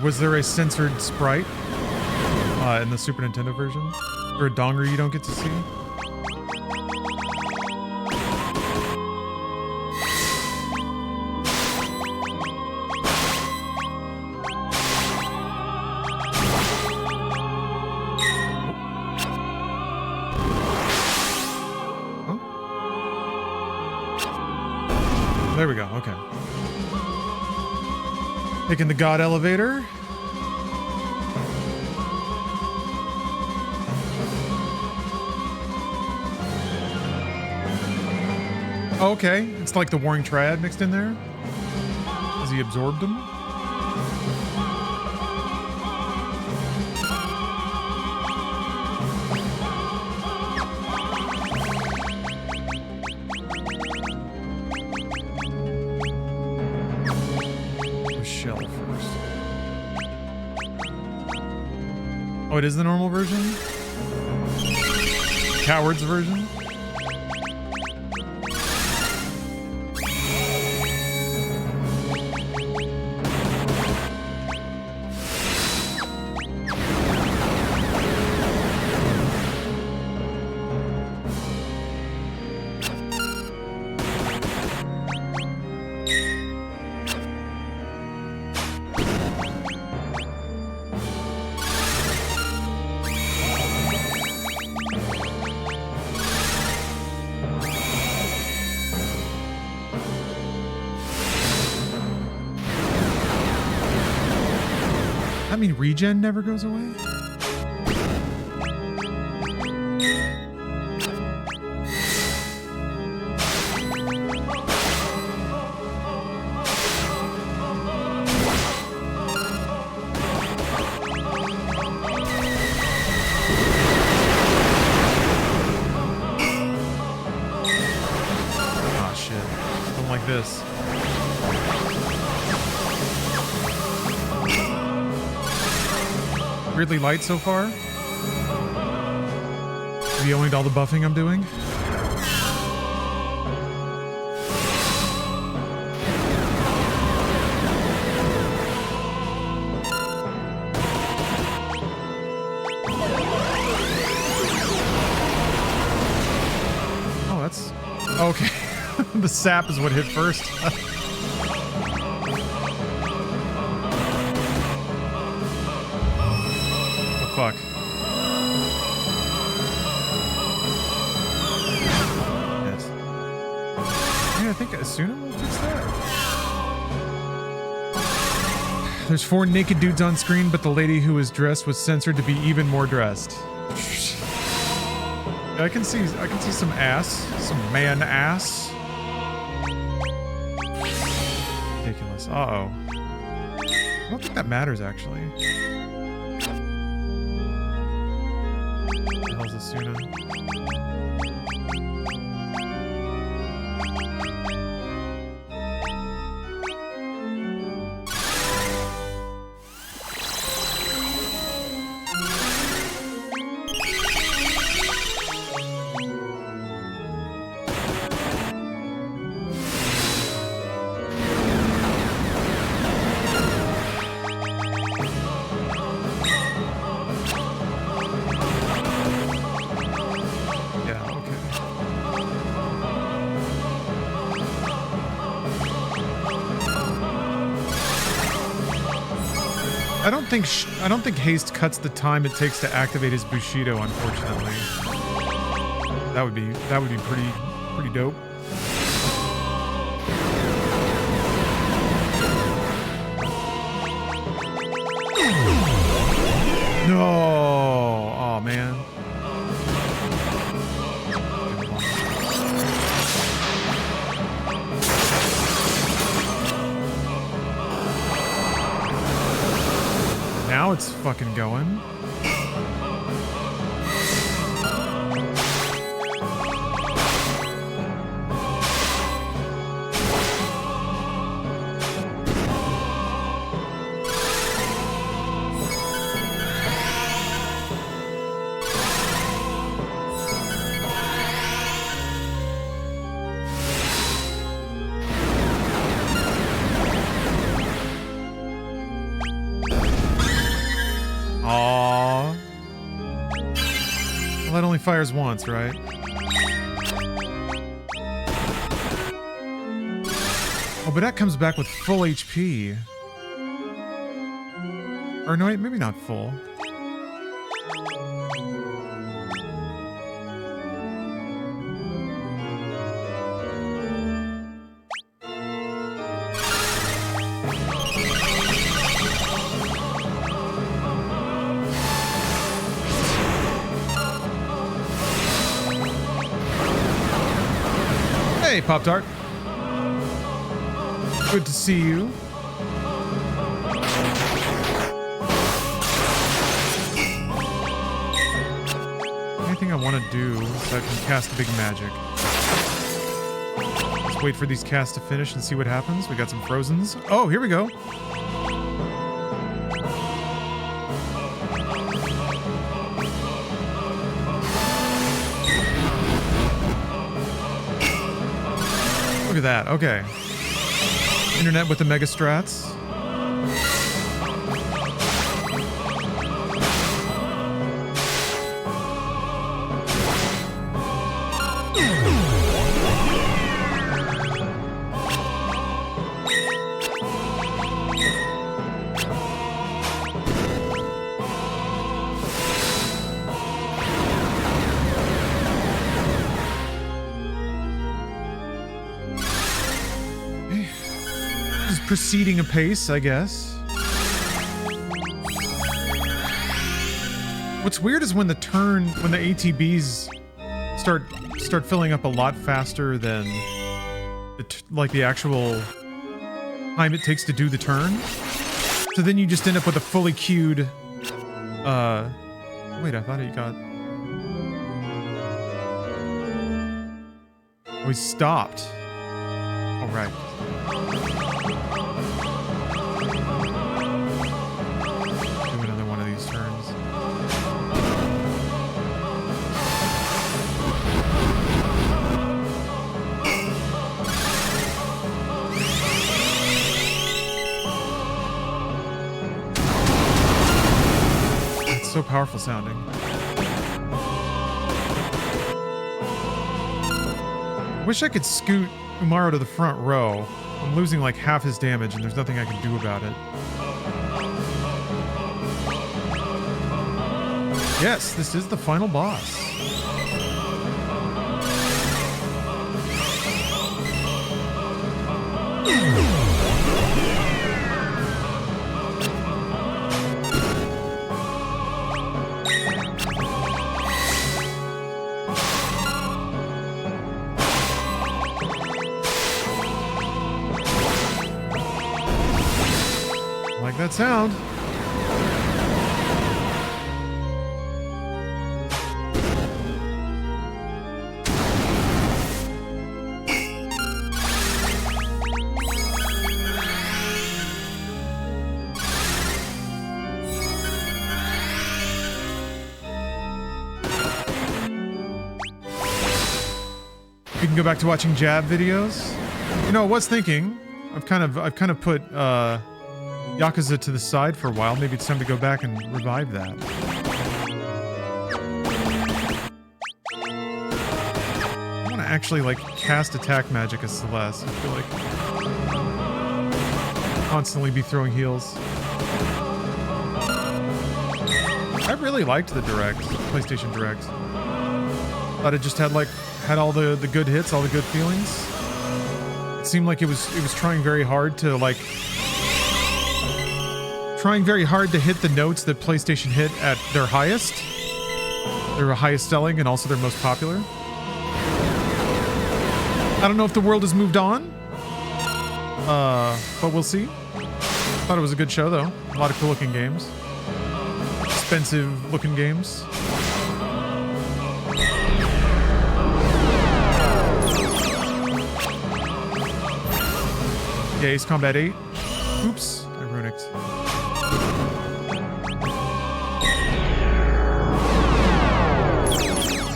Was there a censored sprite in the Super Nintendo version? Or a donger you don't get to see? there we go. Okay. Taking the God elevator. Oh, okay. It's like the Warring Triad mixed in there. Has he absorbed them? Shell first. Oh, it is the normal version? Coward's version? I mean, regen never goes away? Oh shit. Don't like this. Weirdly light so far. Have you only all the buffing I'm doing? Oh, that's okay. The sap is what hit first. Fuck. Yes. Yeah, I think Asuna will fix that. There's 4 naked dudes on screen, but the lady who was dressed was censored to be even more dressed. I can see some ass, some man ass. Ridiculous. Uh-oh. I don't think that matters actually. Asuna. I don't think haste cuts the time it takes to activate his Bushido, unfortunately. That would be pretty dope. No. Oh man. Now it's fucking going. Fires once, right? Oh, but that comes back with full HP. Or no, maybe not full. Hey, Pop Tart. Good to see you. Anything I want to do so I can cast big magic. Let's wait for these casts to finish and see what happens. We got some Frozens. Oh, here we go. Look at that. Okay. Internet with the Mega Strats. Proceeding apace, I guess. What's weird is when the ATBs start filling up a lot faster than the actual time it takes to do the turn. So then you just end up with a fully queued. Wait, I thought he got. Oh, he stopped. All right. So powerful sounding. I wish I could scoot Umaro to the front row. I'm losing like half his damage and there's nothing I can do about it. Yes, this is the final boss. That sound. You can go back to watching Jab videos. You know, I was thinking, I've kind of put Yakuza to the side for a while. Maybe it's time to go back and revive that. I want to actually like cast attack magic as Celeste. I feel like constantly be throwing heals. I really liked the Direct, PlayStation Direct. Thought it just had all the good hits, all the good feelings. It seemed like it was trying very hard to hit the notes that PlayStation hit at their highest selling and also their most popular. I don't know if the world has moved on, but we'll see. Thought it was a good show though. A lot of cool looking games, expensive looking games. Yeah, Ace Combat 8. Oops, I runicked.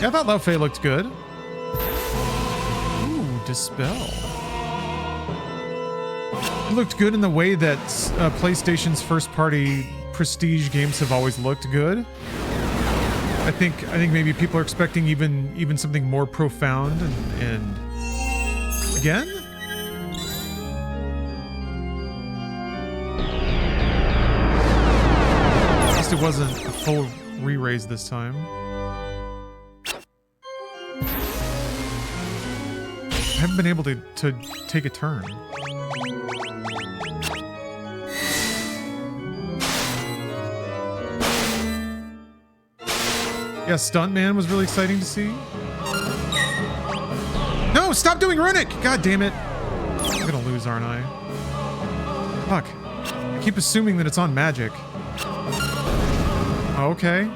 Yeah, I thought Lao Fei looked good. Ooh, Dispel. It looked good in the way that PlayStation's first-party prestige games have always looked good. I think maybe people are expecting even something more profound and again. At least it wasn't a full re-raise this time. I haven't been able to take a turn. Yeah, Stuntman was really exciting to see. No, stop doing runic! God damn it. I'm gonna lose, aren't I? Fuck. I keep assuming that it's on magic. Okay.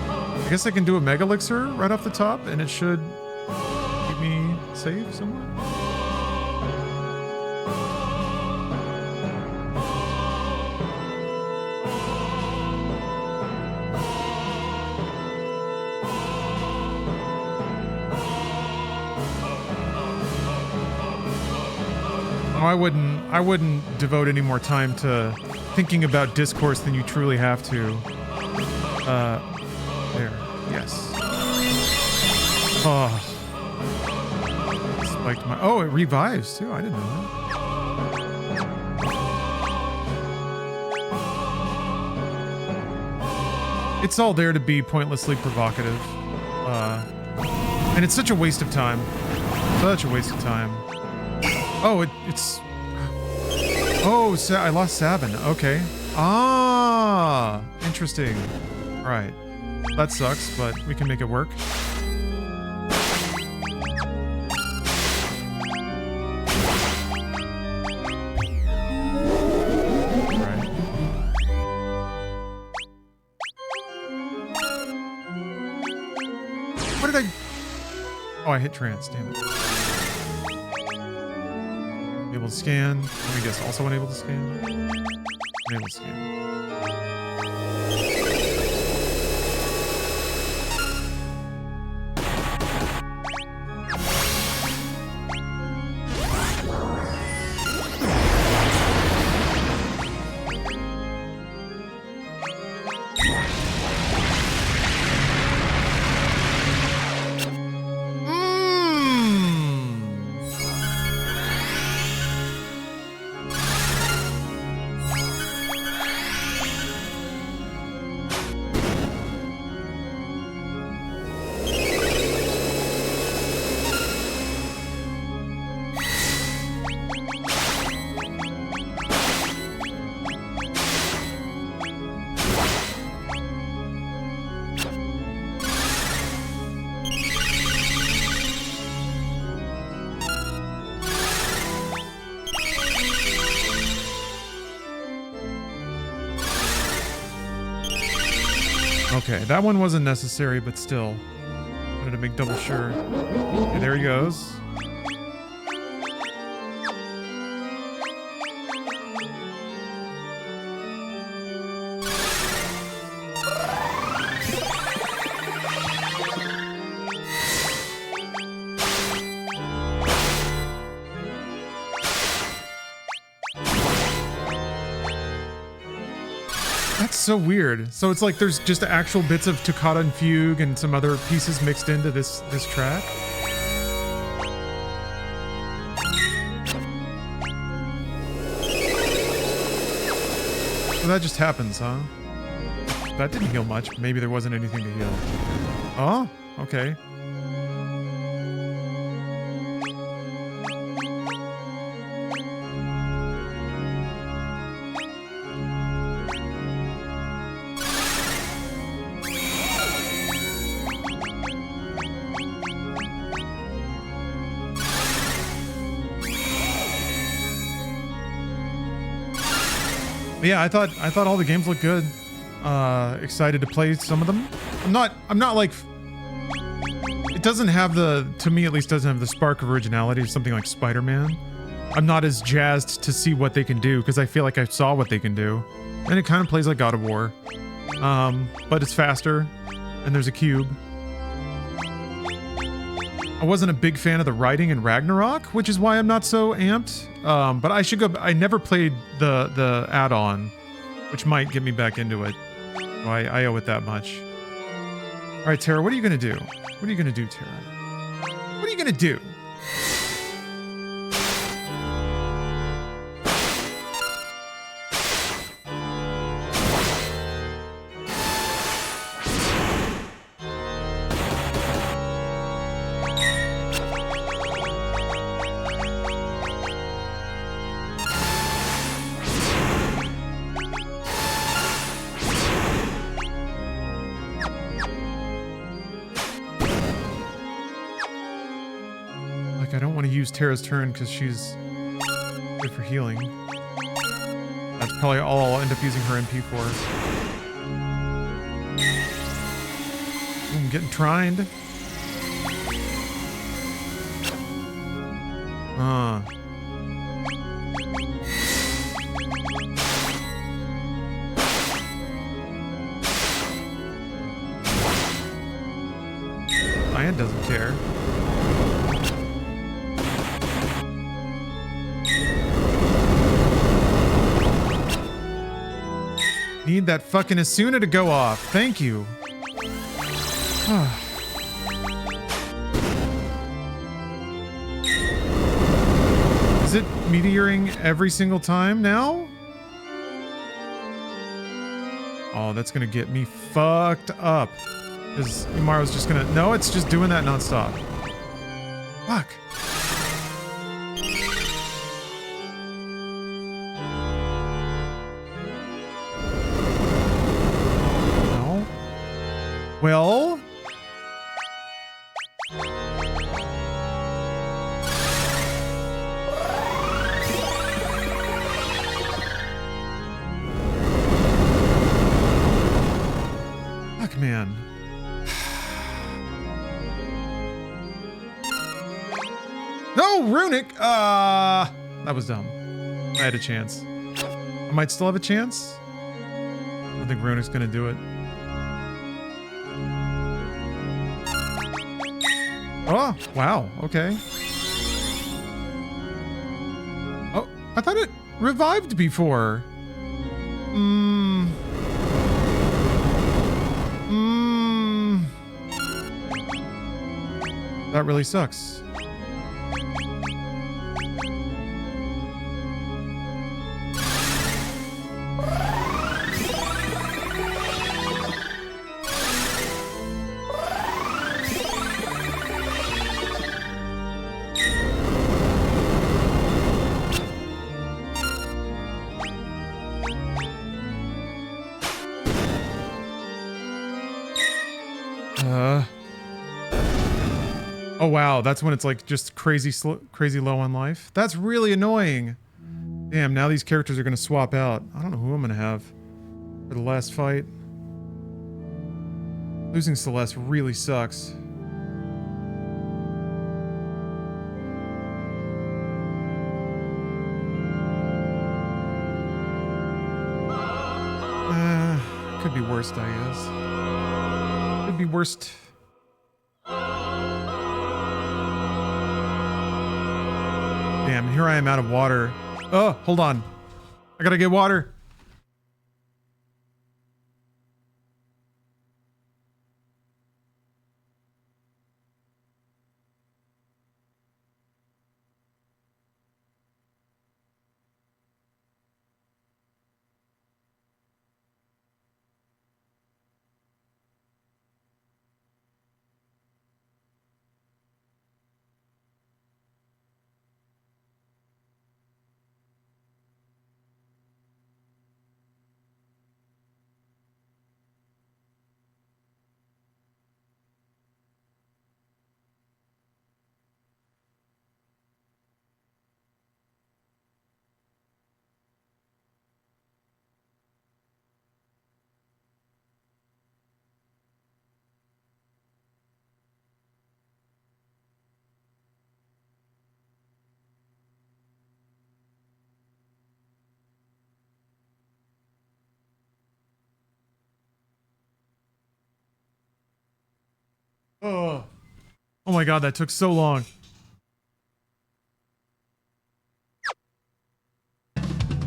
I guess I can do a Mega Elixir right off the top, and it should keep me safe somewhere. I wouldn't devote any more time to thinking about discourse than you truly have to. There. Yes. Oh. Spiked my... Oh, it revives, too. I didn't know that. It's all there to be pointlessly provocative. And it's such a waste of time. Such a waste of time. Oh, it's... Oh, I lost Sabin. Okay. Ah, interesting. Right. That sucks, but we can make it work. Right. What did I... Oh, I hit trance. Damn it. Able to scan. I guess also unable to scan. Unable to scan. Okay, that one wasn't necessary, but still. Wanted to make double sure. Okay, there he goes. So weird. So it's like there's just actual bits of Toccata and Fugue and some other pieces mixed into this track. So that just happens, huh? That didn't heal much. Maybe there wasn't anything to heal. Oh, okay. Yeah, I thought all the games looked good. Excited to play some of them. I'm not like, it doesn't have the, to me at least, doesn't have the spark of originality of something like Spider-Man. I'm not as jazzed to see what they can do because I feel like I saw what they can do. And it kind of plays like God of War. But it's faster and there's a cube. I wasn't a big fan of the writing in Ragnarok, which is why I'm not so amped. But I should go. I never played the add-on, which might get me back into it. So I owe it that much. All right, Tara, what are you gonna do? What are you gonna do, Tara? What are you gonna do? want to use Terra's turn because she's good for healing. That's probably all I'll end up using her MP for. Ooh, I'm getting trined. Ian doesn't care. Need that fucking Asuna to go off. Thank you. Is it meteoring every single time now? Oh, that's gonna get me fucked up. Because Umaro's just gonna... No, it's just doing that nonstop. Fuck. No. Well... Fuck, man. No, Runic! That was dumb. I had a chance. I might still have a chance. I don't think Runic's gonna do it. Oh, wow, okay. Oh, I thought it revived before. That really sucks. Oh wow, that's when it's like just crazy low on life. That's really annoying. Damn, now these characters are gonna swap out. I don't know who I'm gonna have for the last fight. Losing Celeste really sucks. Could be worst, I guess. Could be worst. Damn, and here I am out of water. Oh, hold on. I gotta get water. Oh my god, that took so long.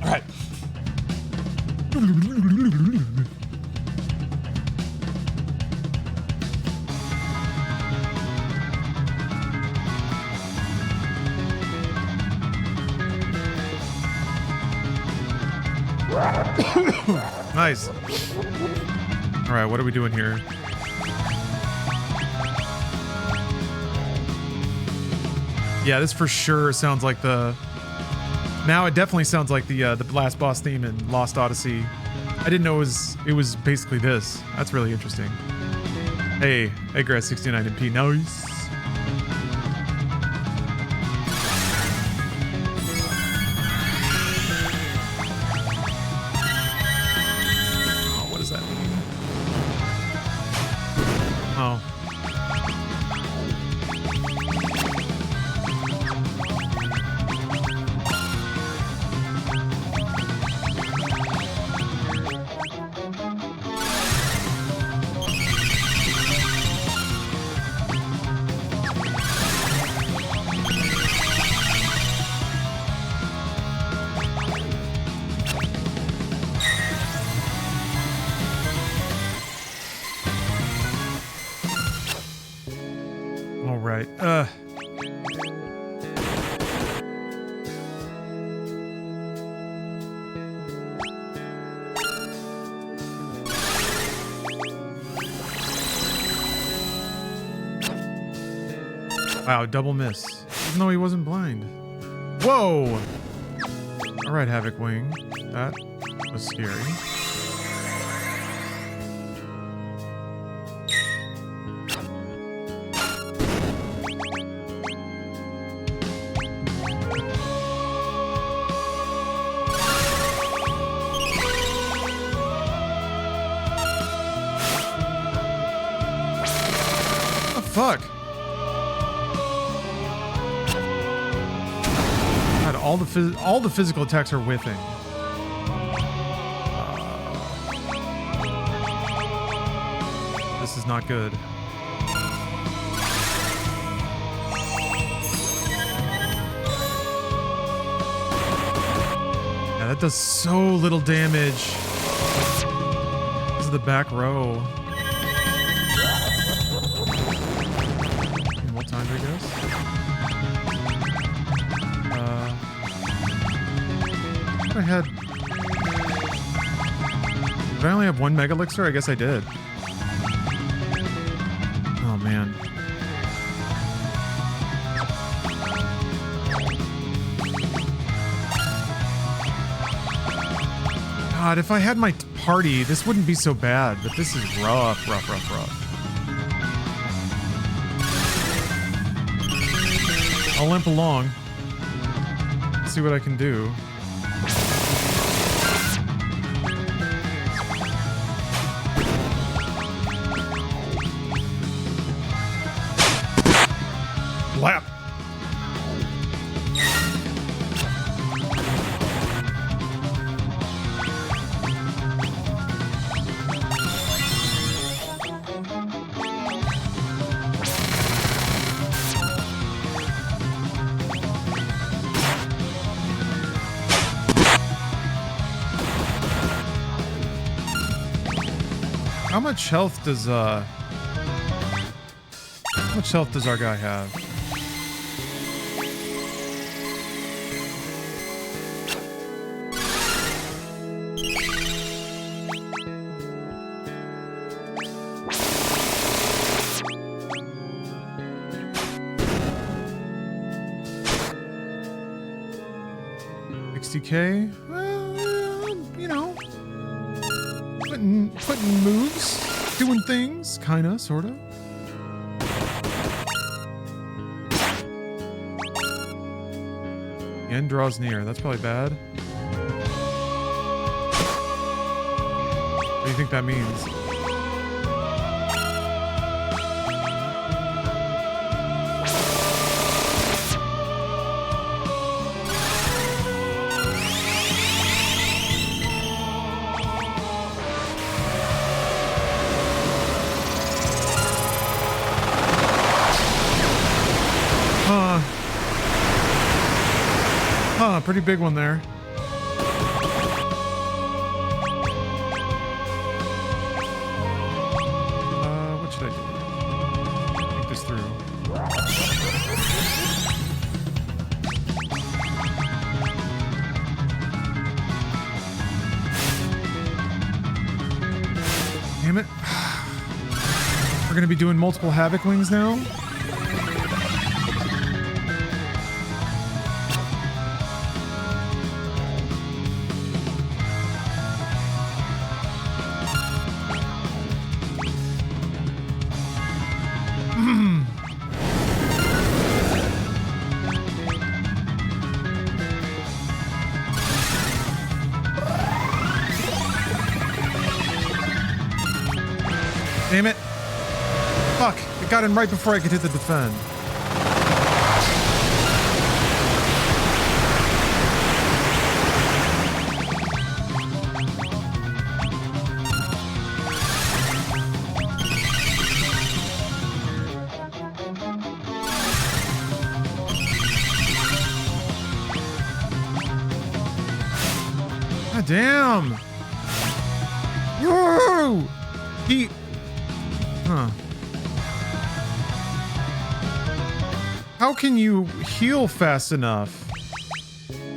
Alright. Nice. Alright, what are we doing here? Yeah, this for sure sounds like the... Now it definitely sounds like the last boss theme in Lost Odyssey. I didn't know it was basically this. That's really interesting. Hey, Egggrass 69 MP, nice. Oh. All right. Wow, double miss. Even though he wasn't blind. Whoa! Alright, Havoc Wing. That was scary. What the fuck? God, all the physical attacks are whiffing. This is not good. Yeah, that does so little damage. This is the back row. In what time, I guess? I had... Did I only have one Mega Elixir? I guess I did. Oh, man. God, if I had my party, this wouldn't be so bad, but this is rough, rough. I'll limp along. See what I can do. Lap. How much health does our guy have? $60K? Well, you know, putting moves, doing things, kinda, sorta. The end draws near. That's probably bad. What do you think that means? Pretty big one there. What should I do? Think this through. Damn it. We're gonna be doing multiple Havoc Wings now? Damn it. Fuck! It got him right before I could hit the defend. God damn! Whoa! He... Huh. How can you heal fast enough?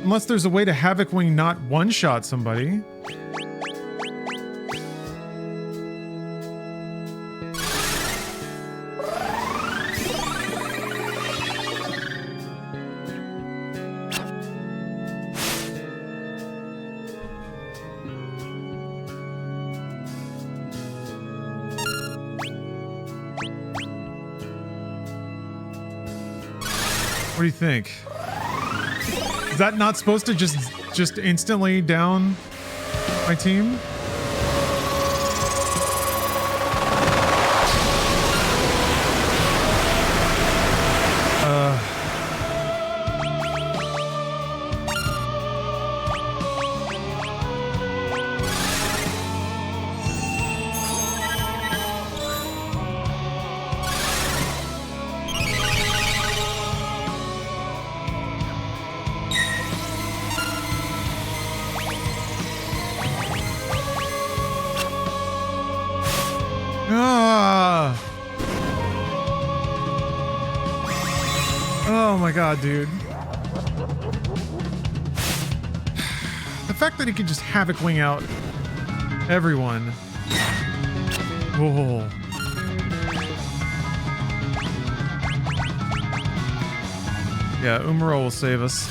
Unless there's a way to Havoc Wing not one-shot somebody. What do you think? Is that not supposed to just instantly down my team? Oh my god, dude. The fact that he can just Havoc Wing out everyone. Whoa. Yeah, Umaro will save us.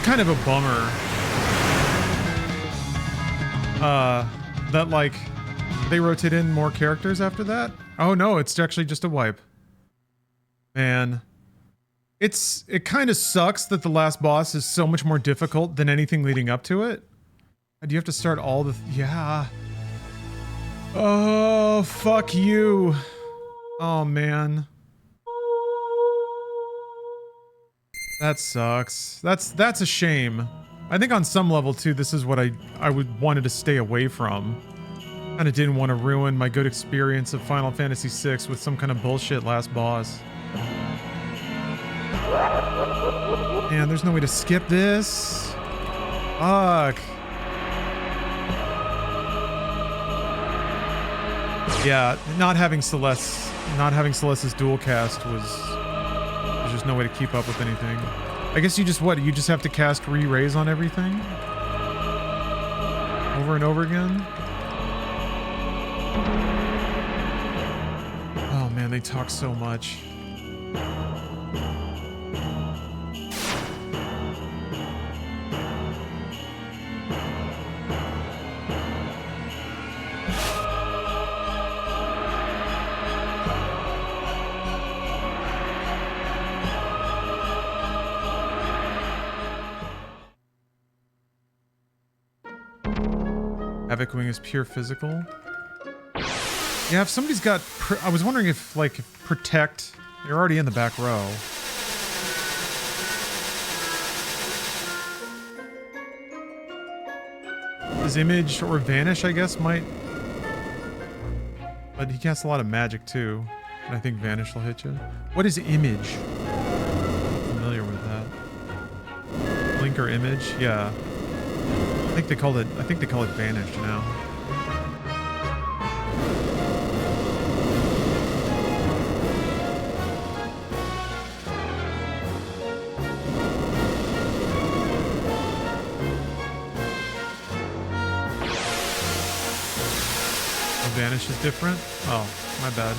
Kind of a bummer that like they rotate in more characters after that. Oh no, it's actually just a wipe. Man, it kind of sucks that the last boss is so much more difficult than anything leading up to it. And you have to start all the yeah. Oh fuck you. Oh man. That sucks. That's a shame. I think on some level too, this is what I wanted to stay away from. Kinda didn't want to ruin my good experience of Final Fantasy VI with some kind of bullshit last boss. Man, there's no way to skip this. Fuck. Yeah, not having Celeste's dual cast was... There's just no way to keep up with anything. I guess you just have to cast re-raise on everything? Over and over again? Oh man, they talk so much. Havoc Wing is pure physical. Yeah, if somebody's got... I was wondering if, like, Protect... You're already in the back row. His Image or Vanish, I guess, might... But he casts a lot of magic, too. And I think Vanish will hit you. What is Image? I'm familiar with that. Blink or Image? Yeah. I think they call it Vanish now. Oh, Vanish is different? Oh, my bad.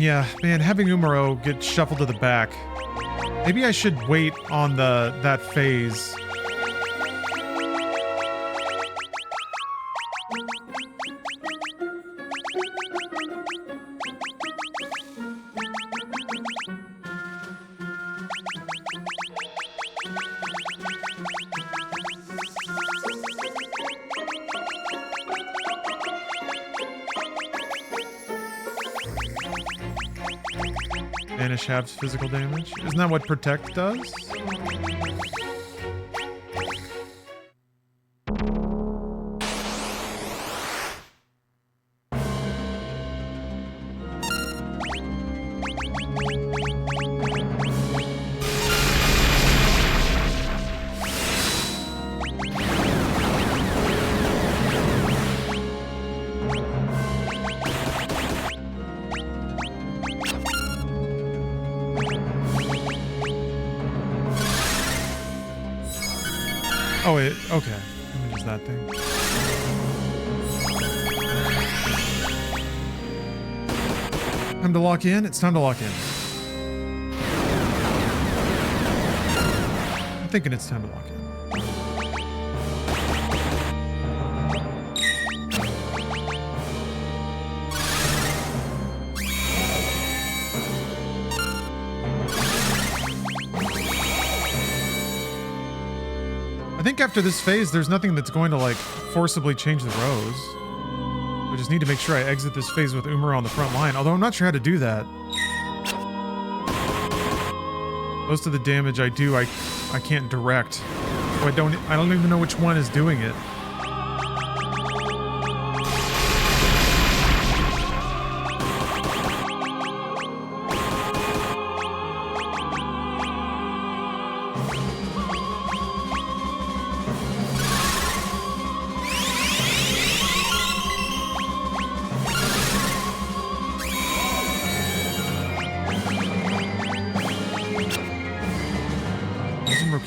Yeah, man, having Umaro get shuffled to the back. Maybe I should wait on that phase. Vanish halves physical damage. Isn't that what Protect does? Oh, okay. Let me use that thing. Time to lock in? It's time to lock in. I'm thinking it's time to lock in. I think after this phase, there's nothing that's going to, like, forcibly change the rows. I just need to make sure I exit this phase with Umaro on the front line, although I'm not sure how to do that. Most of the damage I do, I can't direct. So I don't even know which one is doing it.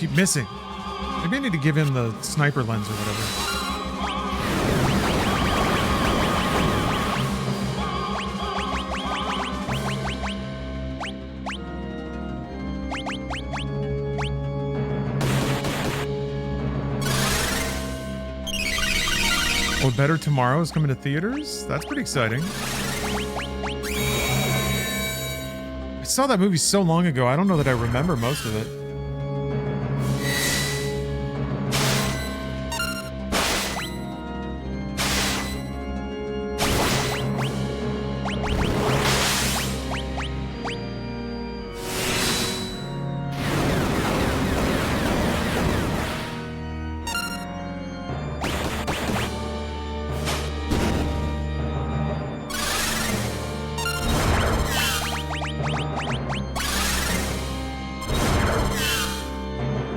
Keep missing. Maybe I need to give him the sniper lens or whatever. Oh, Better Tomorrow is coming to theaters? That's pretty exciting. I saw that movie so long ago, I don't know that I remember most of it.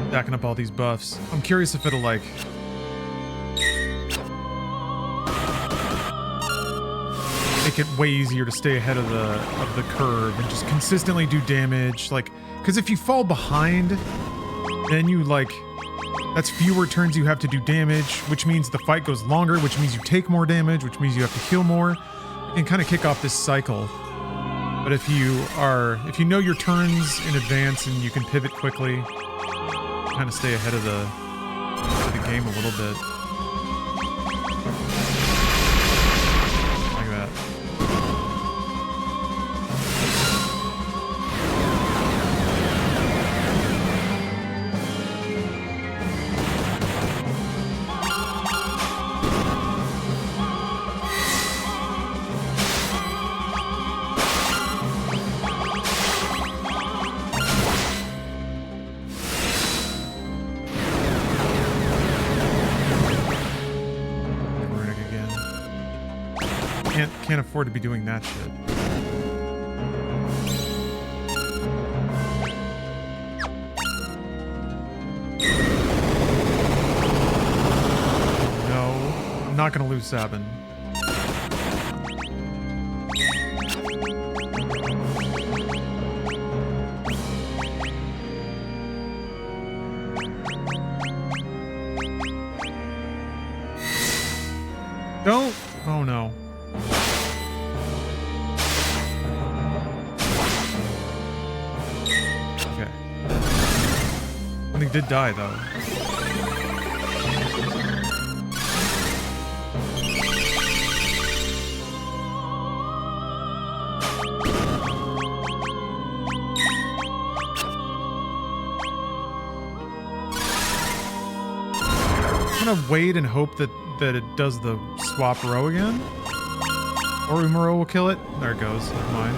Stacking up all these buffs. I'm curious if it'll, like, make it way easier to stay ahead of the curve and just consistently do damage. Like, because if you fall behind, then you, like, that's fewer turns you have to do damage, which means the fight goes longer, which means you take more damage, which means you have to heal more. You can kind of kick off this cycle. But if you know your turns in advance and you can pivot quickly, kind of stay ahead of the game a little bit. Like that. Can't afford to be doing that shit. No, I'm not gonna lose Sabin. Don't. Oh no. And he did die, though. I'm gonna wait and hope that it does the swap row again. Or Umaro will kill it. There it goes. Never mind.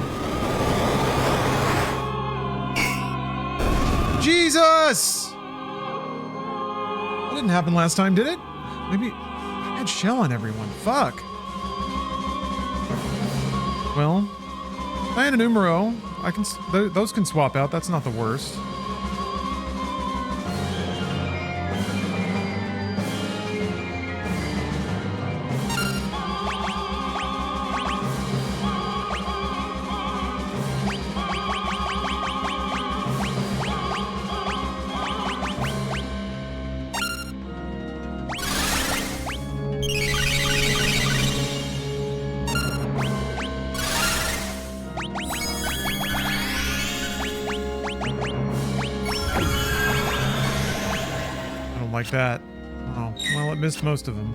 Jesus! That didn't happen last time, did it? Maybe I had shell on everyone. Fuck. Well, Diane and Umaro, those can swap out. That's not the worst. Like that. Oh, well, it missed most of them.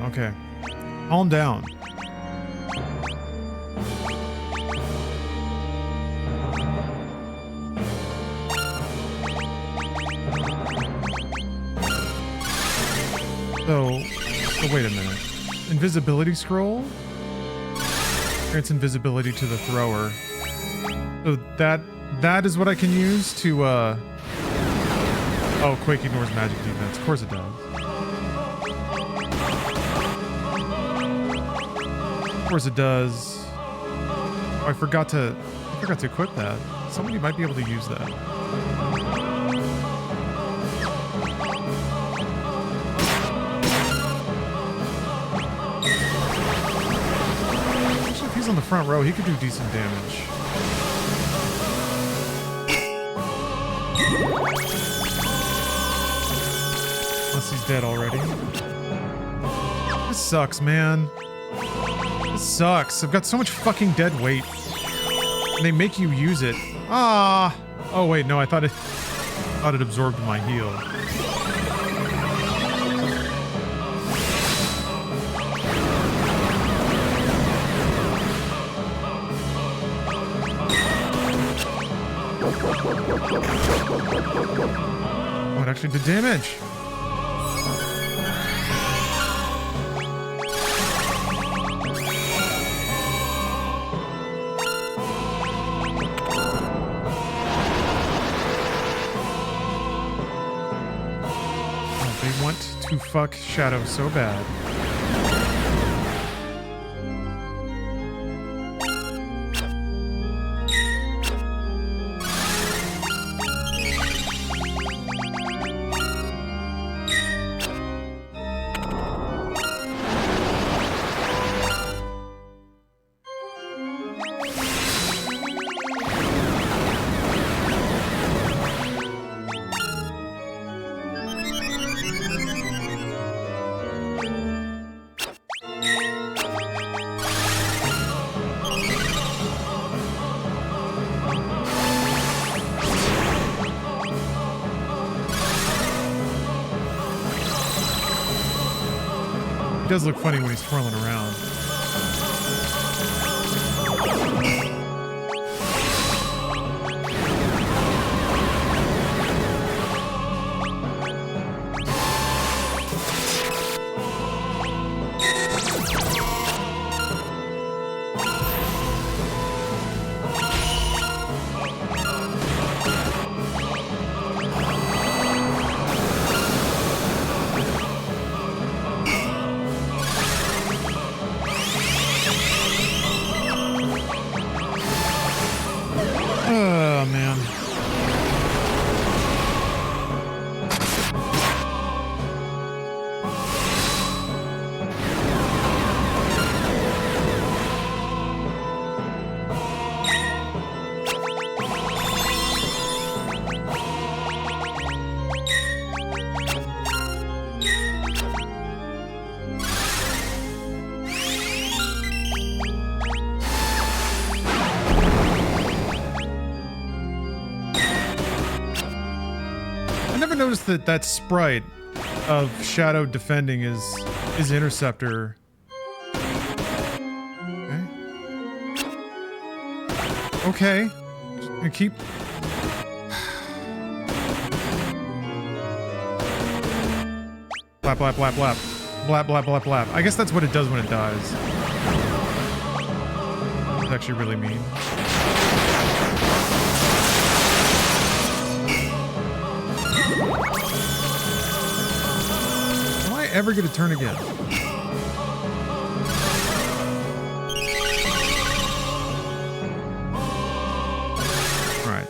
Okay. Calm down. So, wait a minute. Invisibility scroll? Grants invisibility to the thrower. So that is what I can use to, Oh, Quake ignores magic defense. Of course it does. Of course it does. Oh, I forgot to equip that. Somebody might be able to use that. On the front row, he could do decent damage. Unless he's dead already. This sucks, man. This sucks. I've got so much fucking dead weight. And they make you use it. Ah. Oh wait, no, I thought it absorbed my heal. Oh, it actually did damage. Oh, they want to fuck Shadow so bad. It does look funny when he's twirling around. noticed that that sprite of Shadow defending is Interceptor. Okay. Just gonna keep... Blap, blap, blap, blap. Blap, blap, blap, blap. I guess that's what it does when it dies. It's actually really mean. Am I ever gonna turn again? Right.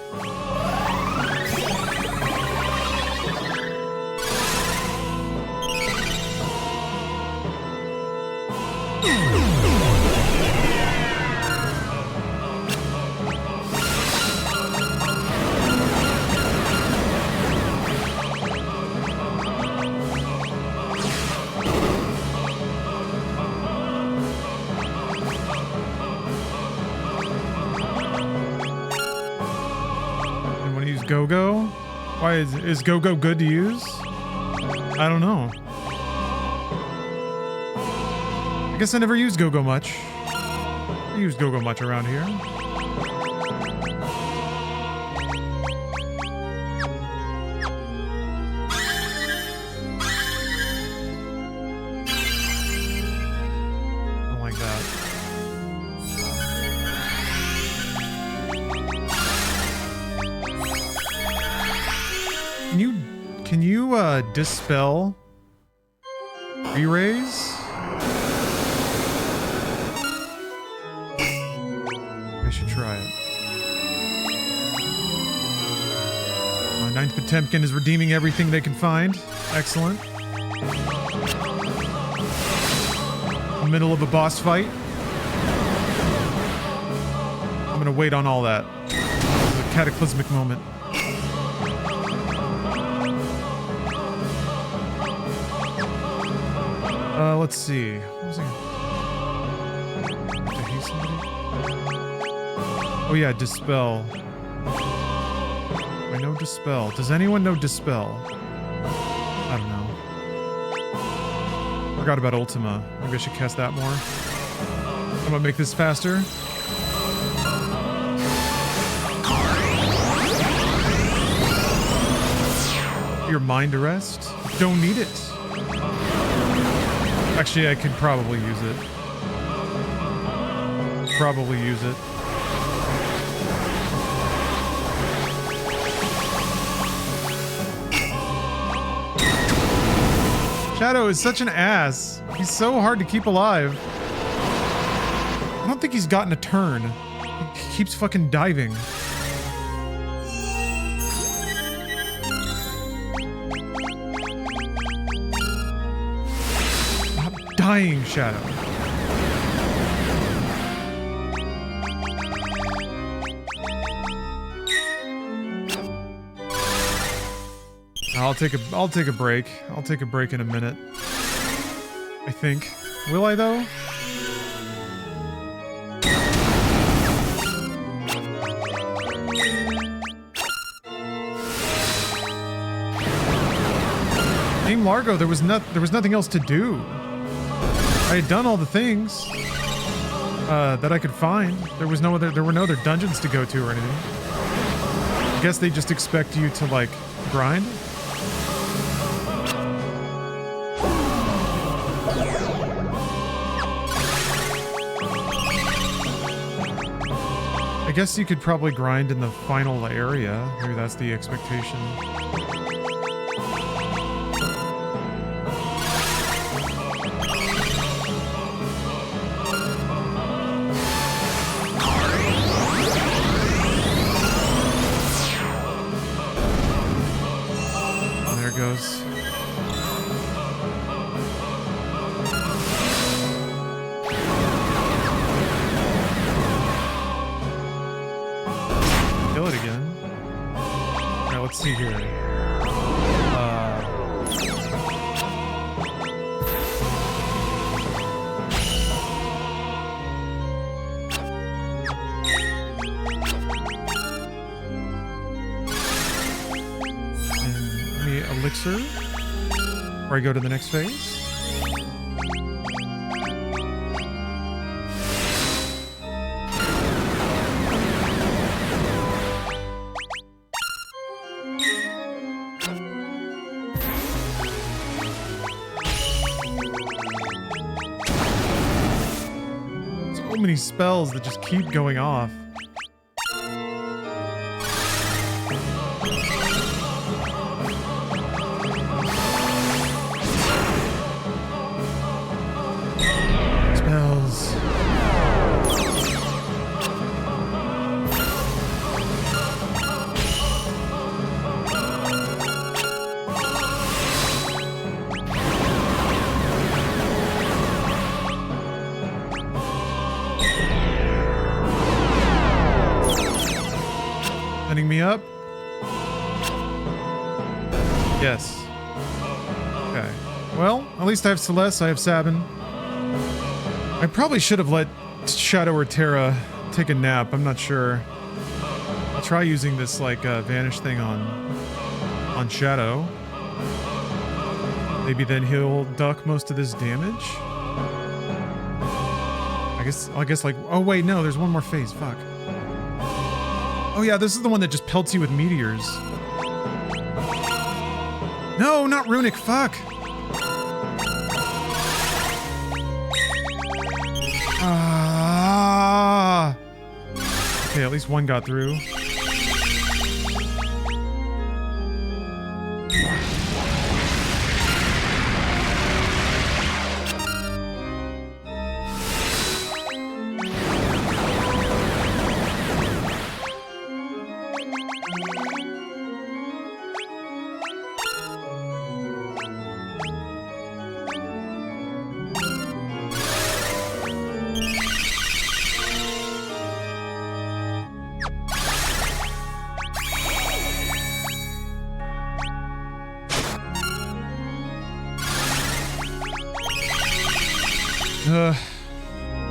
Go-Go? Why is Go-Go good to use? I don't know. I guess I never used Go-Go much. I use Go-Go much around here. Don't like that. Can you dispel re-raise? I should try it. Ninth Potemkin is redeeming everything they can find. Excellent. Middle of a boss fight. I'm gonna wait on all that. This is a cataclysmic moment. Let's see. What was I gonna... Did I hate somebody? Oh yeah, Dispel. I know Dispel. Does anyone know Dispel? I don't know. Forgot about Ultima. Maybe I should cast that more. I'm gonna make this faster. Your mind arrest? Don't need it. Actually, I could probably use it. Probably use it. Shadow is such an ass. He's so hard to keep alive. I don't think he's gotten a turn. He keeps fucking diving. Dying Shadow. I'll take a break. I'll take a break in a minute. I think. Will I though? Team Largo, there was nothing else to do. I had done all the things that I could find. There were no other dungeons to go to or anything. I guess they just expect you to like grind. I guess you could probably grind in the final area. Maybe that's the expectation. Goes. Kill it again. Now let's see here. elixir before I go to the next phase. So many spells that just keep going off. Spells. Setting me up? Yes. Okay. Well, at least I have Celeste, I have Sabin. I probably should have let Shadow or Terra take a nap, I'm not sure. I'll try using this, like, vanish thing on Shadow. Maybe then he'll duck most of this damage. I guess like, oh wait, no, there's one more phase, fuck. Oh yeah, this is the one that just pelts you with meteors. No, not runic, fuck! Ah! Okay, at least one got through.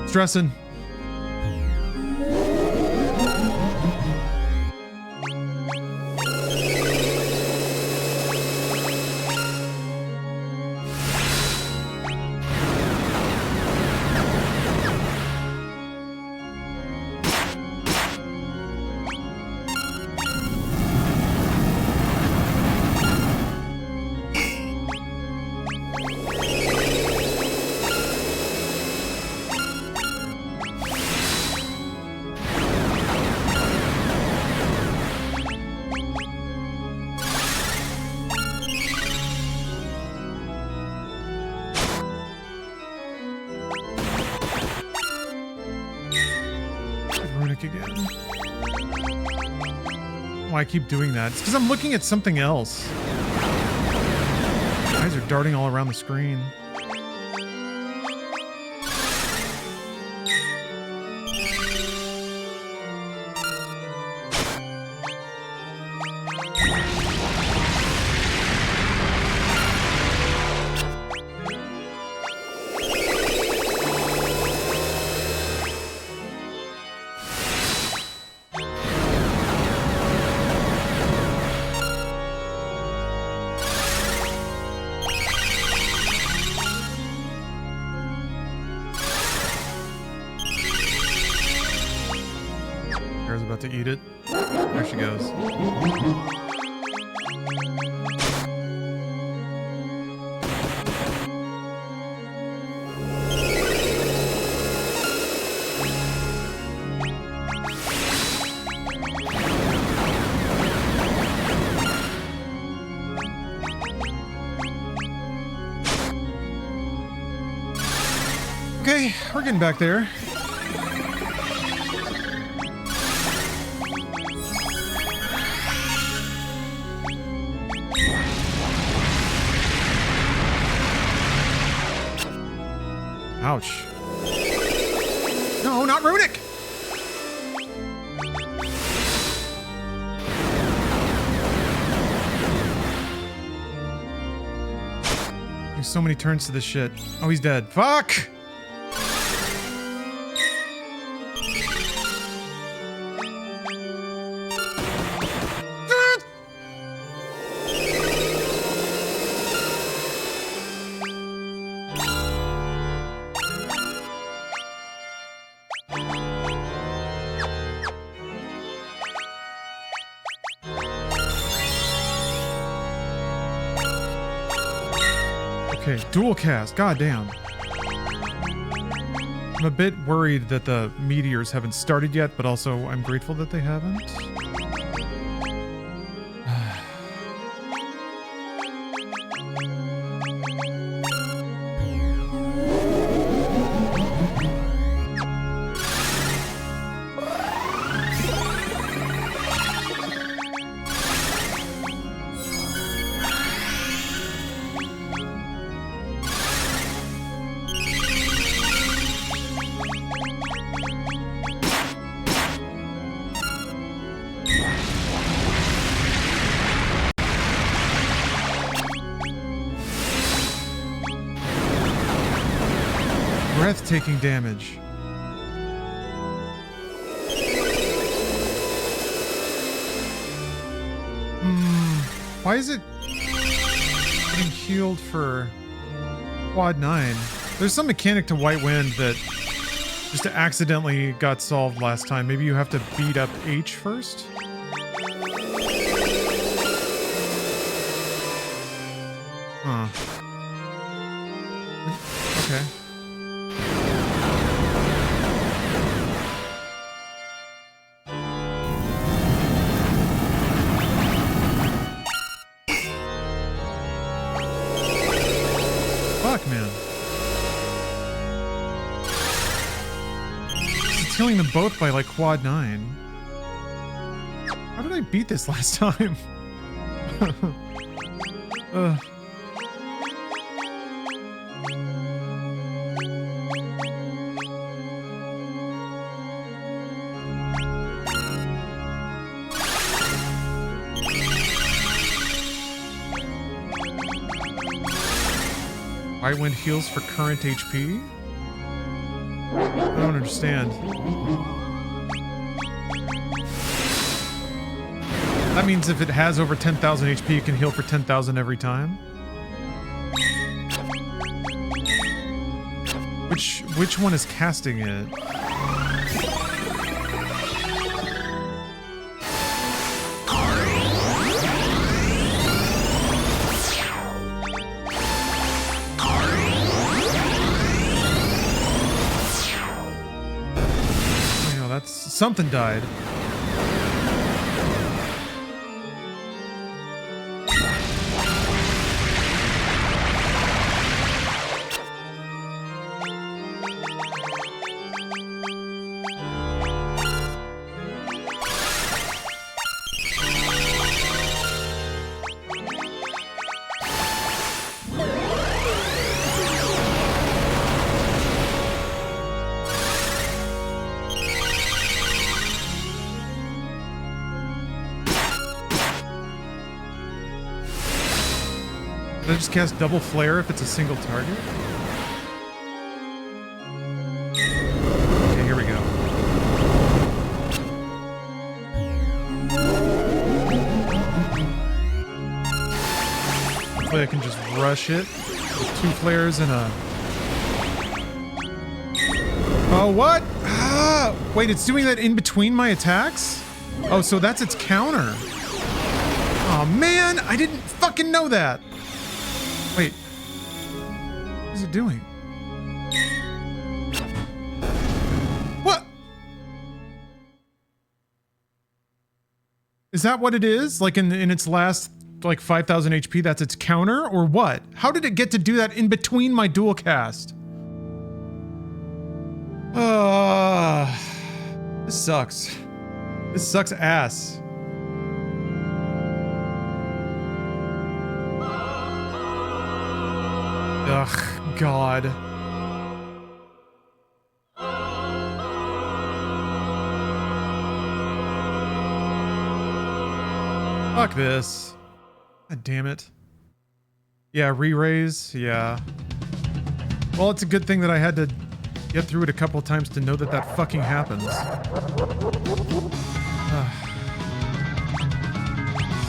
Stressing. Again. Why I keep doing that? It's because I'm looking at something else. My eyes are darting all around the screen. About to eat it. There she goes. Okay, we're getting back there. Ouch. No, not runic! There's so many turns to this shit. Oh, he's dead. Fuck! Okay, dual cast. Goddamn. I'm a bit worried that the meteors haven't started yet, but also I'm grateful that they haven't. Breathtaking damage. Why is it getting healed for quad 9? There's some mechanic to White Wind that just accidentally got solved last time. Maybe you have to beat up H first? Huh. Okay. Fuck, man. It's healing them both by like quad 9. How did I beat this last time? White Wind heals for current HP? I don't understand. That means if it has over 10,000 HP, it can heal for 10,000 every time? Which one is casting it? Something died. Did I just cast double flare if it's a single target? Okay, here we go. Hopefully I can just rush it with 2 flares and a... Oh, what? Ah! Wait, it's doing that in between my attacks? Oh, so that's its counter. Oh man, I didn't fucking know that. Wait. What is it doing? What? Is that what it is? Like in its last like 5,000 HP, that's its counter or what? How did it get to do that in between my dual cast? This sucks. This sucks ass. Ugh, God. Fuck this. God damn it. Yeah, re-raise, yeah. Well, it's a good thing that I had to get through it a couple of times to know that that fucking happens.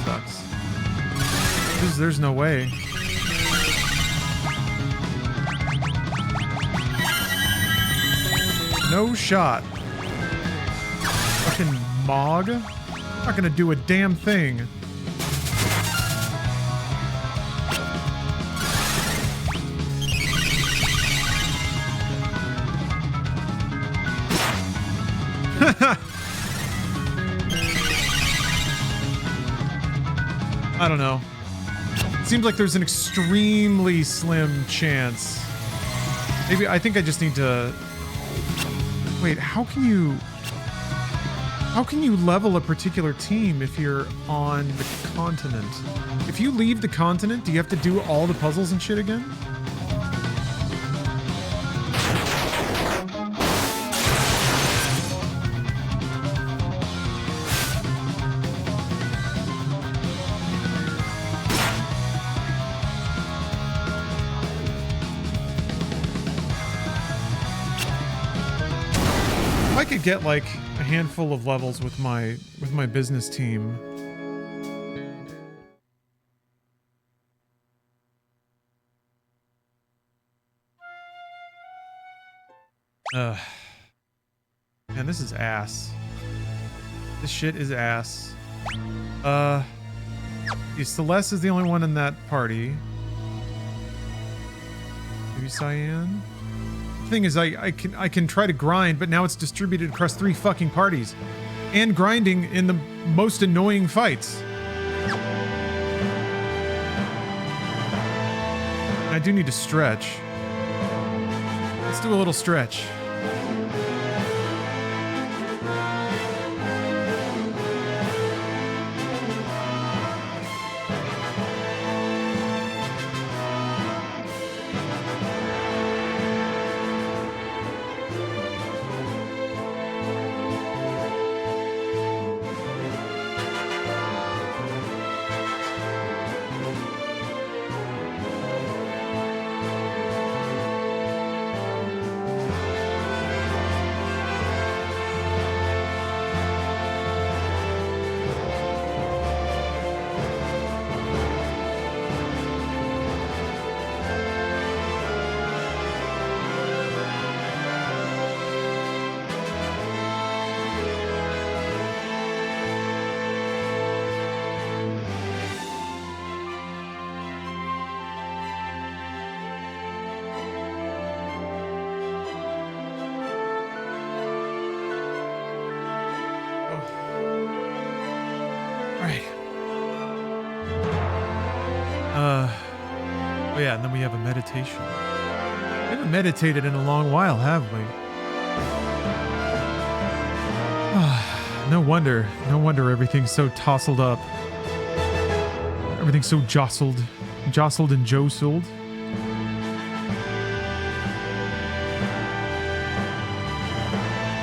Sucks. There's no way. No shot. Fucking Mog? Not gonna do a damn thing. I don't know. It seems like there's an extremely slim chance. Maybe I think I just need to... Wait, how can you level a particular team if you're on the continent? If you leave the continent, do you have to do all the puzzles and shit again? If I could get like a handful of levels with my business team. Man, this is ass. This shit is ass. Celeste is the only one in that party. Maybe Cyan. The thing is, I can try to grind, but now it's distributed across 3 fucking parties, and grinding in the most annoying fights. I do need to stretch. Let's do a little stretch. Oh yeah, and then we have a meditation. We haven't meditated in a long while, have we? No wonder everything's so tousled up. Everything's so jostled and jostled.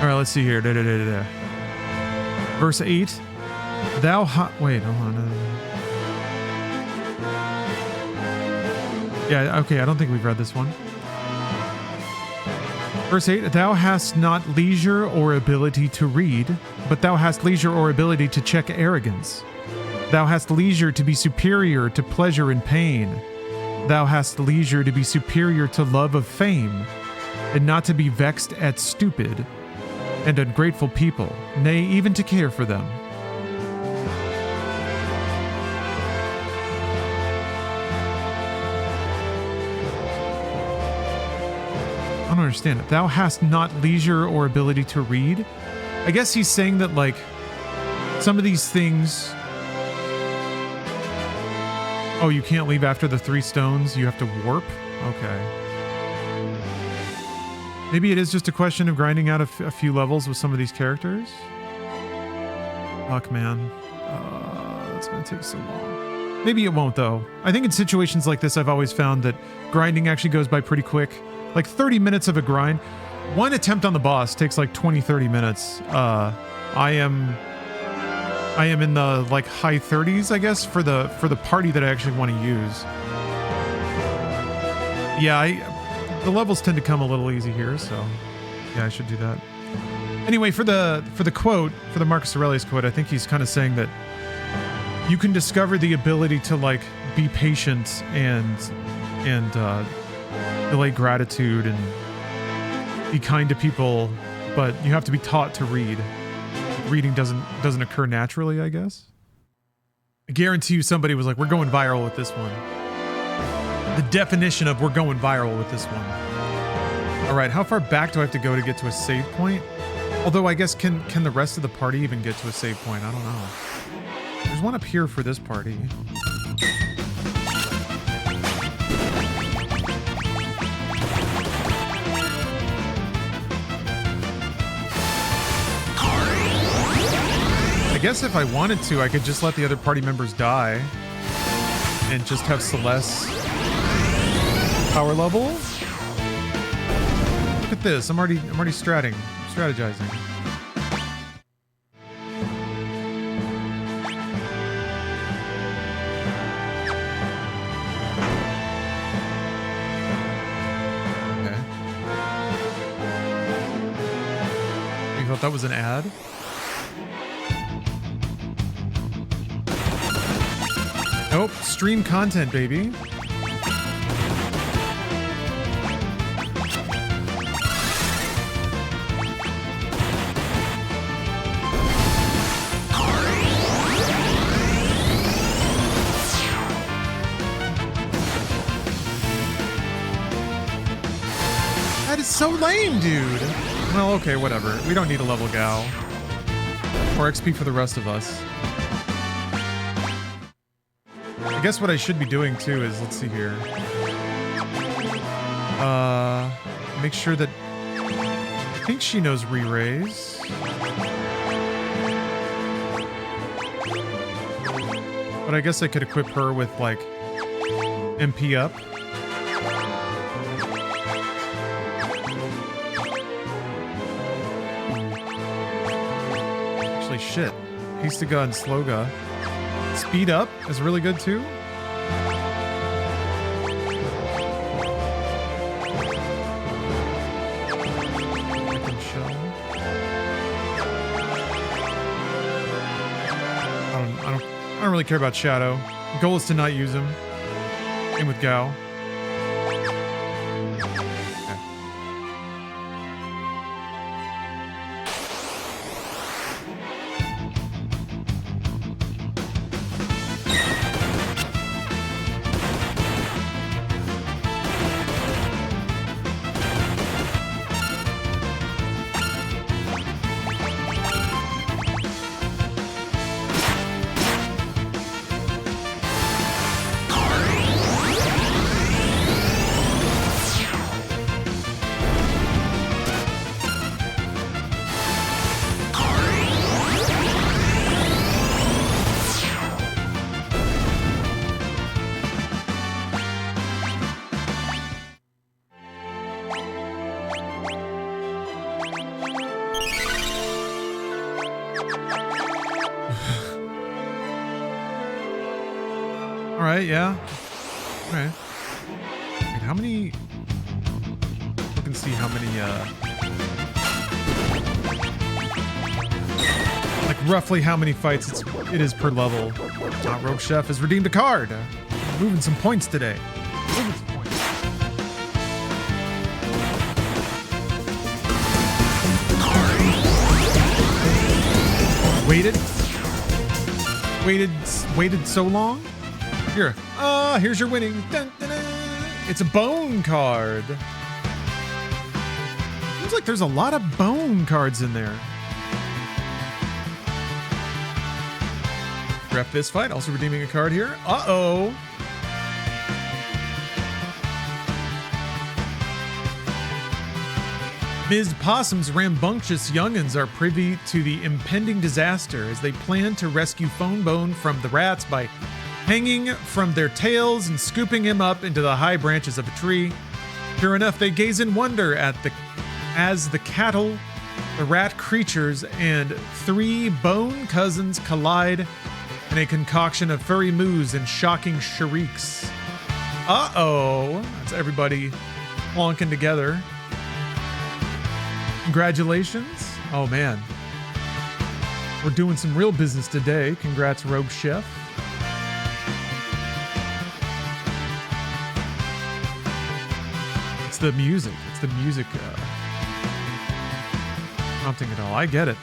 All right, let's see here. Verse 8. Wait, hold on. Yeah, okay, I don't think we've read this one. Verse 8, thou hast not leisure or ability to read, but thou hast leisure or ability to check arrogance. Thou hast leisure to be superior to pleasure and pain. Thou hast leisure to be superior to love of fame, and not to be vexed at stupid and ungrateful people, nay, even to care for them. I don't understand it. Thou hast not leisure or ability to read. I guess he's saying that, like, some of these things... Oh, you can't leave after the 3 stones? You have to warp? Okay. Maybe it is just a question of grinding out a few levels with some of these characters? Fuck, man. That's gonna take so long. Maybe it won't, though. I think in situations like this, I've always found that grinding actually goes by pretty quick. Like 30 minutes of a grind. One attempt on the boss takes like 20-30 minutes. I am in the like high 30s, I guess, for the party that I actually want to use. Yeah, the levels tend to come a little easy here, so yeah, I should do that. Anyway, for the quote, for the Marcus Aurelius quote, I think he's kind of saying that you can discover the ability to like be patient and delay gratitude and be kind to people, but you have to be taught to read. Reading doesn't occur naturally, I guess. I guarantee you somebody was like, we're going viral with this one. The definition of we're going viral with this one. All right, how far back do I have to go to get to a save point? Although I guess can the rest of the party even get to a save point? I don't know. There's one up here for this party. guess if I wanted to, I could just let the other party members die and just have Celeste power level. Look at this. I'm already strategizing. Okay. You thought that was an ad? Nope, stream content, baby. That is so lame, dude. Well, okay, whatever. We don't need a level gal. Or XP for the rest of us. I guess what I should be doing too is, let's see here. Make sure that, I think she knows re-raise. But I guess I could equip her with like MP up. Actually, shit. Histaga and Sloga. Speed up is really good too. I don't really care about Shadow. The goal is to not use him. Same with Gao. Alright, yeah. Alright. Wait, how many... Look and see how many, like, roughly how many fights it is per level. Rogue Chef has redeemed a card. Moving some points today. Moving some points. Waited so long? Here. Here's your winning. Dun, dun, dun. It's a bone card. Seems like there's a lot of bone cards in there. Ref this fight, also redeeming a card here. Uh-oh. Ms. Possum's rambunctious youngins are privy to the impending disaster as they plan to rescue Phone Bone from the rats by hanging from their tails and scooping him up into the high branches of a tree. Sure enough, they gaze in wonder as the cattle, the rat creatures, and three bone cousins collide in a concoction of furry moos and shocking shrieks. Uh-oh. That's everybody plonking together. Congratulations. Oh, man. We're doing some real business today. Congrats, Rogue Chef. It's the music. It's the music prompting it all. I get it.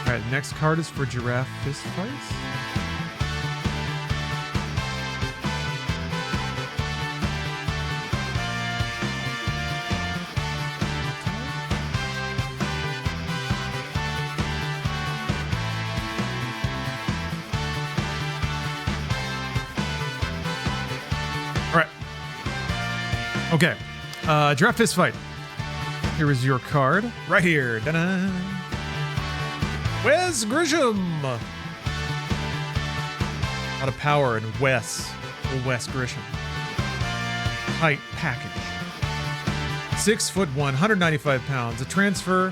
All right, next card is for Giraffe Fist Fights. Okay. Draft fist fight. Here is your card. Right here. Da-da. Wes Grisham. A lot of power in Wes. Old Wes Grisham. Height package. 6'1", 195 pounds. A transfer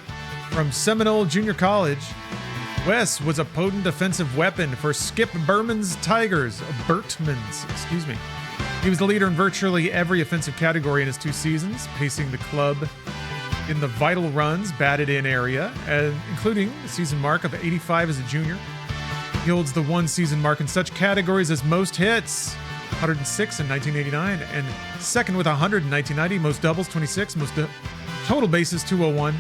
from Seminole Junior College. Wes was a potent defensive weapon for Skip Berman's Tigers. Bertman's, excuse me. He was the leader in virtually every offensive category in his 2 seasons, pacing the club in the vital runs batted in area, including a season mark of 85 as a junior. He holds the 1 season mark in such categories as most hits, 106 in 1989, and second with 100 in 1990, most doubles, 26, most total bases, 201.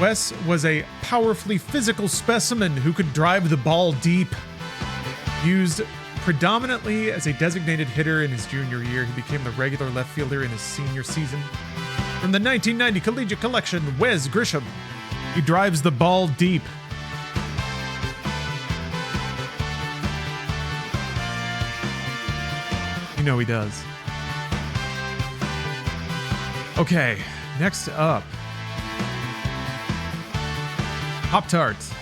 Wes was a powerfully physical specimen who could drive the ball deep. Used predominantly as a designated hitter in his junior year, he became the regular left fielder in his senior season. From the 1990 Collegiate Collection, Wes Grisham. He drives the ball deep. You know he does. Okay, next up. Pop-Tarts.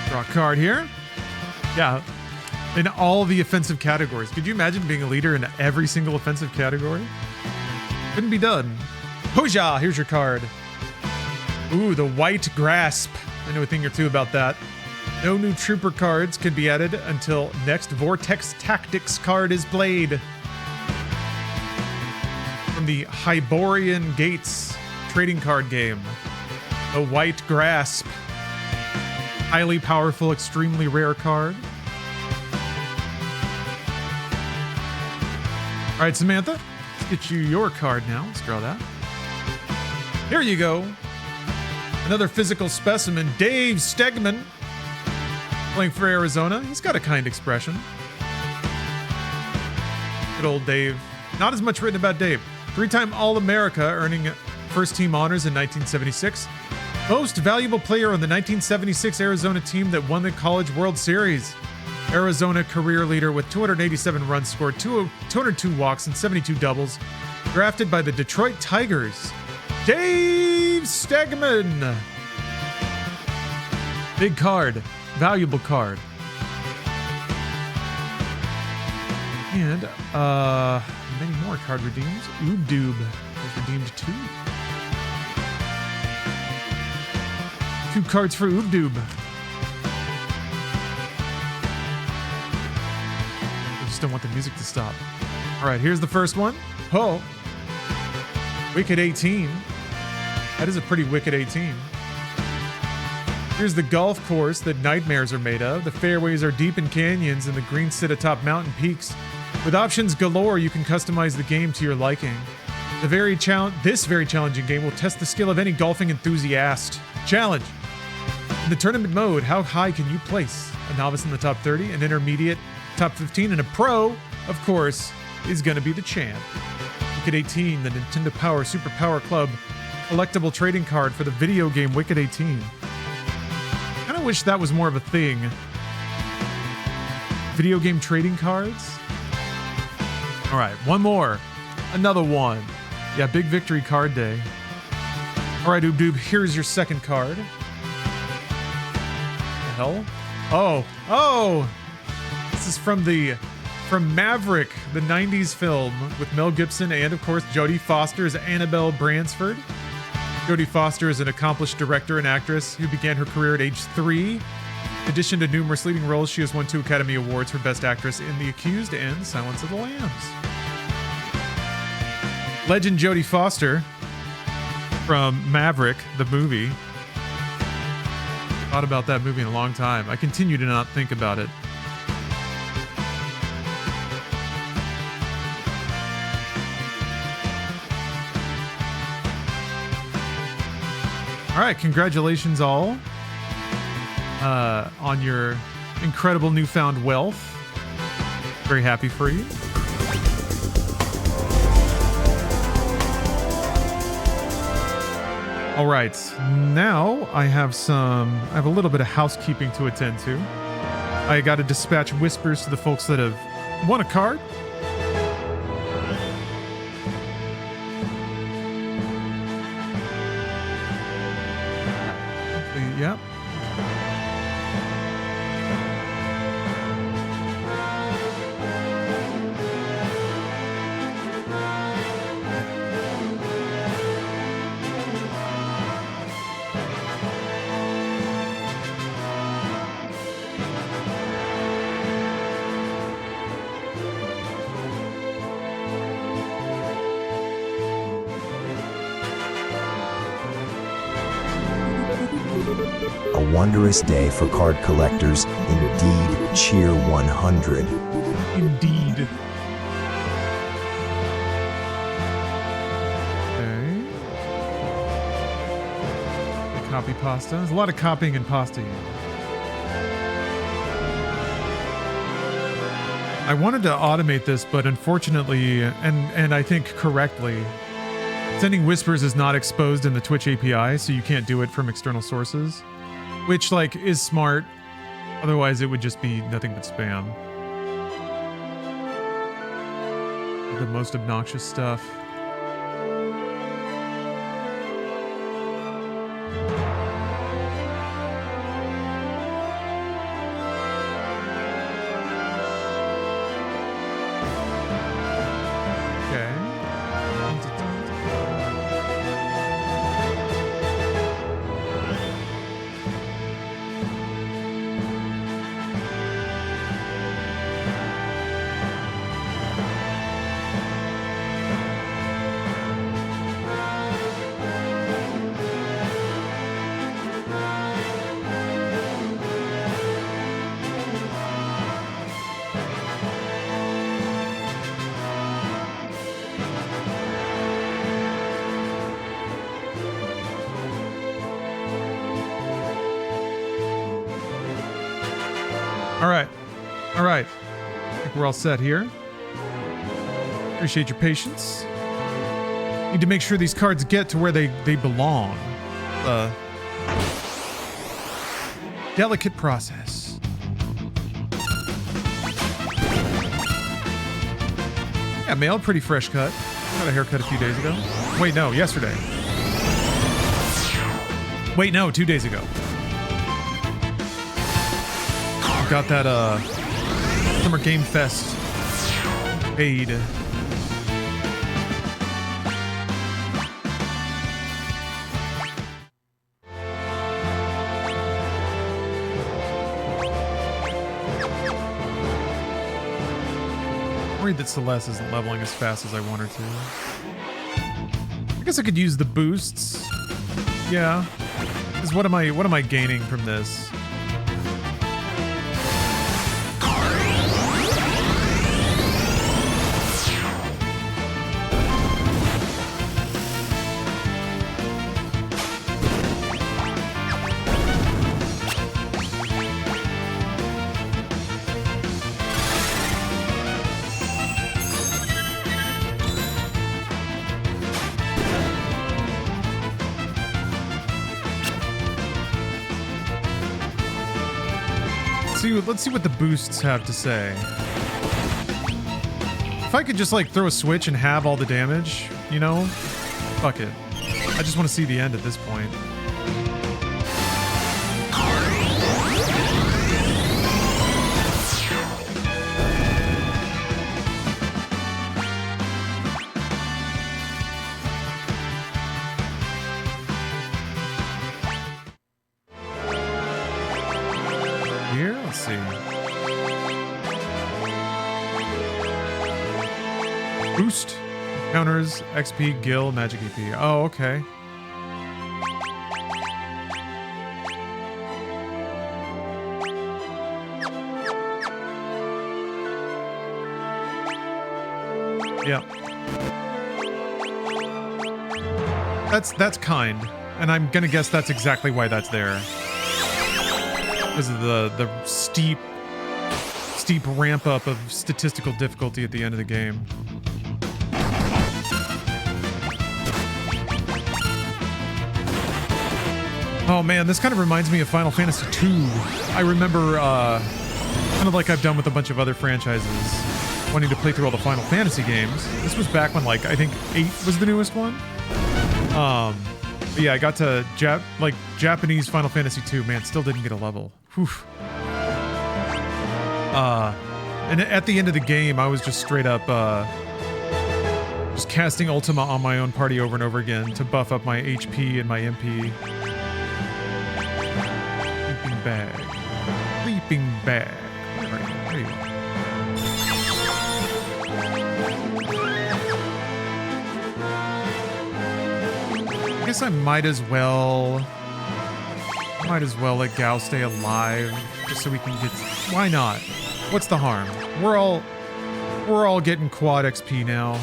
Draw a card here. Yeah, in all the offensive categories. Could you imagine being a leader in every single offensive category? Couldn't be done. Hooja, here's your card. Ooh, the White Grasp. I know a thing or two about that. No new trooper cards can be added until next Vortex Tactics card is played. From the Hyborian Gates trading card game. The White Grasp. Highly powerful, extremely rare card. All right, Samantha, let's get you your card now. Let's draw that. Here you go. Another physical specimen, Dave Stegman, playing for Arizona. He's got a kind expression. Good old Dave. Not as much written about Dave. 3-time All-America, earning first-team honors in 1976. Most valuable player on the 1976 Arizona team that won the College World Series. Arizona career leader with 287 runs scored, 202 walks, and 72 doubles. Drafted by the Detroit Tigers. Dave Stegman. Big card. Valuable card. And many more card redeems. Oobdoob was redeemed too. 2 cards for Oobdoob. I just don't want the music to stop. All right, here's the first one. Oh, Wicked 18. That is a pretty wicked 18. Here's the golf course that nightmares are made of. The fairways are deep in canyons and the greens sit atop mountain peaks. With options galore, you can customize the game to your liking. This very challenging game will test the skill of any golfing enthusiast. Challenge. In the tournament mode, how high can you place? A novice in the top 30, an intermediate, top 15, and a pro, of course, is going to be the champ. Wicked 18, the Nintendo Power Super Power Club collectible trading card for the video game Wicked 18. I kind of wish that was more of a thing. Video game trading cards? All right, one more. Another one. Yeah, big victory card day. All right, Oobdoob, here's your second card. Hell? Oh! This is from Maverick, the 90s film with Mel Gibson and, of course, Jodie Foster as Annabelle Bransford. Jodie Foster is an accomplished director and actress who began her career at age 3. In addition to numerous leading roles, she has won 2 Academy Awards for Best Actress in The Accused and Silence of the Lambs. Legend Jodie Foster from Maverick, the movie. Thought about that movie in a long time. I continue to not think about it. All right, congratulations all on your incredible newfound wealth. Very happy for you. All right, now I have a little bit of housekeeping to attend to. I got to dispatch whispers to the folks that have Want a card? Yep. A wondrous day for card collectors. Indeed, cheer 100. Indeed. Okay. Copy pasta. There's a lot of copying and pasta here. I wanted to automate this, but unfortunately, and I think correctly, sending whispers is not exposed in the Twitch API, so you can't do it from external sources, which like is smart. Otherwise, it would just be nothing but spam. The most obnoxious stuff. All right. I think we're all set here. Appreciate your patience. Need to make sure these cards get to where they belong. Delicate process. Yeah, mail, pretty fresh cut. Got a haircut a few days ago. Wait, no, yesterday. Wait, no, 2 days ago. Got that Summer Game Fest paid. Worried that Celeste isn't leveling as fast as I want her to. I guess I could use the boosts. Yeah. 'Cause what am I gaining from this? Let's see what the boosts have to say. If I could just like throw a switch and have all the damage, you know? Fuck it. I just want to see the end at this point. Boost counters XP, Gil, Magic EP. Oh, okay. Yeah. That's kind, and I'm gonna guess that's exactly why that's there. Because of the steep ramp up of statistical difficulty at the end of the game. Oh man, this kind of reminds me of Final Fantasy II. I remember, kind of like I've done with a bunch of other franchises, wanting to play through all the Final Fantasy games. This was back when, like, I think 8 was the newest one. But yeah, I got to Japanese Final Fantasy 2. Man, still didn't get a level. Whew. And at the end of the game, I was just straight up just casting Ultima on my own party over and over again to buff up my HP and my MP. Sleeping bag. Sleeping bag. There you go. I guess I might as well let Gao stay alive just so we can get. Why not? What's the harm? We're all getting quad XP now.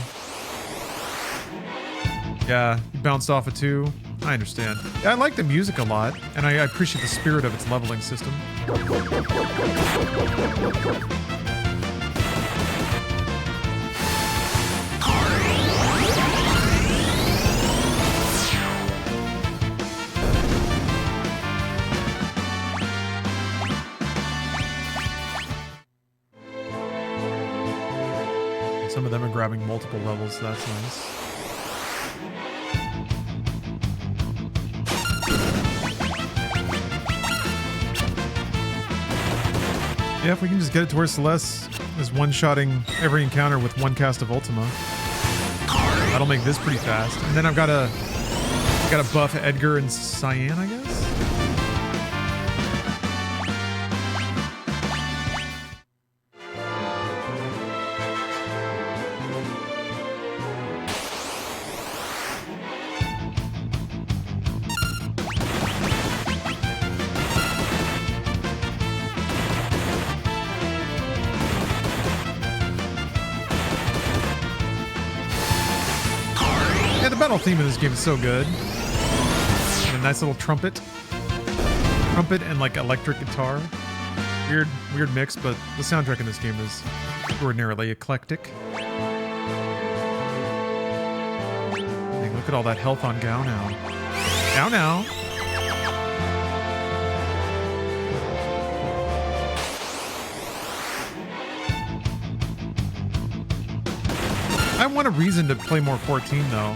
Yeah, you bounced off a 2. I understand. Yeah, I like the music a lot, and I appreciate the spirit of its leveling system. Some of them are grabbing multiple levels, so that's nice. Yeah, if we can just get it to where Celeste is one-shotting every encounter with one cast of Ultima, that'll make this pretty fast. And then I've got to buff Edgar and Cyan, I guess? The theme of this game is so good. And a nice little trumpet and like electric guitar. Weird mix, but the soundtrack in this game is extraordinarily eclectic. Dang, look at all that health on Gao now. Gao now. I want a reason to play more 14 though.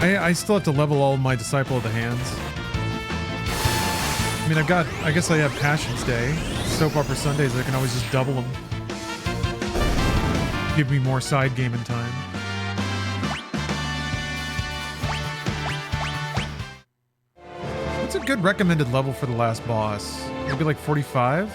I still have to level all my Disciple of the Hands. I mean, I guess I have Passions Day, Soap Opera Sundays, I can always just double them. Give me more side gaming time. What's a good recommended level for the last boss? Maybe like 45?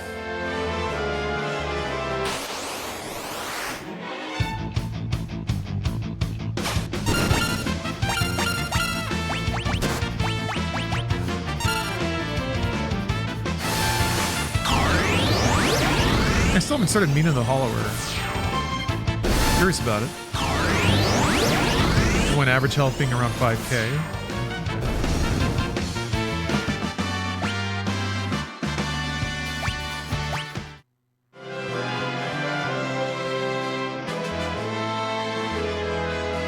I still haven't started Mina the Hollower. Curious about it. When average health being around 5k.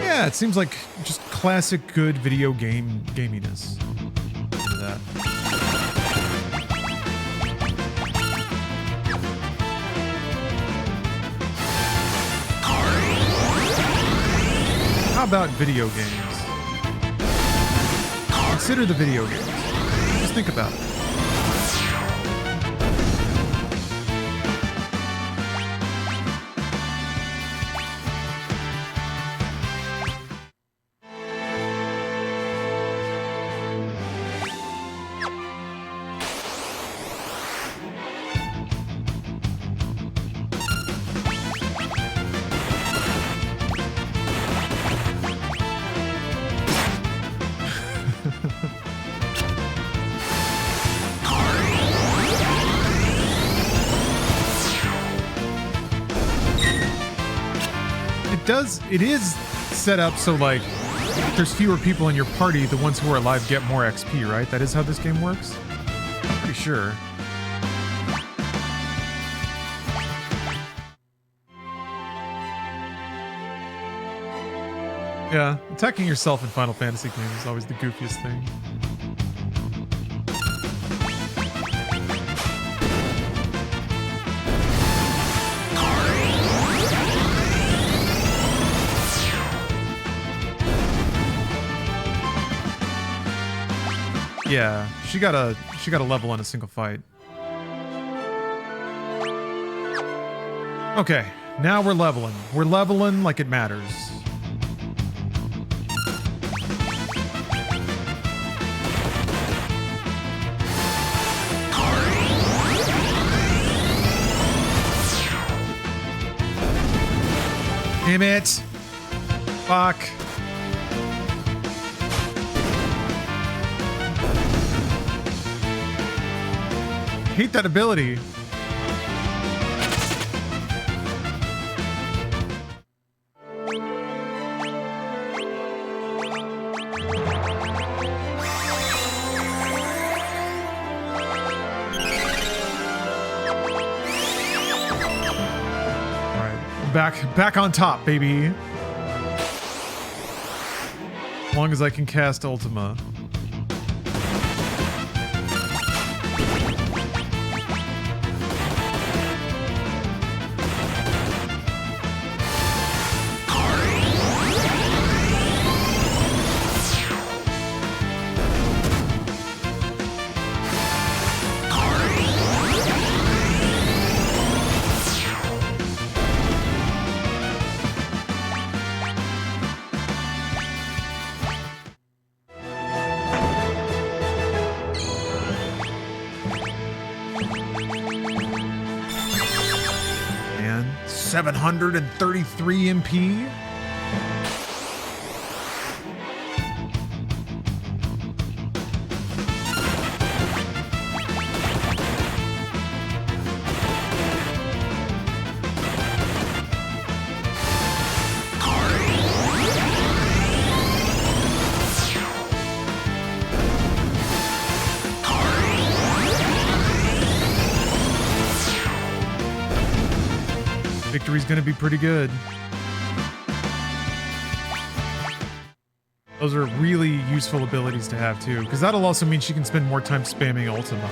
Yeah, it seems like just classic good video game gaminess. Into that. How about video games? Consider the video games. Just think about it. It is set up so, like, if there's fewer people in your party, the ones who are alive get more XP, right? That is how this game works? Pretty sure. Yeah, attacking yourself in Final Fantasy games is always the goofiest thing. Yeah, she got a level in a single fight. Okay, now we're leveling. We're leveling like it matters. Damn it. Fuck. Hate that ability. Back on top, baby. As long as I can cast Ultima. And 733 MP. Victory's gonna be pretty good. Those are really useful abilities to have too, because that'll also mean she can spend more time spamming Ultima.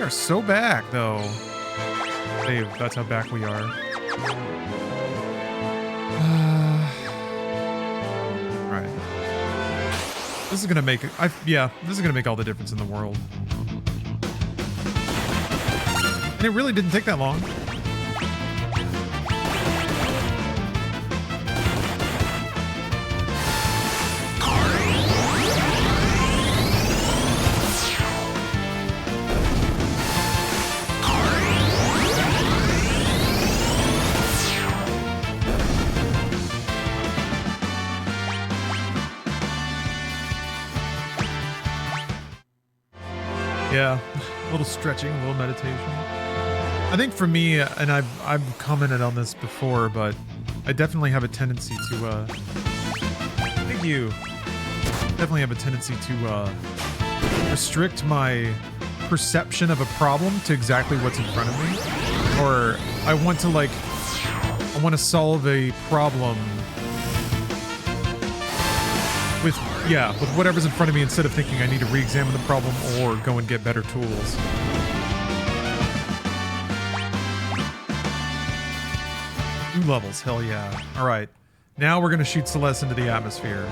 So back though. Dave, that's how back we are. Right. This is gonna make it. This is gonna make all the difference in the world. And it really didn't take that long. Yeah, a little stretching, a little meditation. I think for me, and I've commented on this before, but I definitely have a tendency to, thank you. Definitely have a tendency to, restrict my perception of a problem to exactly what's in front of me. Or I want to solve a problem with whatever's in front of me instead of thinking I need to re-examine the problem or go and get better tools. Two levels, hell yeah. All right, now we're gonna shoot Celeste into the atmosphere.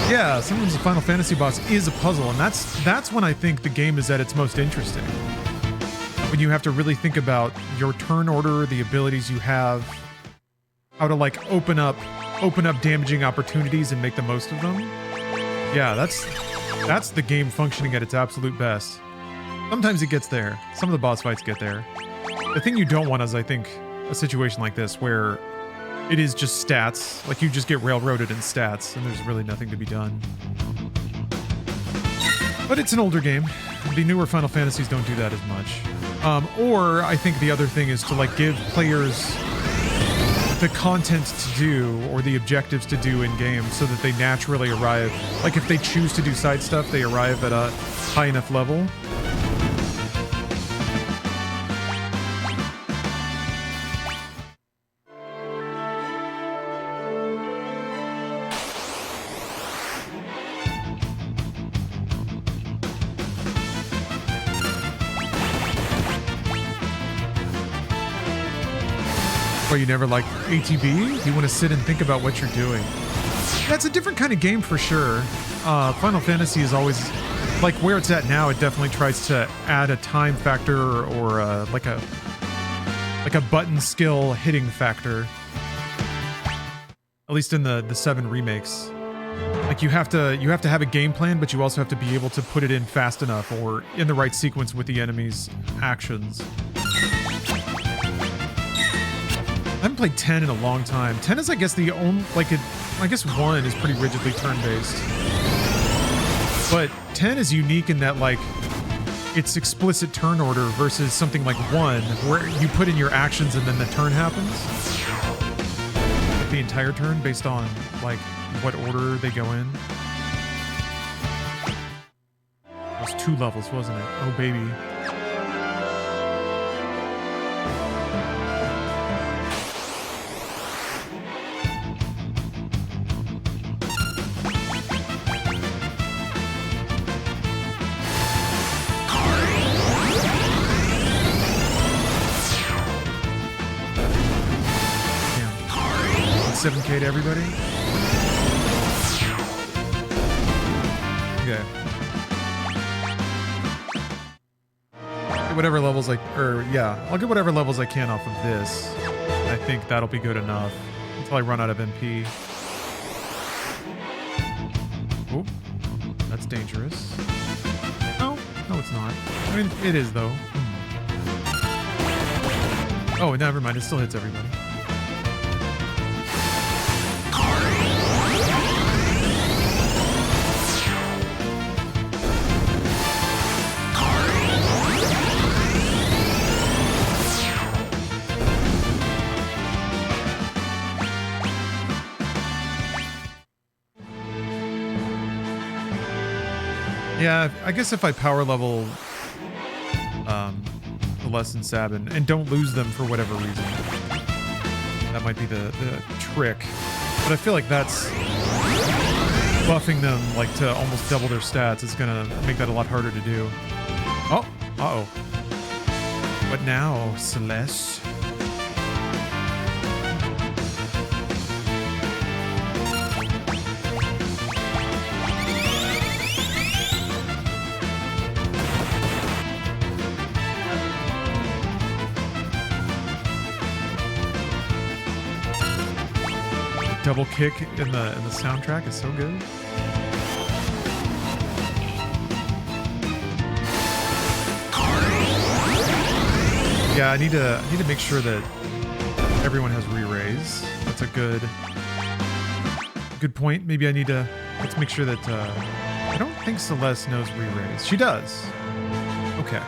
Yeah, sometimes the Final Fantasy boss is a puzzle, and that's when I think the game is at its most interesting. When you have to really think about your turn order, the abilities you have, how to like open up damaging opportunities and make the most of them. Yeah, that's the game functioning at its absolute best. Sometimes it gets there. Some of the boss fights get there. The thing you don't want is, I think, a situation like this where it is just stats, like you just get railroaded in stats, and there's really nothing to be done. But it's an older game. The newer Final Fantasies don't do that as much. Or I think the other thing is to like give players the content to do or the objectives to do in game so that they naturally arrive. Like if they choose to do side stuff, they arrive at a high enough level. Well, you never liked ATB? You want to sit and think about what you're doing. That's a different kind of game for sure. Final Fantasy is always, like where it's at now, it definitely tries to add a time factor or like a button skill hitting factor. At least in the 7 remakes. Like you have to have a game plan, but you also have to be able to put it in fast enough or in the right sequence with the enemy's actions. I haven't played 10 in a long time. 10 is, I guess, the only, like, I guess 1 is pretty rigidly turn-based. But 10 is unique in that, like, it's explicit turn order versus something like 1, where you put in your actions and then the turn happens. Like the entire turn based on, like, what order they go in. It was 2 levels, wasn't it? Oh, baby. Damn. 7K to everybody? Okay. Get whatever levels I'll get whatever levels I can off of this. I think that'll be good enough until I run out of MP. Oh, that's dangerous. No, it's not. I mean, it is though. Oh, never mind. It still hits everybody. Yeah, I guess if I power level Celeste and Sabin and don't lose them for whatever reason, that might be the trick. But I feel like that's buffing them like to almost double their stats. It's gonna make that a lot harder to do. Oh, uh-oh. What now, Celeste? Double kick in the soundtrack is so good. Yeah, I need to make sure that everyone has re-raise. That's a good point. Maybe I need to let's make sure that I don't think Celeste knows re-raise. She does. Okay.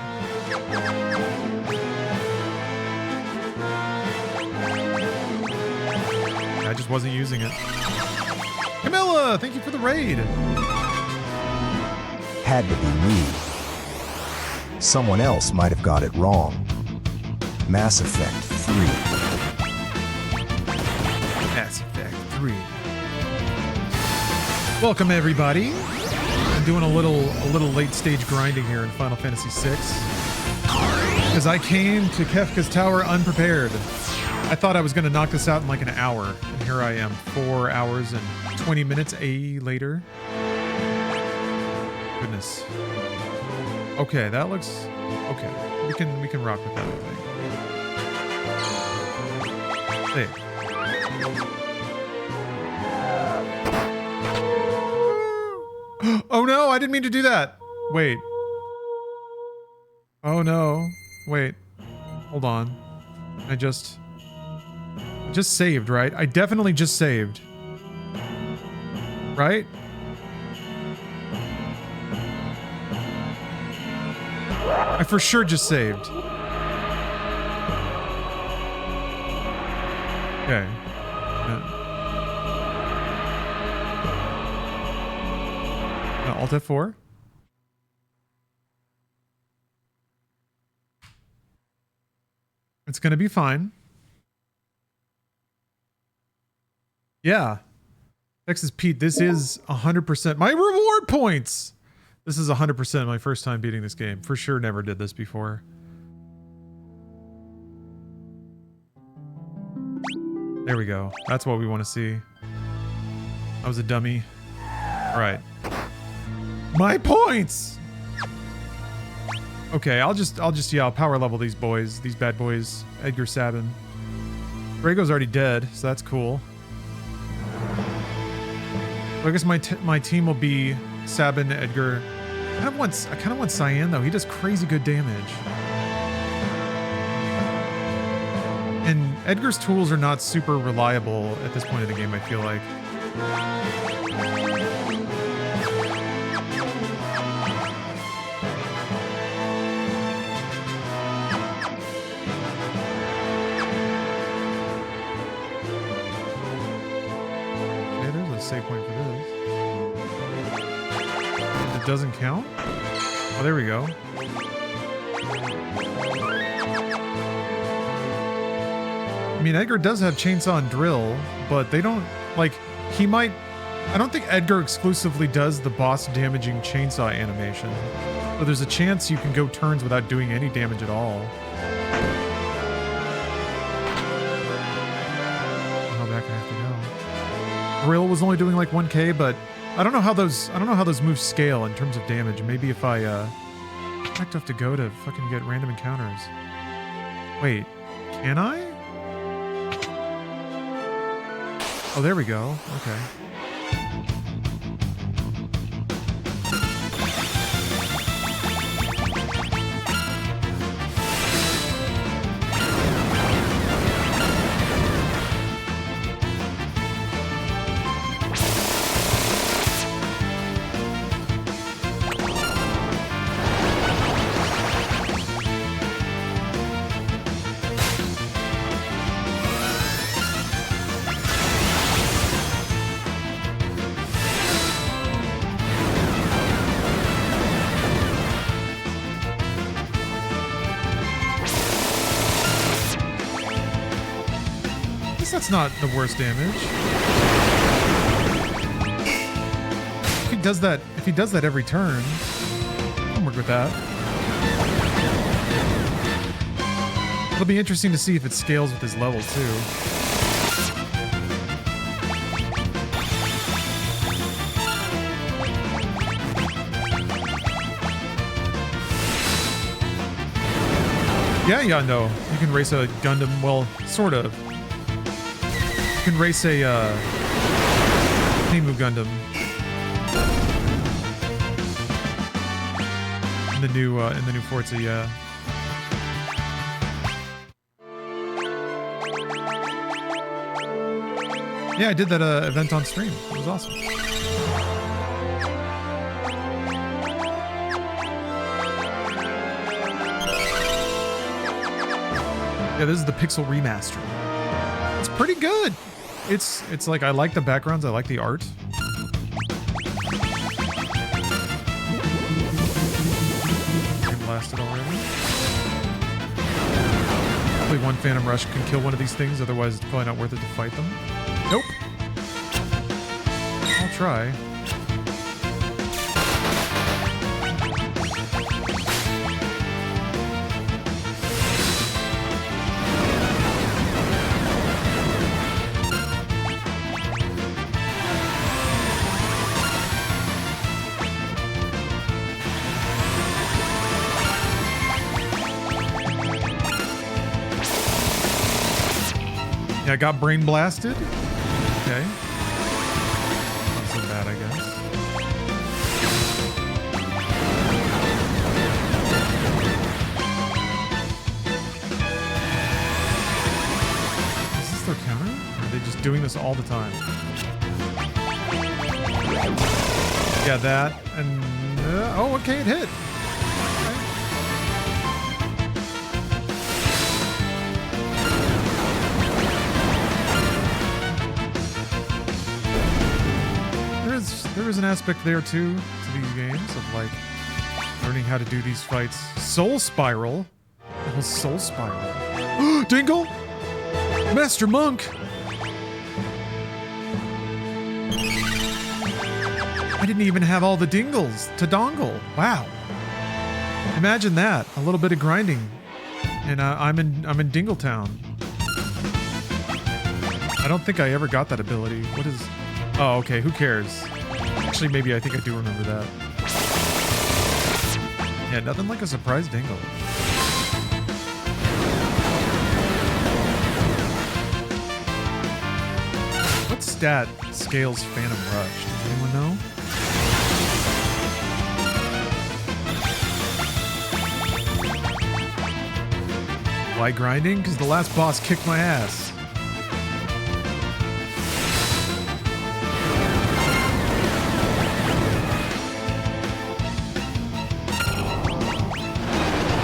I just wasn't using it. Camilla, thank you for the raid. Had to be me. Someone else might have got it wrong. Mass Effect 3. Mass Effect 3. Welcome everybody. I'm doing a little late stage grinding here in Final Fantasy VI. Because I came to Kefka's Tower unprepared. I thought I was going to knock this out in like an hour, and here I am, 4 hours and 20 minutes later. Goodness. Okay, that looks okay. We can rock with that, I think. Hey. Oh no, I didn't mean to do that. Wait. Oh no. Wait. Hold on. I just saved, right? I definitely just saved. Right? I for sure just saved. Okay. Alt F4. It's gonna be fine. Yeah. Texas Pete, this is 100% my reward points. This is 100% my first time beating this game. For sure never did this before. There we go. That's what we want to see. I was a dummy. All right. My points. Okay, I'll power level these boys, these bad boys. Edgar, Sabin. Drago's already dead, so that's cool. So I guess my team will be Sabin, Edgar. I kind of want Cyan though. He does crazy good damage. And Edgar's tools are not super reliable at this point in the game, I feel like. Okay, there's a save point for this. It doesn't count? Oh, there we go. I mean, Edgar does have chainsaw and drill, but they don't, like, he might... I don't think Edgar exclusively does the boss damaging chainsaw animation. So there's a chance you can go turns without doing any damage at all. How back I have to go. Drill was only doing like 1k, but I don't know how those moves scale in terms of damage. Maybe if I might have to go to fucking get random encounters. Wait, can I? Oh, there we go. Okay. That's not the worst damage. If he does that every turn, I'll work with that. It'll be interesting to see if it scales with his level too. Yeah, no. You can race a Gundam, well, sort of. You can race a Nimu Gundam in the new Forza, yeah. Yeah, I did that event on stream. It was awesome. Yeah, this is the Pixel Remaster. It's pretty good. It's like, I like the backgrounds, I like the art. Blasted already. Hopefully one Phantom Rush can kill one of these things, otherwise it's probably not worth it to fight them. Nope. I'll try. I got brain blasted. Okay. Not so bad, I guess. Is this their counter? Or are they just doing this all the time? Yeah, that. And... oh, okay, it hit. there's an aspect there too to these games of like learning how to do these fights. Soul Spiral? What the hell's Soul Spiral? Dingle? Master Monk! I didn't even have all the dingles to dongle. Wow. Imagine that. A little bit of grinding. And I'm in Dingletown. I don't think I ever got that ability. What is... Oh, okay. Who cares? Actually, maybe I think I do remember that. Yeah, nothing like a surprise dingle. What stat scales Phantom Rush? Does anyone know? Why grinding? Because the last boss kicked my ass.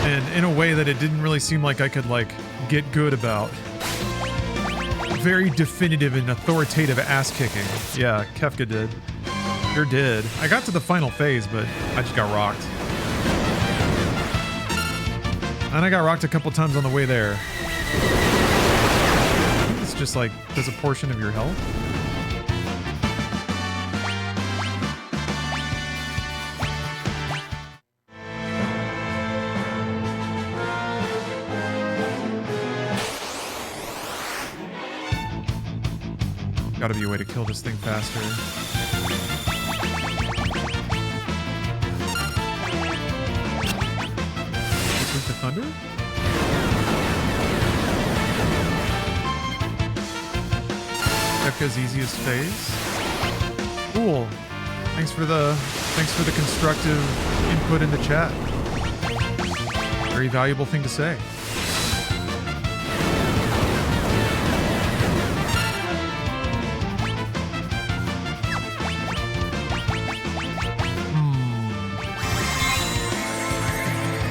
And in a way that it didn't really seem like I could, like, get good about. Very definitive and authoritative ass kicking. Yeah, Kefka did. Sure did. I got to the final phase, but I just got rocked. And I got rocked a couple times on the way there. It's just like, does a portion of your health? Gotta be a way to kill this thing faster. The thunder? Kefka's easiest phase. Cool. Thanks for the constructive input in the chat. Very valuable thing to say.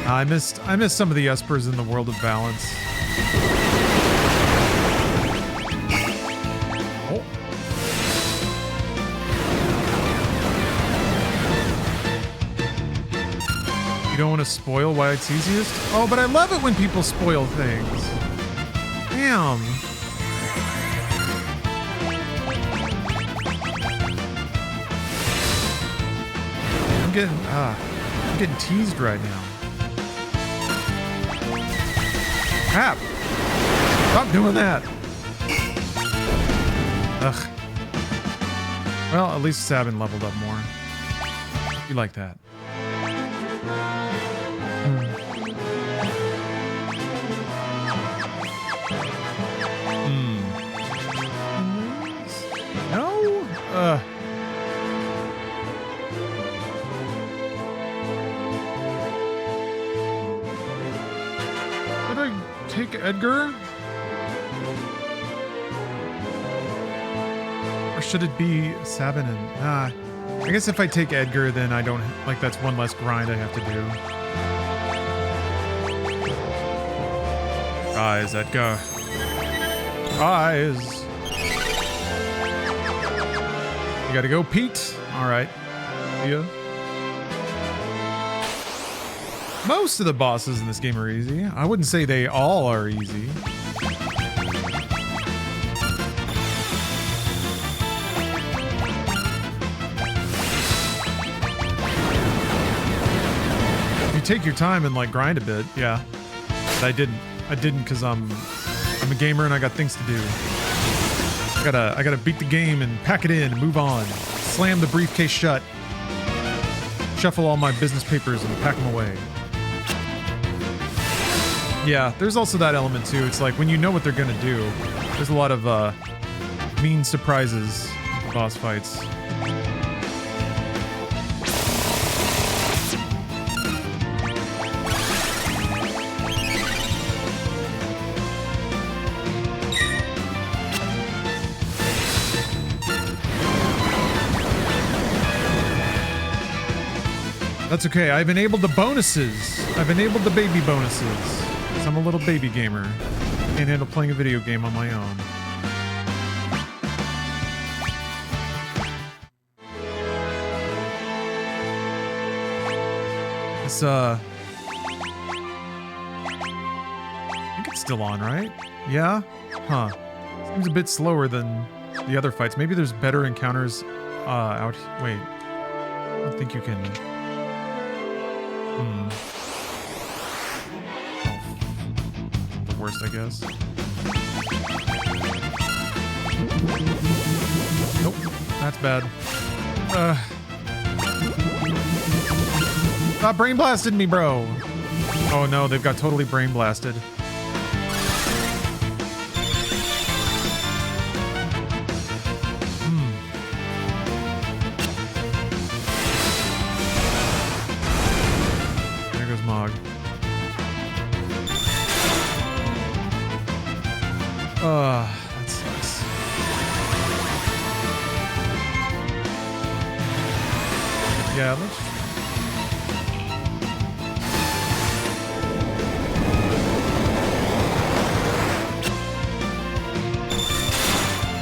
I missed some of the espers in the World of Balance. Oh. You don't want to spoil why it's easiest? Oh, but I love it when people spoil things. Damn. I'm getting teased right now. Crap. Stop doing that. Ugh. Well, at least Sabin leveled up more. You like that. No? Take Edgar? Or should it be Sabin and... I guess if I take Edgar, then I don't... Like, that's one less grind I have to do. Rise, Edgar. Rise. You gotta go, Pete. Alright. See ya. Most of the bosses in this game are easy. I wouldn't say they all are easy. If you take your time and like grind a bit, yeah. But I didn't. I didn't because I'm a gamer and I got things to do. I gotta beat the game and pack it in and move on. Slam the briefcase shut. Shuffle all my business papers and pack them away. Yeah, there's also that element too. It's like when you know what they're gonna do, there's a lot of mean surprises with boss fights. That's okay, I've enabled the bonuses. I've enabled the baby bonuses. I'm a little baby gamer. Can't handle playing a video game on my own. This, I think it's still on, right? Yeah? Huh. Seems a bit slower than the other fights. Maybe there's better encounters out... Wait. I don't think you can... Oh. The worst, I guess. Nope. That's bad. Stop brain blasted me, bro. Oh no, they've got totally brain blasted. There goes Mog. That sucks. Yeah, let's...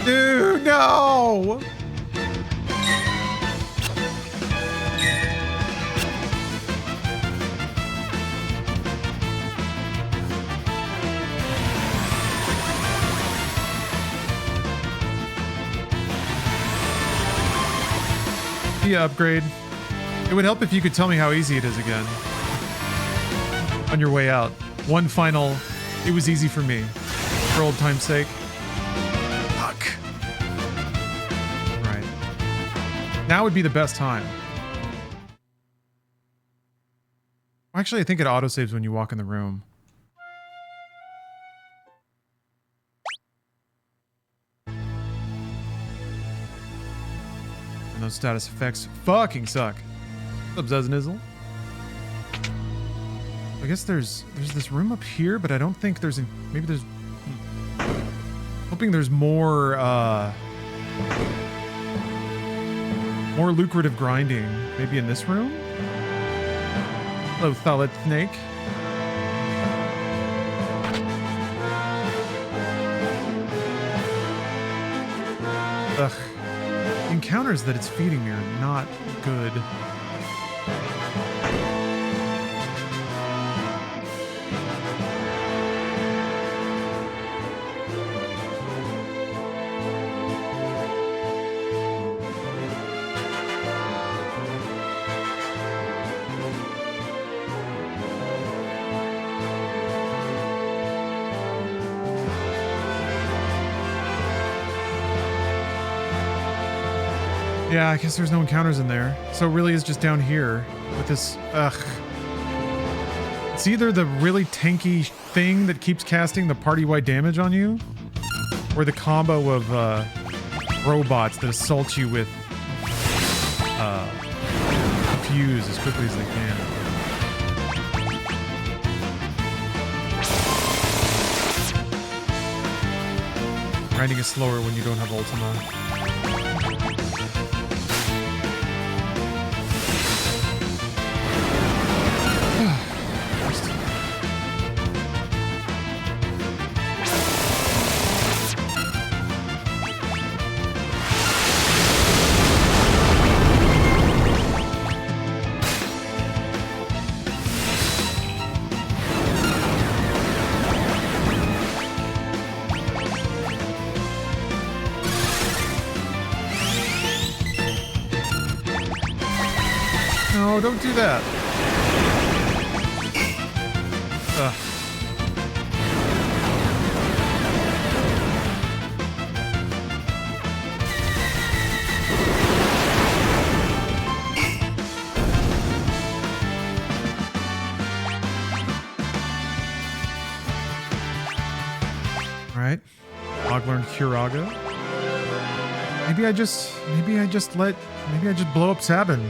Dude, no! The upgrade. It would help if you could tell me how easy it is again. On your way out. One final, it was easy for me. For old time's sake. Fuck. Right. Now would be the best time. Actually, I think it autosaves when you walk in the room. And those status effects fucking suck. What's up, Zeznizzle? I guess there's this room up here, but I don't think there's... Maybe there's... Hoping there's more, more lucrative grinding. Maybe in this room? Hello, Thalit Snake. Ugh. The encounters that it's feeding me are not good. Yeah, I guess there's no encounters in there. So it really is just down here with this, ugh. It's either the really tanky thing that keeps casting the party-wide damage on you, or the combo of robots that assault you with a fuse as quickly as they can. Grinding is slower when you don't have Ultima. No, don't do that. Ugh. All right. Mog learned Curaga. Maybe I just blow up Sabin.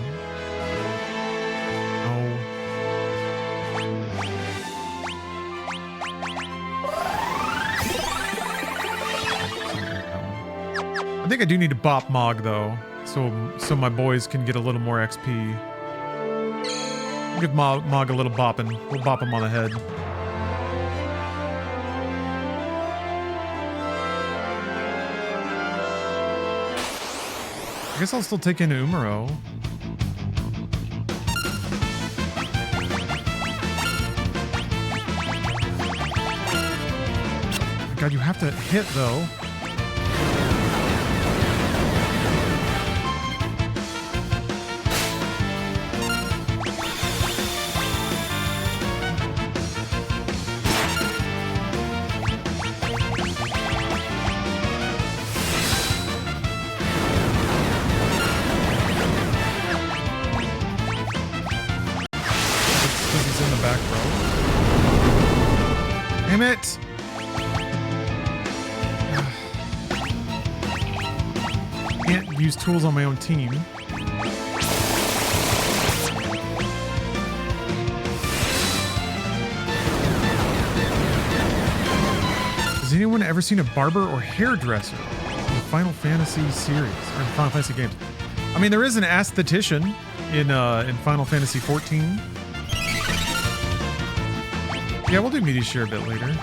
I think I do need to bop Mog though, so my boys can get a little more XP. Give Mog a little bopping. We'll bop him on the head. I guess I'll still take in Umaro. God, you have to hit, though. He's in the back row. Damn it! Can't use tools on my own team. Has anyone ever seen a barber or hairdresser in the Final Fantasy series or in Final Fantasy games? I mean, there is an aesthetician in Final Fantasy 14. Yeah, we'll do media share a bit later.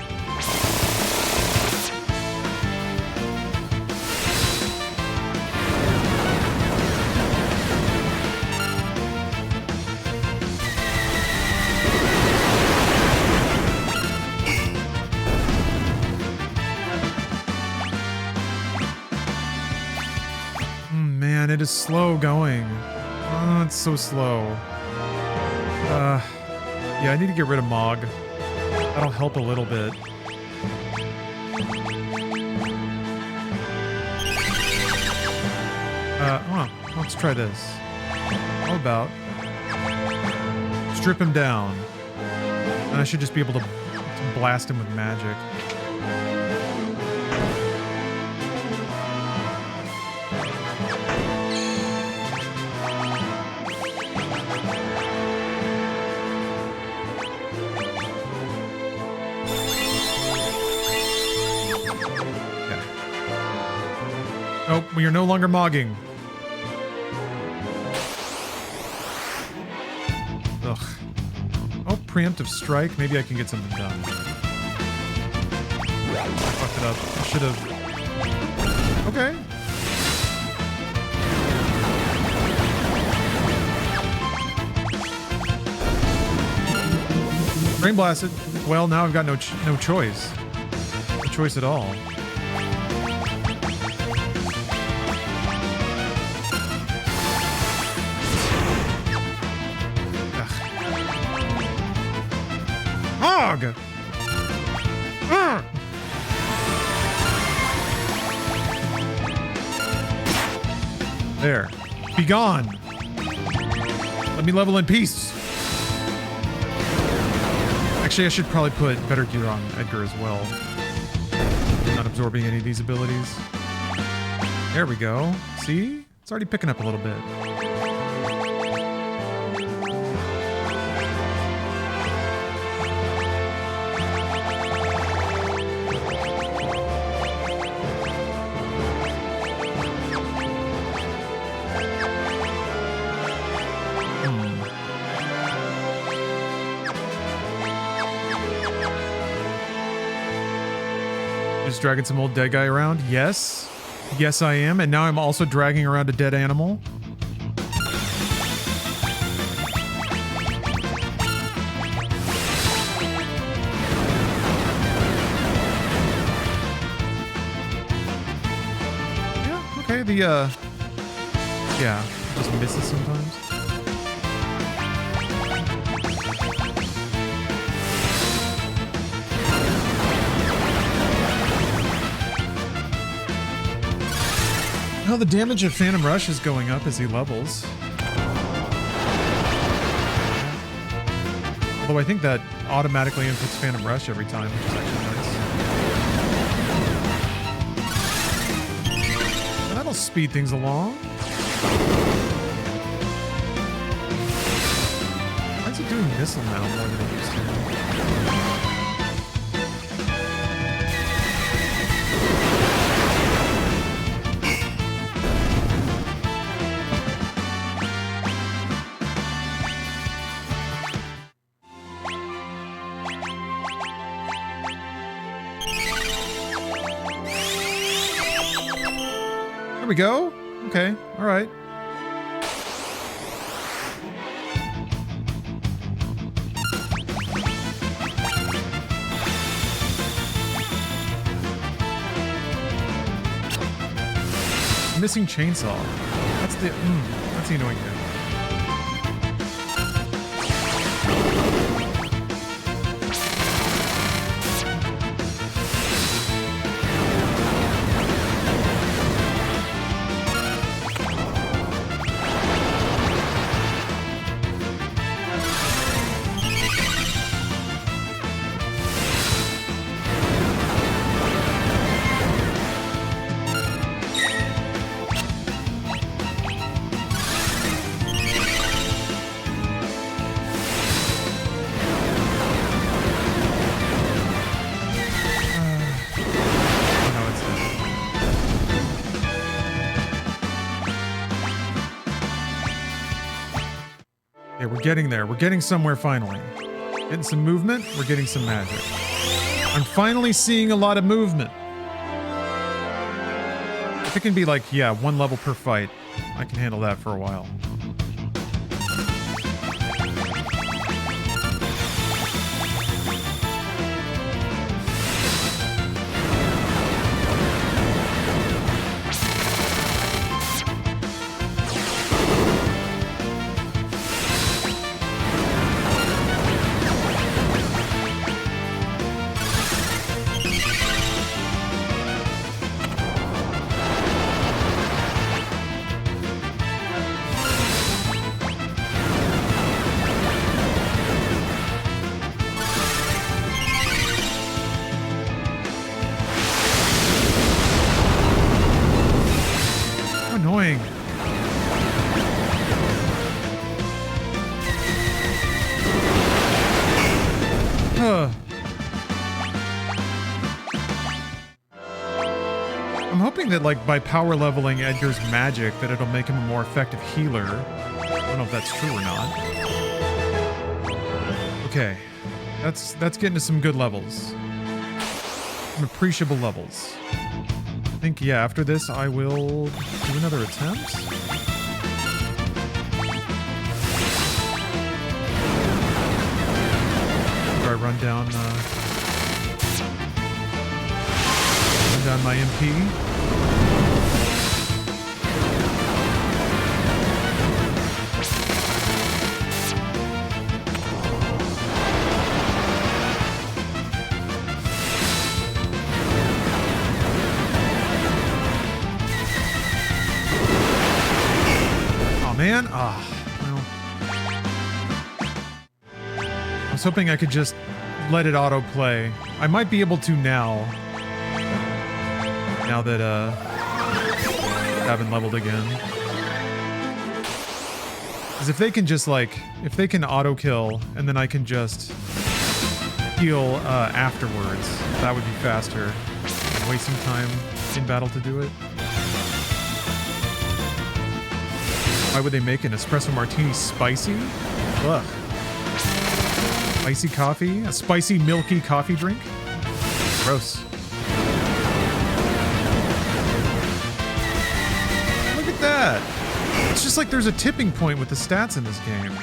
Man, it is slow going. Oh, it's so slow. Yeah, I need to get rid of Mog. That'll help a little bit. Let's try this. How about strip him down? And I should just be able to blast him with magic. Nope, we are no longer mogging. Ugh. Oh, preemptive strike. Maybe I can get something done. I fucked it up. I should have. Okay. Brain blasted. Well, now I've got no choice. No choice at all. Hog! There. Be gone. Let me level in peace. Actually, I should probably put better gear on Edgar as well. Not absorbing any of these abilities. There we go. See? It's already picking up a little bit. Just dragging some old dead guy around? Yes. Yes, I am. And now I'm also dragging around a dead animal. Yeah, okay. Yeah, just misses sometimes. Well, the damage of Phantom Rush is going up as he levels. Although I think that automatically inputs Phantom Rush every time, which is actually nice. And that'll speed things along. Why is it doing missile now more than it used to? There we go. Okay. All right. missing chainsaw. That's the annoying thing. Okay, we're getting there. We're getting somewhere finally. Getting some movement. We're getting some magic. I'm finally seeing a lot of movement. If it can be like, yeah, 1 level per fight, I can handle that for a while. Annoying. I'm hoping that, like, by power leveling Edgar's magic, that it'll make him a more effective healer. I don't know if that's true or not. Okay, that's getting to some good levels. Some appreciable levels. I think, yeah, after this, I will do another attempt. After I run down my MP. Man, well. I was hoping I could just let it autoplay. I might be able to now. Now that I haven't leveled again. Because if they can just like, if they can auto kill and then I can just heal afterwards, that would be faster. I'm wasting time in battle to do it. Why would they make an espresso martini spicy? Ugh. Spicy coffee? A spicy, milky coffee drink? Gross. Look at that! It's just like there's a tipping point with the stats in this game.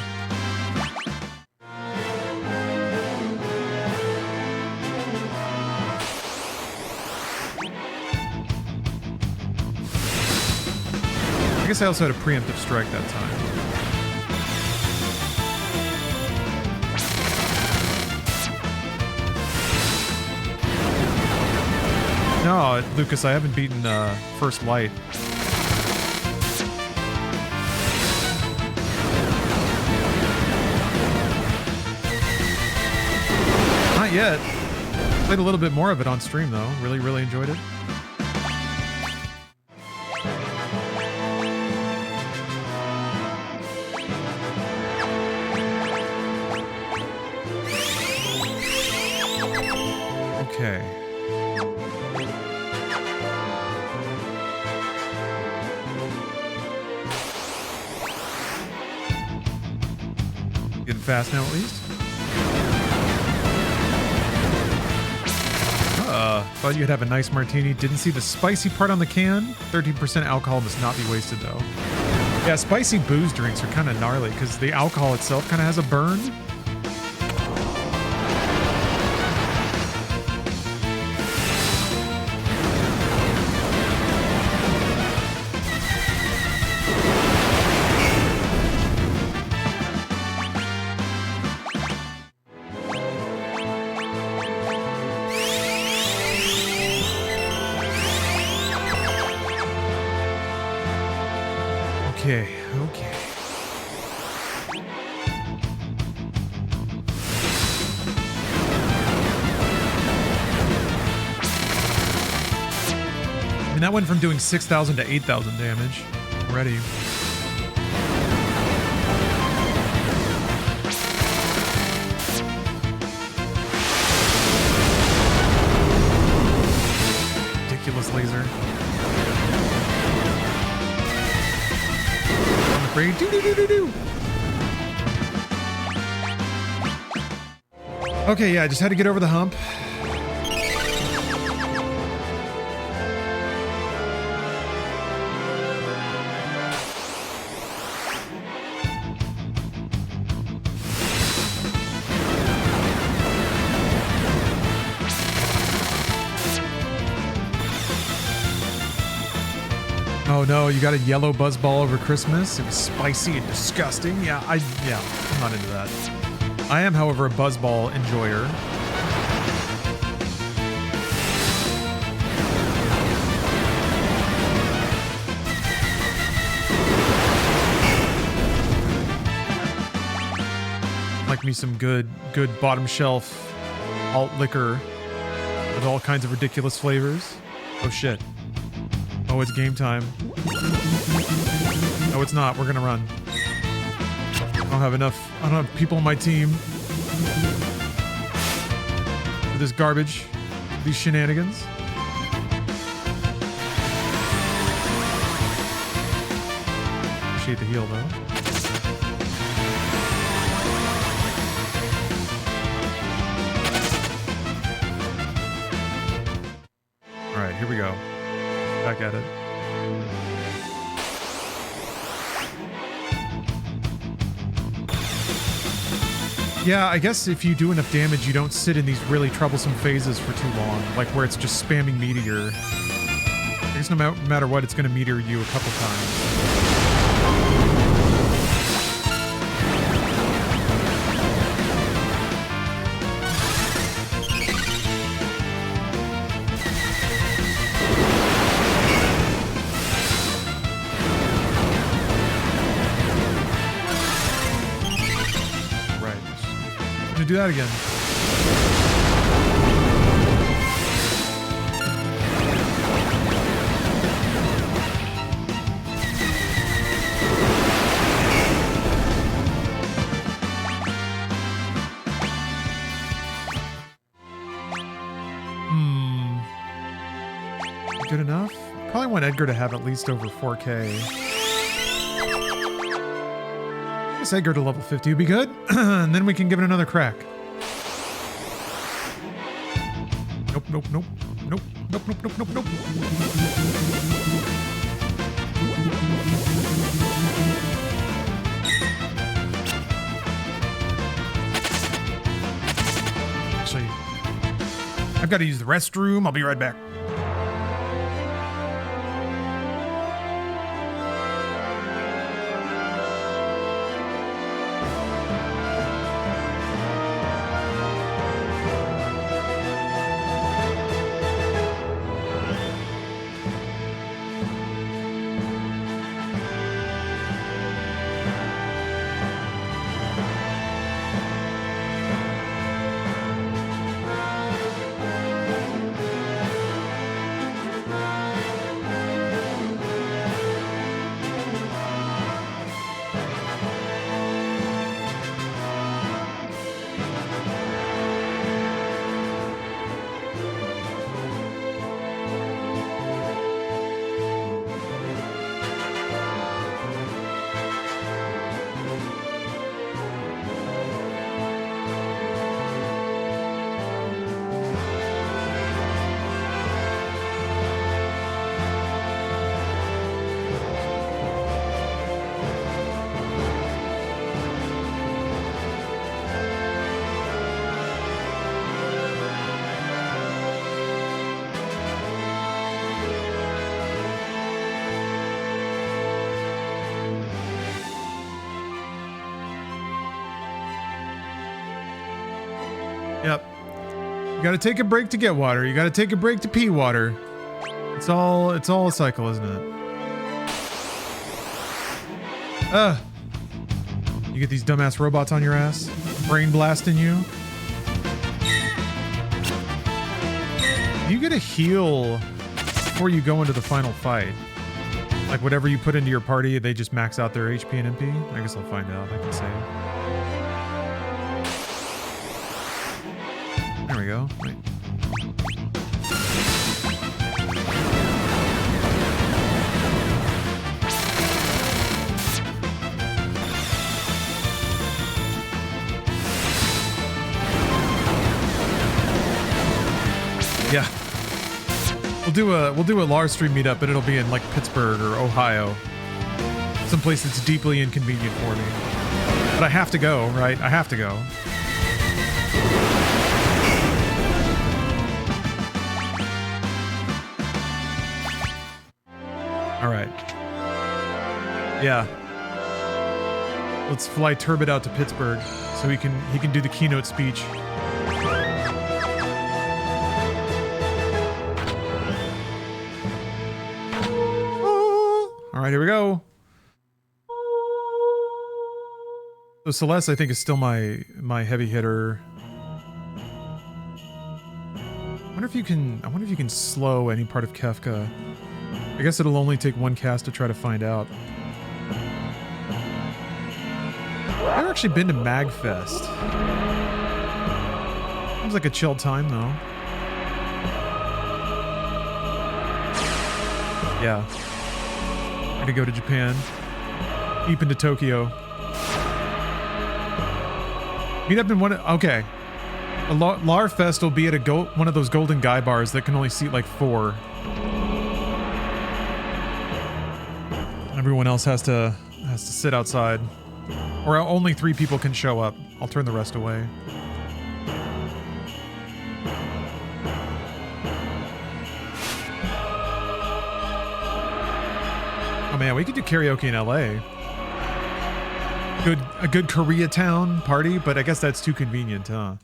I guess I also had a preemptive strike that time. No, Lucas, I haven't beaten First Light. Not yet. Played a little bit more of it on stream though. Really, really enjoyed it. Okay. Getting fast now, at least. Thought you'd have a nice martini. Didn't see the spicy part on the can. 13% alcohol must not be wasted, though. Yeah, spicy booze drinks are kind of gnarly because the alcohol itself kind of has a burn. Okay, okay. I mean, that went from doing 6,000 to 8,000 damage already. Ridiculous laser. I'm afraid. Do. Okay, yeah, I just had to get over the hump. Oh no, you got a yellow buzzball over Christmas? It was spicy and disgusting. Yeah, I'm not into that. I am, however, a buzzball enjoyer. Like me some good bottom shelf alt liquor with all kinds of ridiculous flavors. Oh shit. Oh, it's game time. No, it's not. We're gonna run. I don't have enough. I don't have people on my team for this garbage, these shenanigans. Appreciate the heal, though. All right, here we go. Back at it. Yeah, I guess if you do enough damage, you don't sit in these really troublesome phases for too long, like where it's just spamming meteor. I guess no matter what, it's going to meteor you a couple times. Do that again. Good enough? Probably want Edgar to have at least over 4K. Edgar to level 50 would be good, and then we can give it another crack. Nope, nope, nope, nope, nope, nope, nope, nope, nope. Actually, I've got to use the restroom. I'll be right back. Yep. You gotta take a break to get water. You gotta take a break to pee water. It's all a cycle, isn't it? You get these dumbass robots on your ass, brain blasting you. You get a heal before you go into the final fight. Like whatever you put into your party, they just max out their HP and MP. I guess I'll find out. I can save. There we go. Wait. Yeah. We'll do a Lars stream meetup, but it'll be in like Pittsburgh or Ohio. Someplace that's deeply inconvenient for me. But I have to go, right? I have to go. All right. Yeah. Let's fly Turbid out to Pittsburgh so he can do the keynote speech. All right, here we go. So Celeste, I think, is still my heavy hitter. I wonder if you can slow any part of Kefka. I guess it'll only take one cast to try to find out. I've never actually been to MagFest. Seems like a chill time, though. Yeah. To go to Japan, deep into Tokyo. Meet up in one. Okay, a Larfest will be at one of those golden guy bars that can only seat like 4. Everyone else has to sit outside, or only 3 people can show up. I'll turn the rest away. Man, we could do karaoke in LA. A good Koreatown party, but I guess that's too convenient, huh?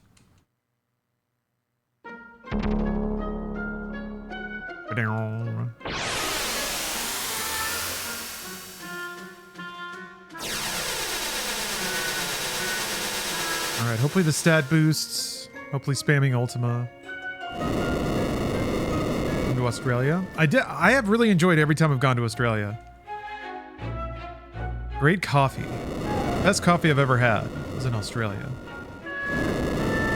All right, hopefully the stat boosts. Hopefully spamming Ultima. Going to Australia. I have really enjoyed every time I've gone to Australia. Great coffee. Best coffee I've ever had was in Australia.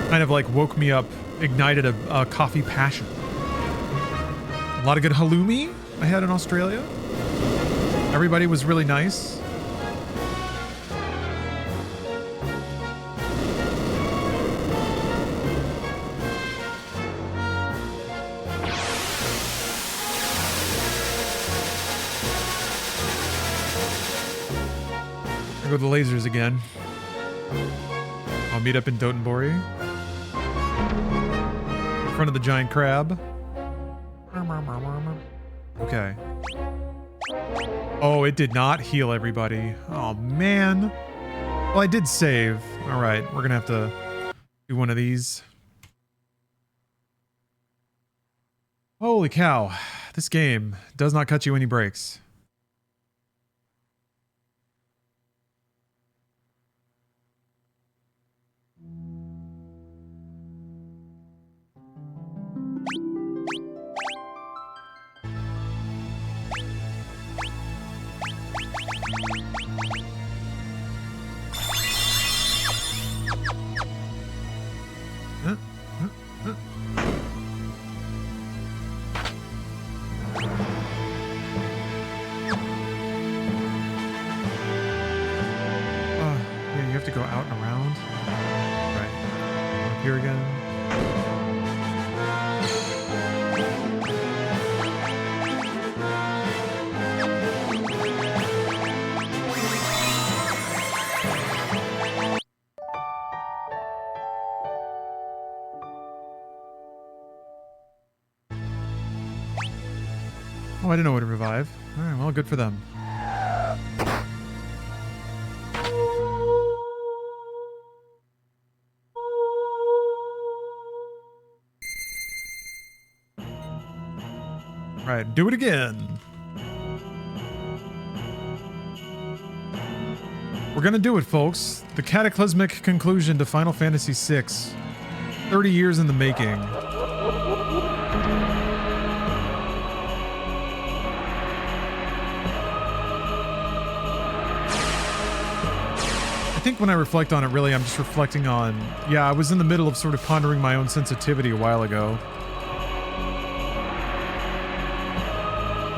Kind of like woke me up, ignited a coffee passion. A lot of good halloumi I had in Australia. Everybody was really nice. Go to the lasers again. I'll meet up in Dotonbori. In front of the giant crab. Okay. Oh, it did not heal everybody. Oh, man. Well, I did save. All right, we're going to have to do one of these. Holy cow. This game does not cut you any breaks. To go out and around. Right. Up here again. Oh, I didn't know what to revive. All right, well, good for them. All right, do it again. We're gonna do it, folks. The cataclysmic conclusion to Final Fantasy VI. 30 years in the making. I think when I reflect on it, really, I'm just reflecting on, yeah, I was in the middle of sort of pondering my own sensitivity a while ago.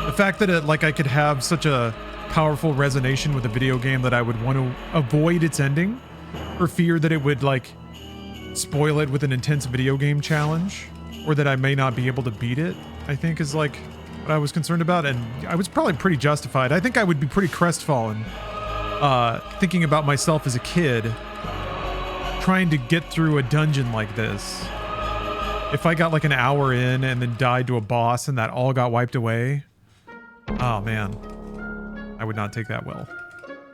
The fact that I could have such a powerful resonation with a video game that I would want to avoid its ending for fear that it would like spoil it with an intense video game challenge, or that I may not be able to beat it, I think is like what I was concerned about. And I was probably pretty justified. I think I would be pretty crestfallen thinking about myself as a kid trying to get through a dungeon like this. If I got like an hour in and then died to a boss and that all got wiped away, oh man, I would not take that well.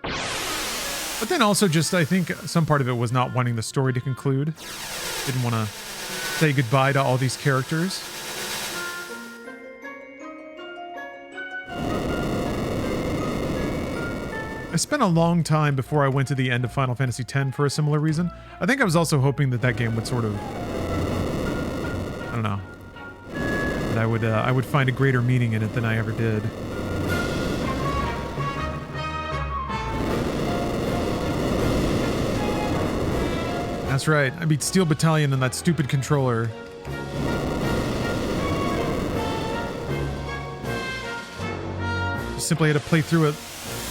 But then also just, I think some part of it was not wanting the story to conclude. Didn't want to say goodbye to all these characters. I spent a long time before I went to the end of Final Fantasy X for a similar reason. I think I was also hoping that that game would sort of, I don't know, that I would find a greater meaning in it than I ever did. That's right. I beat Steel Battalion and that stupid controller. Just simply had to play through it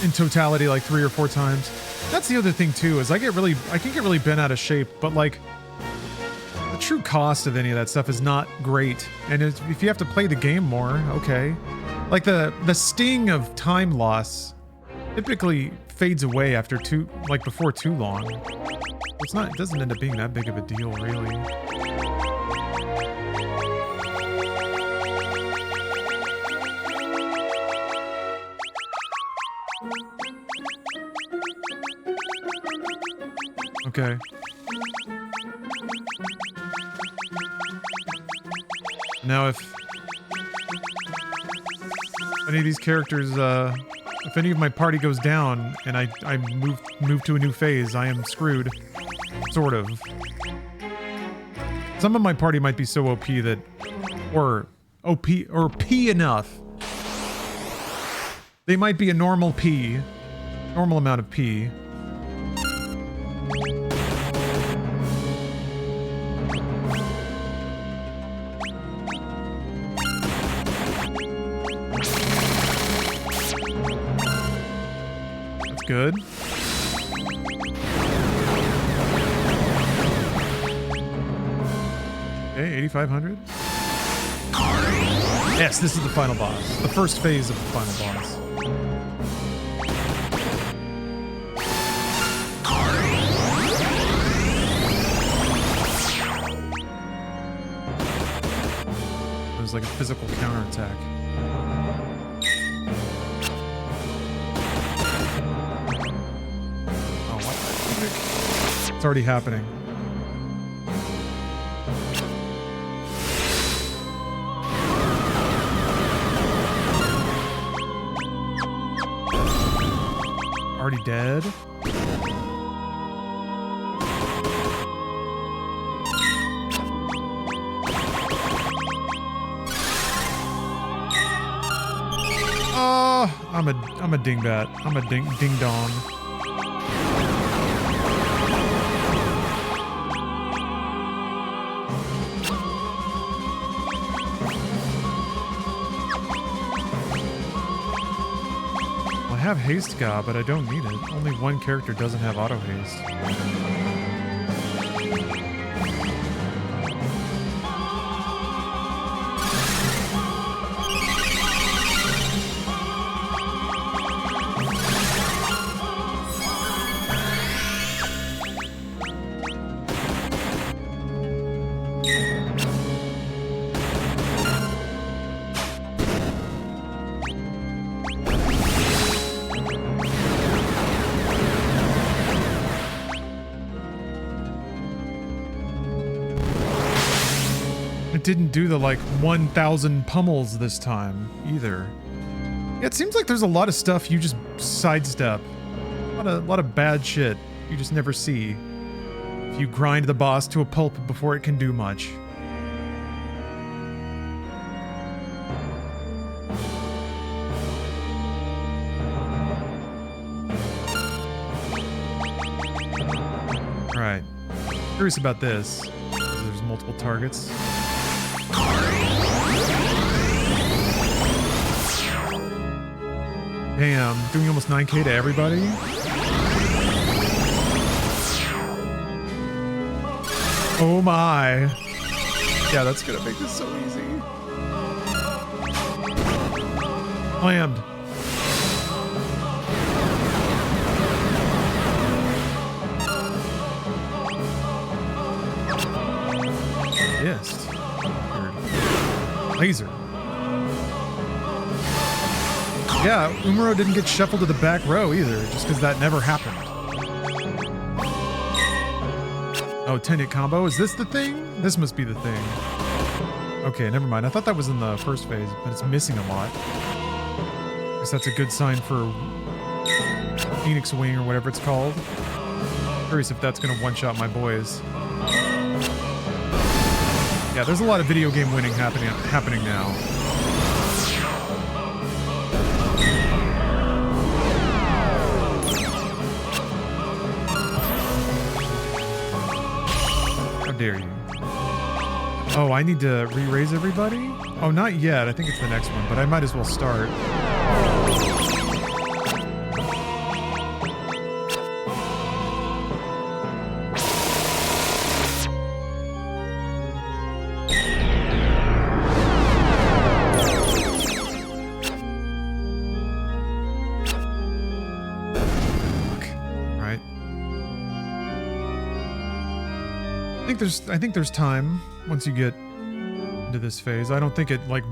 in totality like 3 or 4 times. That's the other thing too, is I can get really bent out of shape, but like the true cost of any of that stuff is not great. And if you have to play the game more, okay. Like the sting of time loss typically fades away after before too long. It doesn't end up being that big of a deal, really. Okay. Now if any of these characters, if any of my party goes down and I move to a new phase, I am screwed. Sort of. Some of my party might be so OP that, or P enough. They might be a normal amount of P. That's good. Okay, 8,500. Yes, this is the final boss. The first phase of the final boss. There's like a physical counterattack. Oh, what? It's already happening. Already dead? I'm a dingbat. I'm a ding dong. I have haste ga, but I don't need it. Only one character doesn't have auto haste. Didn't do the like 1,000 pummels this time either. Yeah, it seems like there's a lot of stuff you just sidestep. A lot of bad shit you just never see if you grind the boss to a pulp before it can do much. Alright. Curious about this. There's multiple targets. Damn, doing almost 9k to everybody? Oh my. Yeah, that's gonna make this so easy. Slammed. Missed. Weird. Laser. Yeah, Umaro didn't get shuffled to the back row either, just because that never happened. Oh, 10-hit combo? Is this the thing? This must be the thing. Okay, never mind. I thought that was in the first phase, but it's missing a lot. Guess that's a good sign for Phoenix Wing or whatever it's called. Curious if that's gonna one-shot my boys. Yeah, there's a lot of video game winning happening now. How dare you? Oh, I need to re-raise everybody? Oh, not yet. I think it's the next one, but I might as well start. I think there's time once you get into this phase. I don't think it like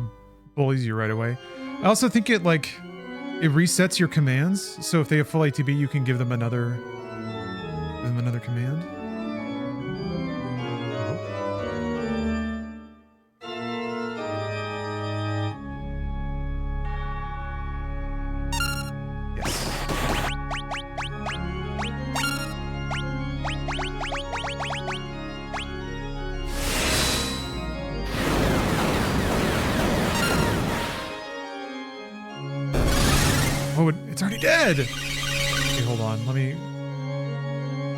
bullies you right away. I also think it resets your commands. So if they have full ATB, you can give them another command. Dead. Okay, hold on. Let me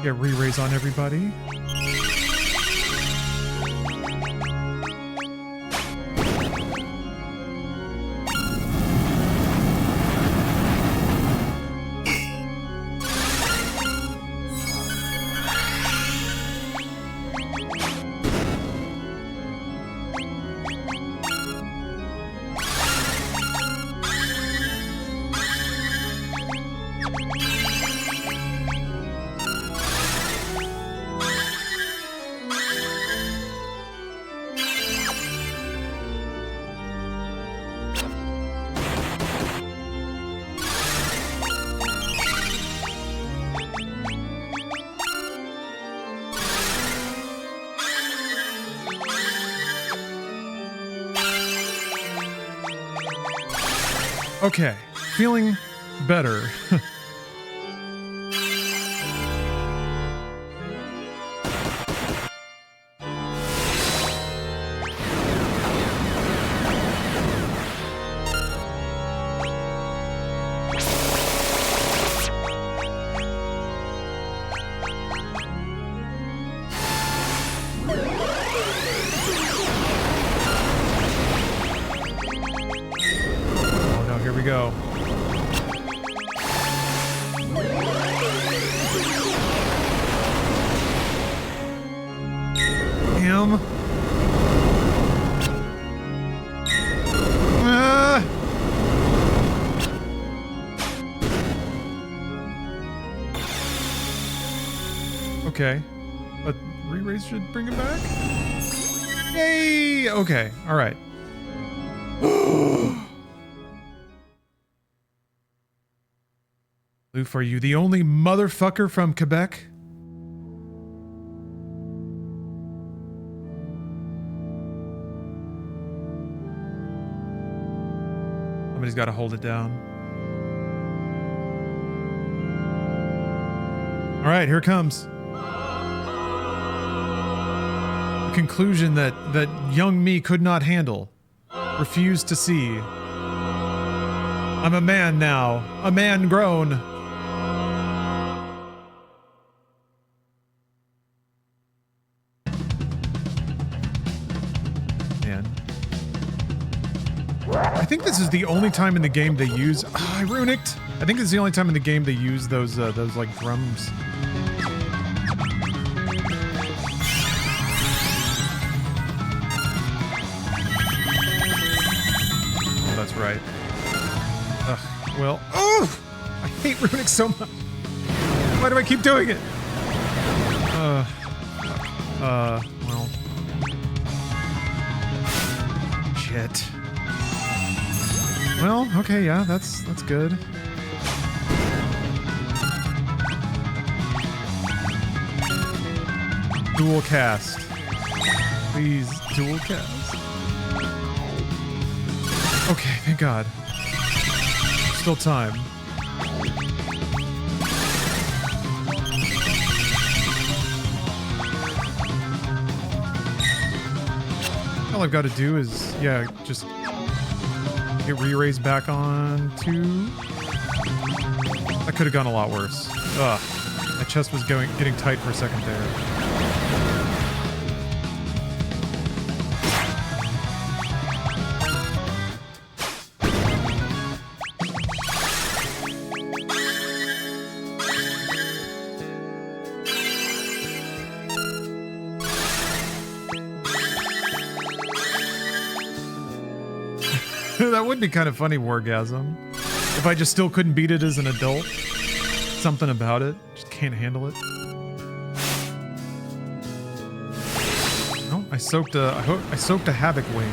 get re-raise on everybody. Okay, feeling better. Go. Him. Okay, but re-raise should bring him back. Yay! Okay, all right. Loof, are you the only motherfucker from Quebec? Somebody's got to hold it down. All right, here it comes. A conclusion that young me could not handle. Refused to see. I'm a man now. A man grown. Man. I think this is the only time in the game they use... I runicked! I think this is the only time in the game they use those like, drums. Oh, that's right. Ugh, well... Oh! I hate runic so much! Why do I keep doing it? Well... Shit. Well, okay, yeah, that's good. Dual cast. Please, dual cast. Okay, thank God. Still time. All I've got to do is, yeah, just get re-raised back on to... That could have gone a lot worse. Ugh. My chest was getting tight for a second there. That would be kind of funny, Wargasm. If I just still couldn't beat it as an adult. Something about it. Just can't handle it. No, I soaked a Havoc Wing.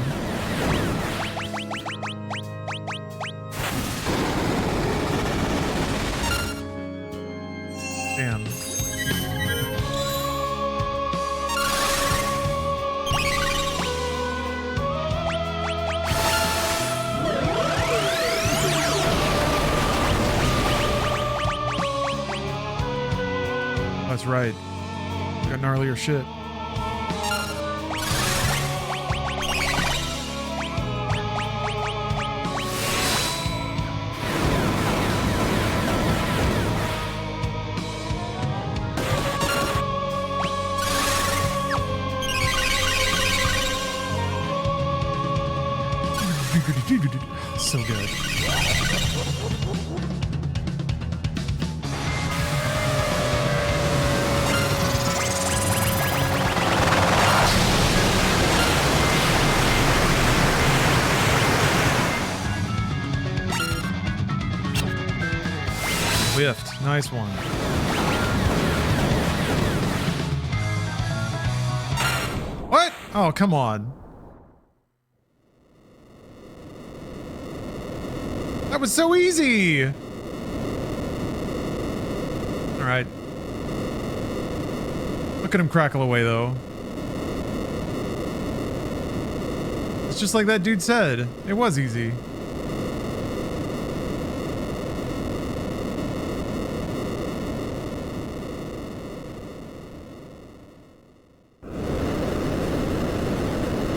Damn. That's right. We got gnarlier shit. So good. Whiffed. Nice one. What? Oh, come on. That was so easy! Alright. Look at him crackle away, though. It's just like that dude said. It was easy.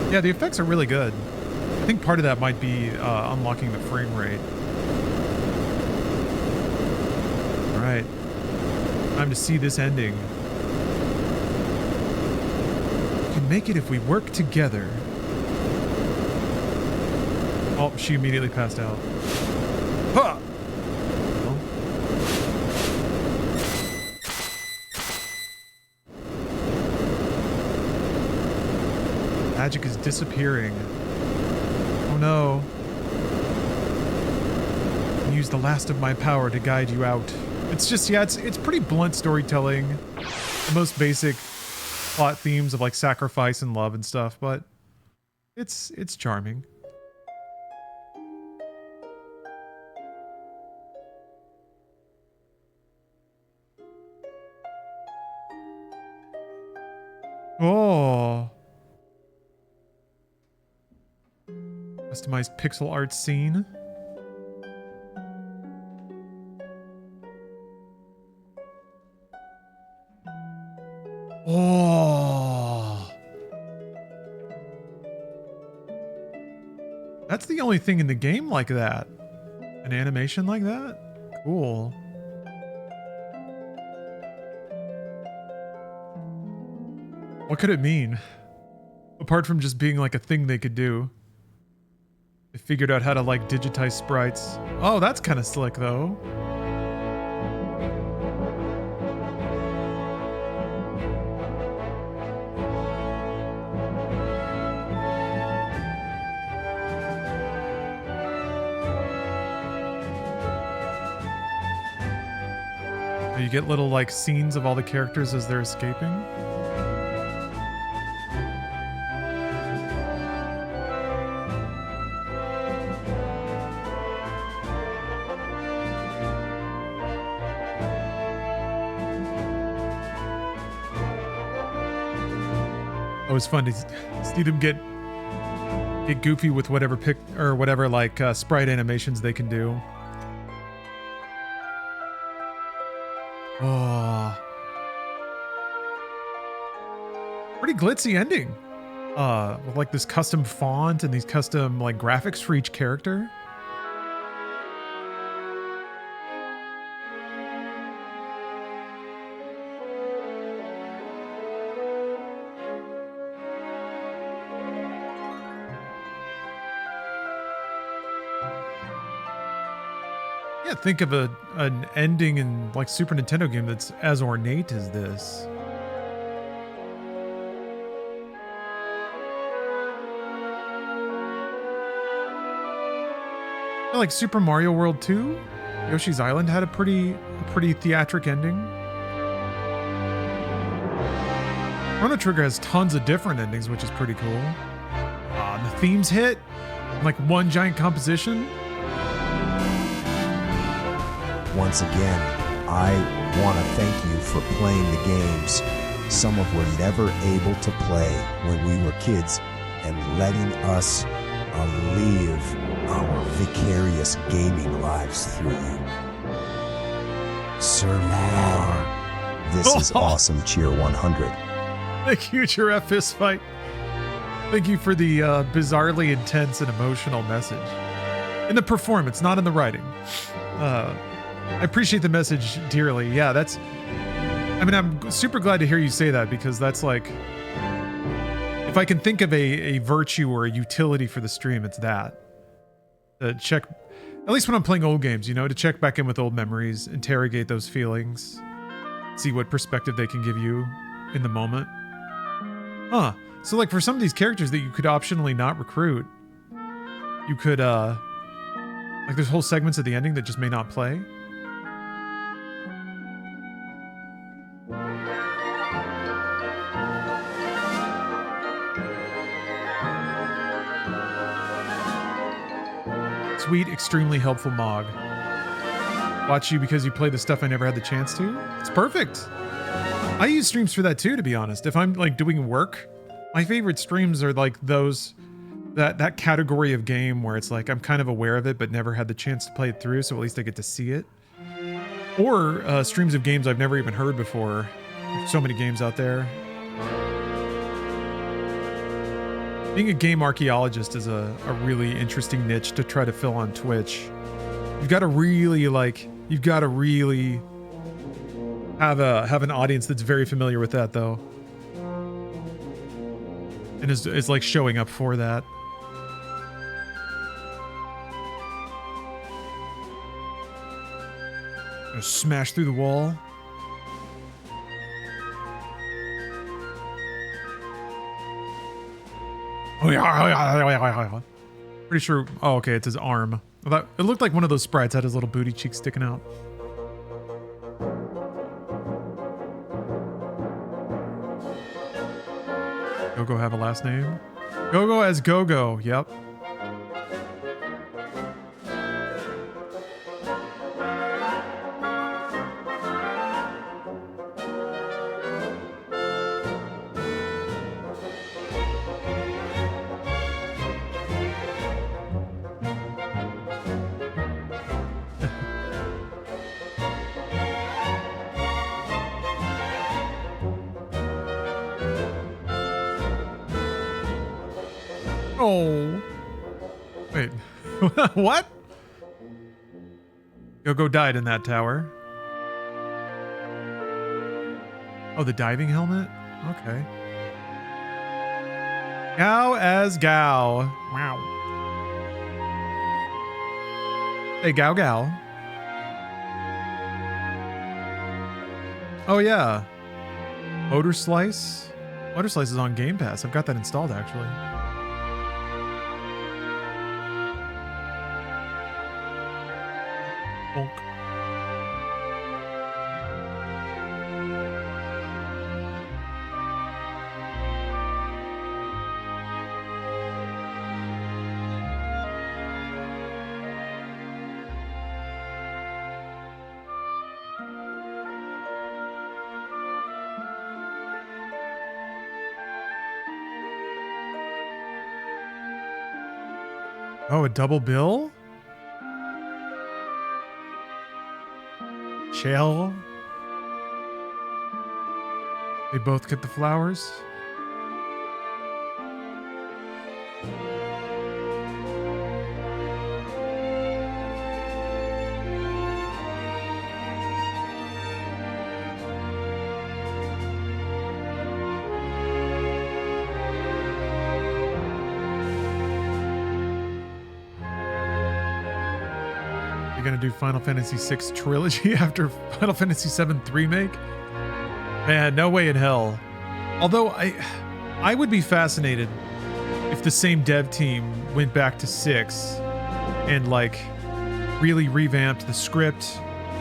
Yeah, the effects are really good. I think part of that might be unlocking the frame rate. Alright. Time to see this ending. We can make it if we work together. Oh, she immediately passed out. Huh! Well. Magic is disappearing. Oh no. I use the last of my power to guide you out. It's just, yeah, it's pretty blunt storytelling. The most basic plot themes of like sacrifice and love and stuff, but it's charming. Oh. Customized pixel art scene. only thing in the game like that. An animation like that? Cool. What could it mean? Apart from just being like a thing they could do. They figured out how to like digitize sprites. Oh, that's kind of slick though. You get little like scenes of all the characters as they're escaping. It was fun to see them get goofy with whatever whatever like sprite animations they can do. Oh, pretty glitzy ending. With like this custom font and these custom like graphics for each character. Yeah, think of an ending in like Super Nintendo game that's as ornate as this. Yeah, like Super Mario World 2, Yoshi's Island had a pretty theatric ending. Chrono Trigger has tons of different endings, which is pretty cool. The themes hit like one giant composition. Once again, I want to thank you for playing the games some of were never able to play when we were kids and letting us live our vicarious gaming lives through you. Sir Mar, this is awesome. Cheer 100. Thank you, Giraffe Fist Fight. Thank you for the bizarrely intense and emotional message. In the performance, not in the writing. I appreciate the message dearly. Yeah, I'm super glad to hear you say that, because that's like, if I can think of a virtue or a utility for the stream, it's that. To check, at least when I'm playing old games, to check back in with old memories, interrogate those feelings, see what perspective they can give you in the moment. So like for some of these characters that you could optionally not recruit, you could, like there's whole segments of the ending that just may not play. Sweet, extremely helpful Mog. Watch you because you play the stuff I never had the chance to. It's perfect. I use streams for that too, to be honest. If I'm like doing work, my favorite streams are like those, that category of game where it's like I'm kind of aware of it but never had the chance to play it through, so at least I get to see it. Or streams of games I've never even heard before. There's so many games out there. Being a game archaeologist is a really interesting niche to try to fill on Twitch. You've got to really have an audience that's very familiar with that, though, and is like showing up for that. Gonna smash through the wall. Oh yeah. Pretty sure. Oh, okay. It's his arm. It looked like one of those sprites had his little booty cheeks sticking out. Go-Go have a last name? Go-Go as Go-Go. Yep. Oh. Wait. What? Go died in that tower. Oh, the diving helmet? Okay. Gao as Gao. Wow. Hey, Gao Gao. Oh, yeah. Motor Slice. Motor Slice is on Game Pass. I've got that installed, actually. Bonk. Oh, a double bill? Shell? They both get the flowers? Gonna do Final Fantasy VI Trilogy after Final Fantasy VII Remake? Man, no way in hell. Although I would be fascinated if the same dev team went back to 6 and like really revamped the script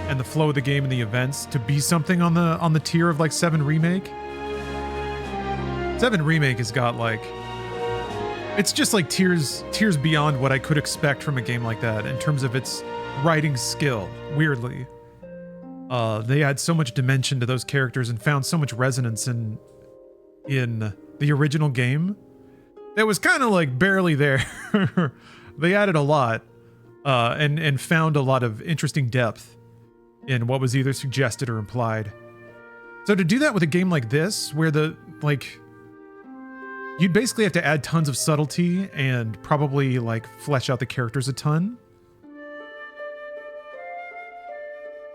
and the flow of the game and the events to be something on the tier of like 7 Remake. 7 Remake has got like, it's just like tiers beyond what I could expect from a game like that in terms of its writing skill. Weirdly, they had so much dimension to those characters and found so much resonance in the original game that was kind of like barely there. They added a lot and found a lot of interesting depth in what was either suggested or implied. So to do that with a game like this, where you'd basically have to add tons of subtlety and probably like flesh out the characters a ton.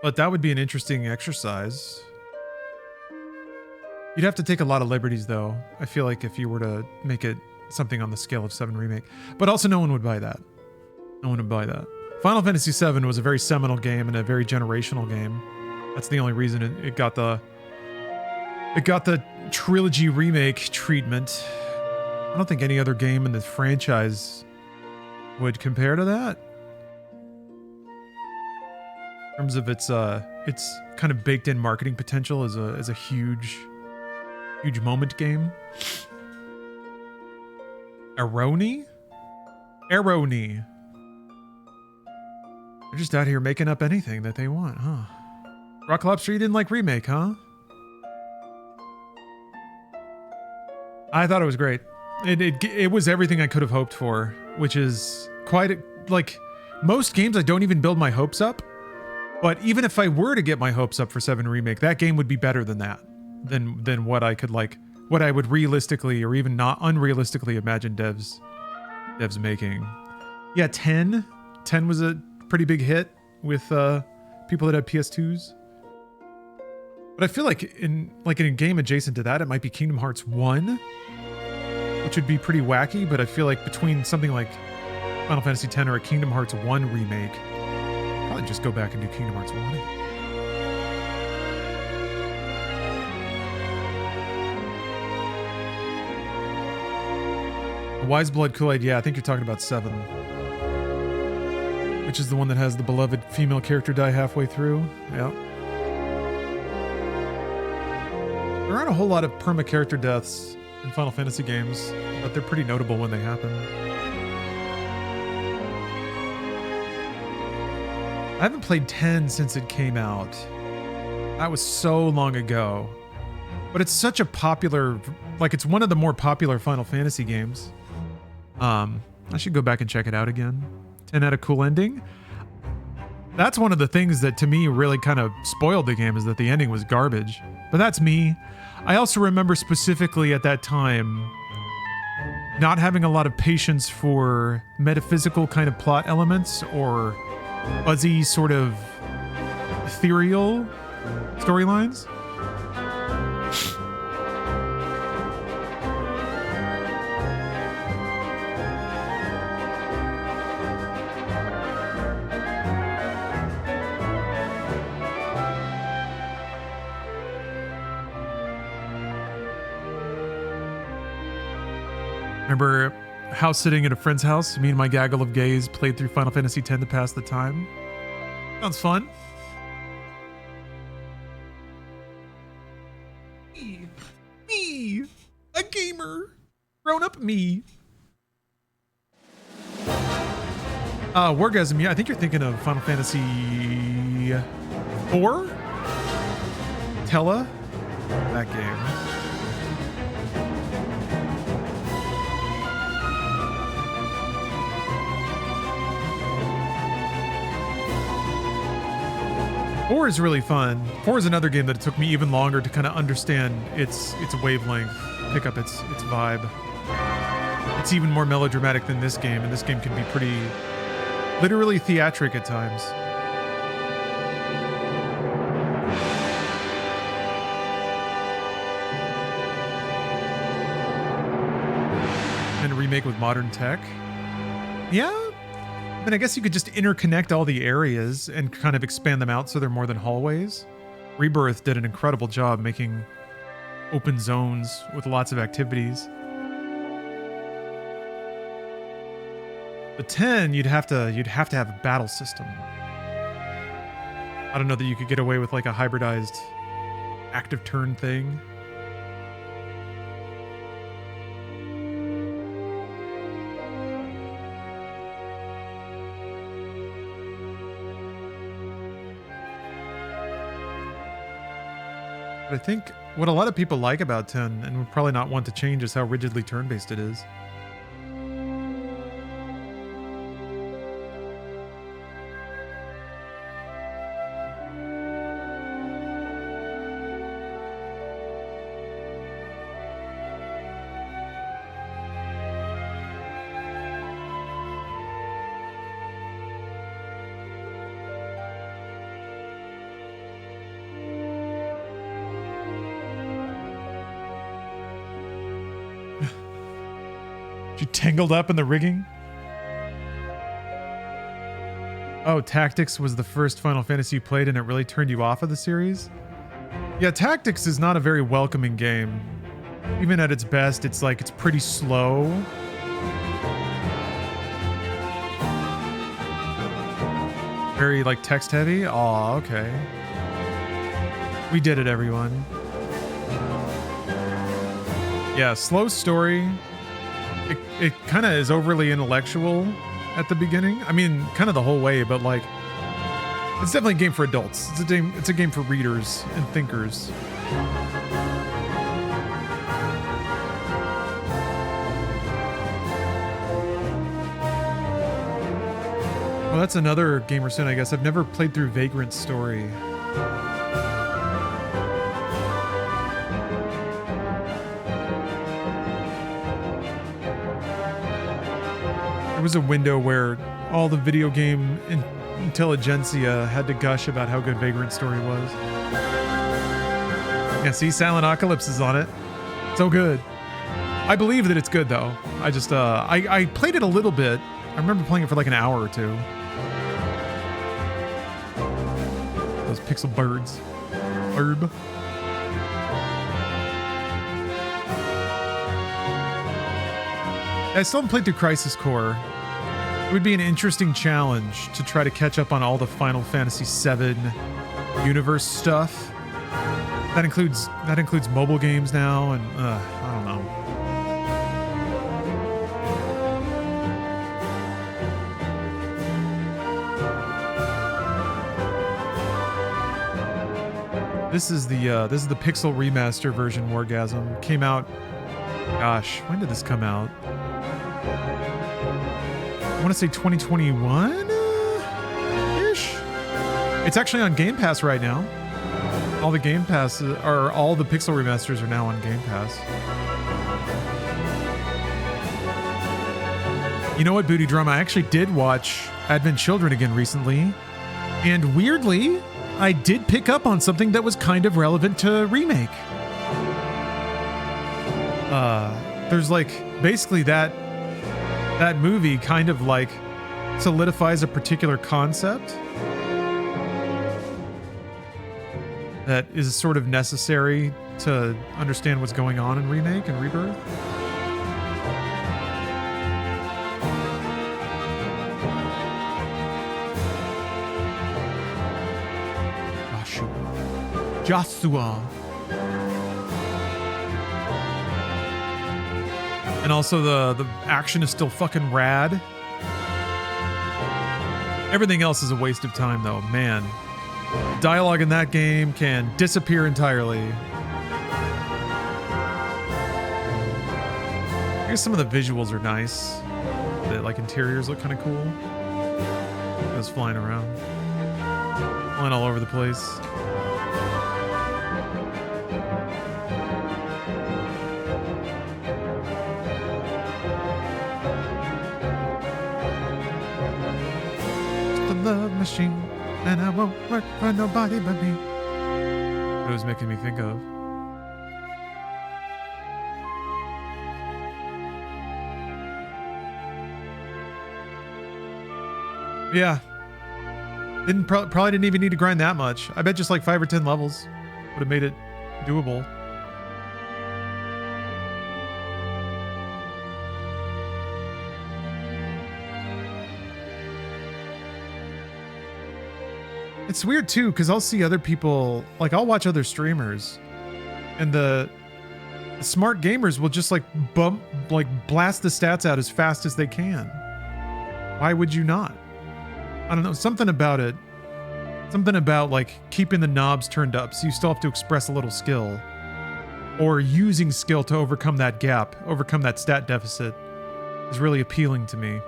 But that would be an interesting exercise. You'd have to take a lot of liberties, though. I feel like if you were to make it something on the scale of 7 Remake. But also no one would buy that. No one would buy that. Final Fantasy VII was a very seminal game and a very generational game. That's the only reason it got the trilogy remake treatment. I don't think any other game in the franchise would compare to that. In terms of its kind of baked in marketing potential as a huge moment game. Aroni? They're just out here making up anything that they want, huh? Rock Lobster, you didn't like Remake, huh? I thought it was great. It was everything I could have hoped for, which is quite like most games I don't even build my hopes up. But even if I were to get my hopes up for 7 Remake, that game would be better than that. Than what I could what I would realistically or even not unrealistically imagine devs making. Yeah, 10 was a pretty big hit with people that had PS2s. But I feel like in a game adjacent to that, it might be Kingdom Hearts 1, which would be pretty wacky, but I feel like between something like Final Fantasy X or a Kingdom Hearts 1 remake, probably just go back and do Kingdom Hearts 1. Wise Blood Kool-Aid, yeah, I think you're talking about 7. Which is the one that has the beloved female character die halfway through. Yeah. There aren't a whole lot of perma-character deaths in Final Fantasy games, but they're pretty notable when they happen. I haven't played 10 since it came out. That was so long ago. But it's such a popular, it's one of the more popular Final Fantasy games. I should go back and check it out again. 10 had a cool ending. That's one of the things that to me really kind of spoiled the game, is that the ending was garbage. But that's me. I also remember specifically at that time not having a lot of patience for metaphysical kind of plot elements or fuzzy sort of ethereal storylines. Remember house sitting at a friend's house? Me and my gaggle of gays played through Final Fantasy X to pass the time. Sounds fun. Me, a gamer, grown up me. Wargasm, yeah, I think you're thinking of Final Fantasy IV? Tella? That game. 4 is really fun. 4 is another game that it took me even longer to kind of understand its wavelength, pick up its vibe. It's even more melodramatic than this game, and this game can be pretty literally theatric at times. And a remake with modern tech. Yeah. I mean, I guess you could just interconnect all the areas and kind of expand them out so they're more than hallways. Rebirth did an incredible job making open zones with lots of activities. But 10, you'd have to have a battle system. I don't know that you could get away with like a hybridized active turn thing. I think what a lot of people like about 10, and would probably not want to change, is how rigidly turn-based it is. You tangled up in the rigging? Oh, Tactics was the first Final Fantasy you played and it really turned you off of the series? Yeah, Tactics is not a very welcoming game. Even at its best, it's like, it's pretty slow. Very like text heavy? Aw, okay. We did it, everyone. Yeah, slow story. It kind of is overly intellectual at the beginning. I mean, kind of the whole way, but like, it's definitely a game for adults. It's a game for readers and thinkers. Well, that's another gamer sin, I guess. I've never played through Vagrant's story. There was a window where all the video game intelligentsia had to gush about how good Vagrant's story was. Yeah, see, Silent Apocalypse is on it. So good. I believe that it's good, though. I just, I played it a little bit. I remember playing it for like an hour or two. Those pixel birds. Herb. I still haven't played through Crisis Core. It would be an interesting challenge to try to catch up on all the Final Fantasy VII universe stuff. That includes mobile games now, and I don't know. This is the Pixel Remaster version. Wargasm came out. Gosh, when did this come out? I want to say 2021-ish. It's actually on Game Pass right now. All the Game Pass all the Pixel remasters are now on Game Pass. You know what, Booty Drum? I actually did watch Advent Children again recently, and weirdly, I did pick up on something that was kind of relevant to Remake. There's like basically that movie kind of like solidifies a particular concept that is sort of necessary to understand what's going on in Remake and Rebirth. Joshua. And also the action is still fucking rad. Everything else is a waste of time though, man. Dialogue in that game can disappear entirely. I guess some of the visuals are nice. The like interiors look kind of cool. Just flying around. Flying all over the place. Love machine, and I won't work for nobody but me. It was making me think of. Yeah. Probably didn't even need to grind that much. I bet just like 5 or 10 levels would have made it doable. It's weird too, because I'll see other people, like I'll watch other streamers, and the smart gamers will just like blast the stats out as fast as they can. Why would you not? I don't know, something about it. Something about like keeping the knobs turned up so you still have to express a little skill. Or using skill to overcome that gap, overcome that stat deficit is really appealing to me.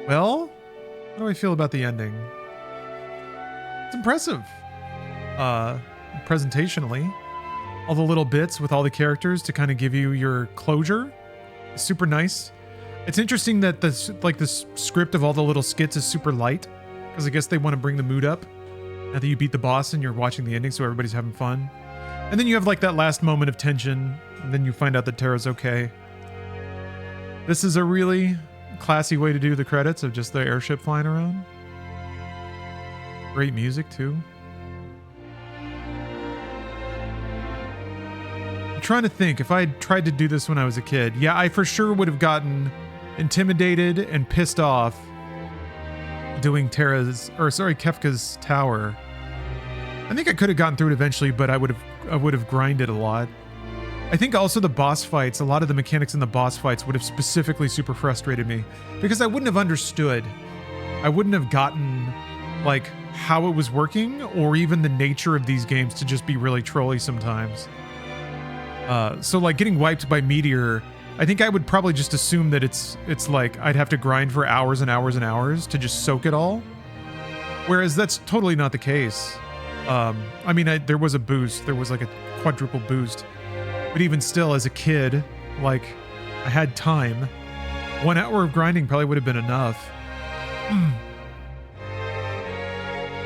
Well, how do I feel about the ending? It's impressive. Presentationally. All the little bits with all the characters to kind of give you your closure. It's super nice. It's interesting that the script of all the little skits is super light, because I guess they want to bring the mood up now that you beat the boss and you're watching the ending, so everybody's having fun. And then you have like that last moment of tension, and then you find out that Terra's okay. This is a really classy way to do the credits of just the airship flying around. Great music too. I'm trying to think, if I had tried to do this when I was a kid, yeah, I for sure would have gotten intimidated and pissed off doing Kefka's tower. I think I could have gotten through it eventually, but I would have grinded a lot. I think also the boss fights, a lot of the mechanics in the boss fights would have specifically super frustrated me because I wouldn't have understood. I wouldn't have gotten like how it was working or even the nature of these games to just be really trolly sometimes. So like getting wiped by Meteor, I think I would probably just assume that it's like I'd have to grind for hours and hours and hours to just soak it all. Whereas that's totally not the case. I mean, there was a boost. There was like a quadruple boost. But even still, as a kid, like, I had time. 1 hour of grinding probably would have been enough.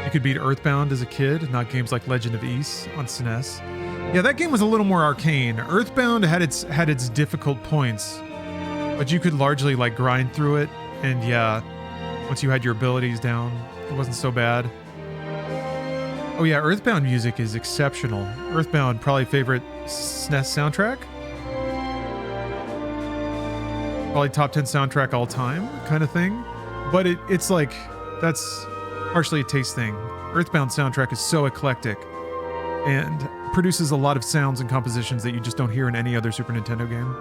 You could beat Earthbound as a kid, not games like Legend of Ys on SNES. Yeah, that game was a little more arcane. Earthbound had its difficult points, but you could largely like grind through it. And yeah, once you had your abilities down, it wasn't so bad. Oh yeah, Earthbound music is exceptional. Earthbound, probably favorite SNES soundtrack. Probably top 10 soundtrack all time kind of thing. But it's like, that's partially a taste thing. Earthbound soundtrack is so eclectic and produces a lot of sounds and compositions that you just don't hear in any other Super Nintendo game.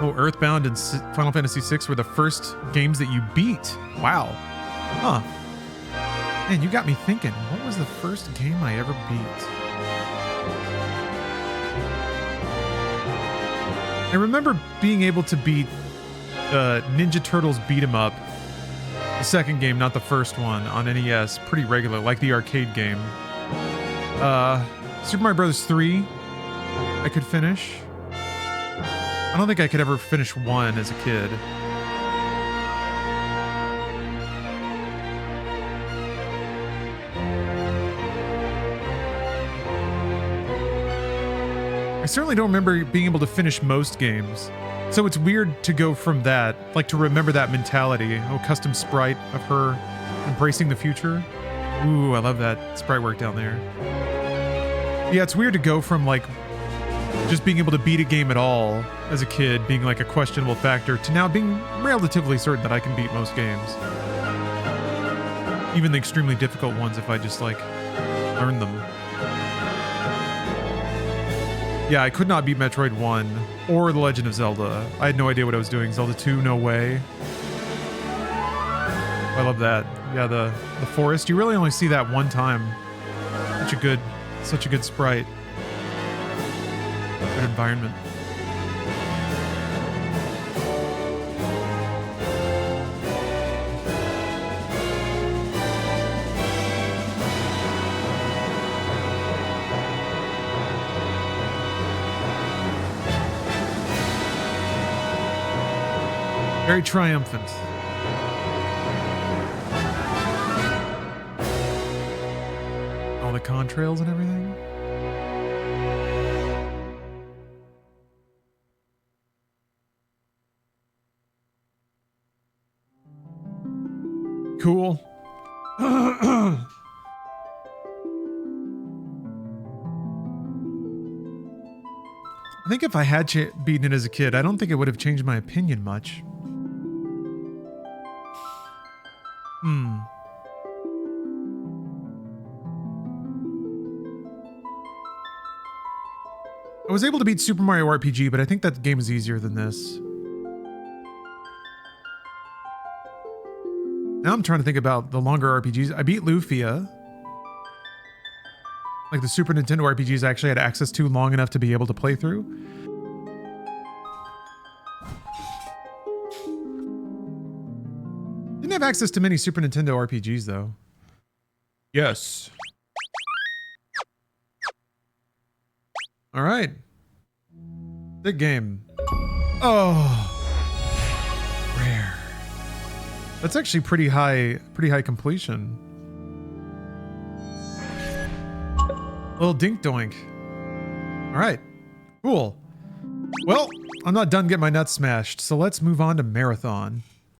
Oh, Earthbound and Final Fantasy VI were the first games that you beat. Wow. Huh. Man, you got me thinking. What was the first game I ever beat? I remember being able to beat Ninja Turtles beat 'em up. The second game, not the first one, on NES, pretty regular, like the arcade game. Super Mario Bros. 3, I could finish. I don't think I could ever finish 1 as a kid. I certainly don't remember being able to finish most games. So it's weird to go from that, like to remember that mentality. Oh, custom sprite of her embracing the future. Ooh, I love that sprite work down there. Yeah, it's weird to go from like just being able to beat a game at all as a kid, being like a questionable factor, to now being relatively certain that I can beat most games. Even the extremely difficult ones if I just like learn them. Yeah, I could not beat Metroid 1 or The Legend of Zelda. I had no idea what I was doing. Zelda 2, no way. I love that. Yeah, the forest. You really only see that one time. Such a good sprite. Good environment. Very triumphant. All the contrails and everything. Cool. I think if I had beaten it as a kid, I don't think it would have changed my opinion much. I was able to beat Super Mario RPG, but I think that game is easier than this. Now I'm trying to think about the longer RPGs. I beat Lufia. Like the Super Nintendo RPGs I actually had access to long enough to be able to play through. Didn't have access to many Super Nintendo RPGs though. Yes. All right. Big game. Oh. Rare. That's actually pretty high completion. Little dink doink. All right. Cool. Well, I'm not done getting my nuts smashed, so let's move on to Marathon.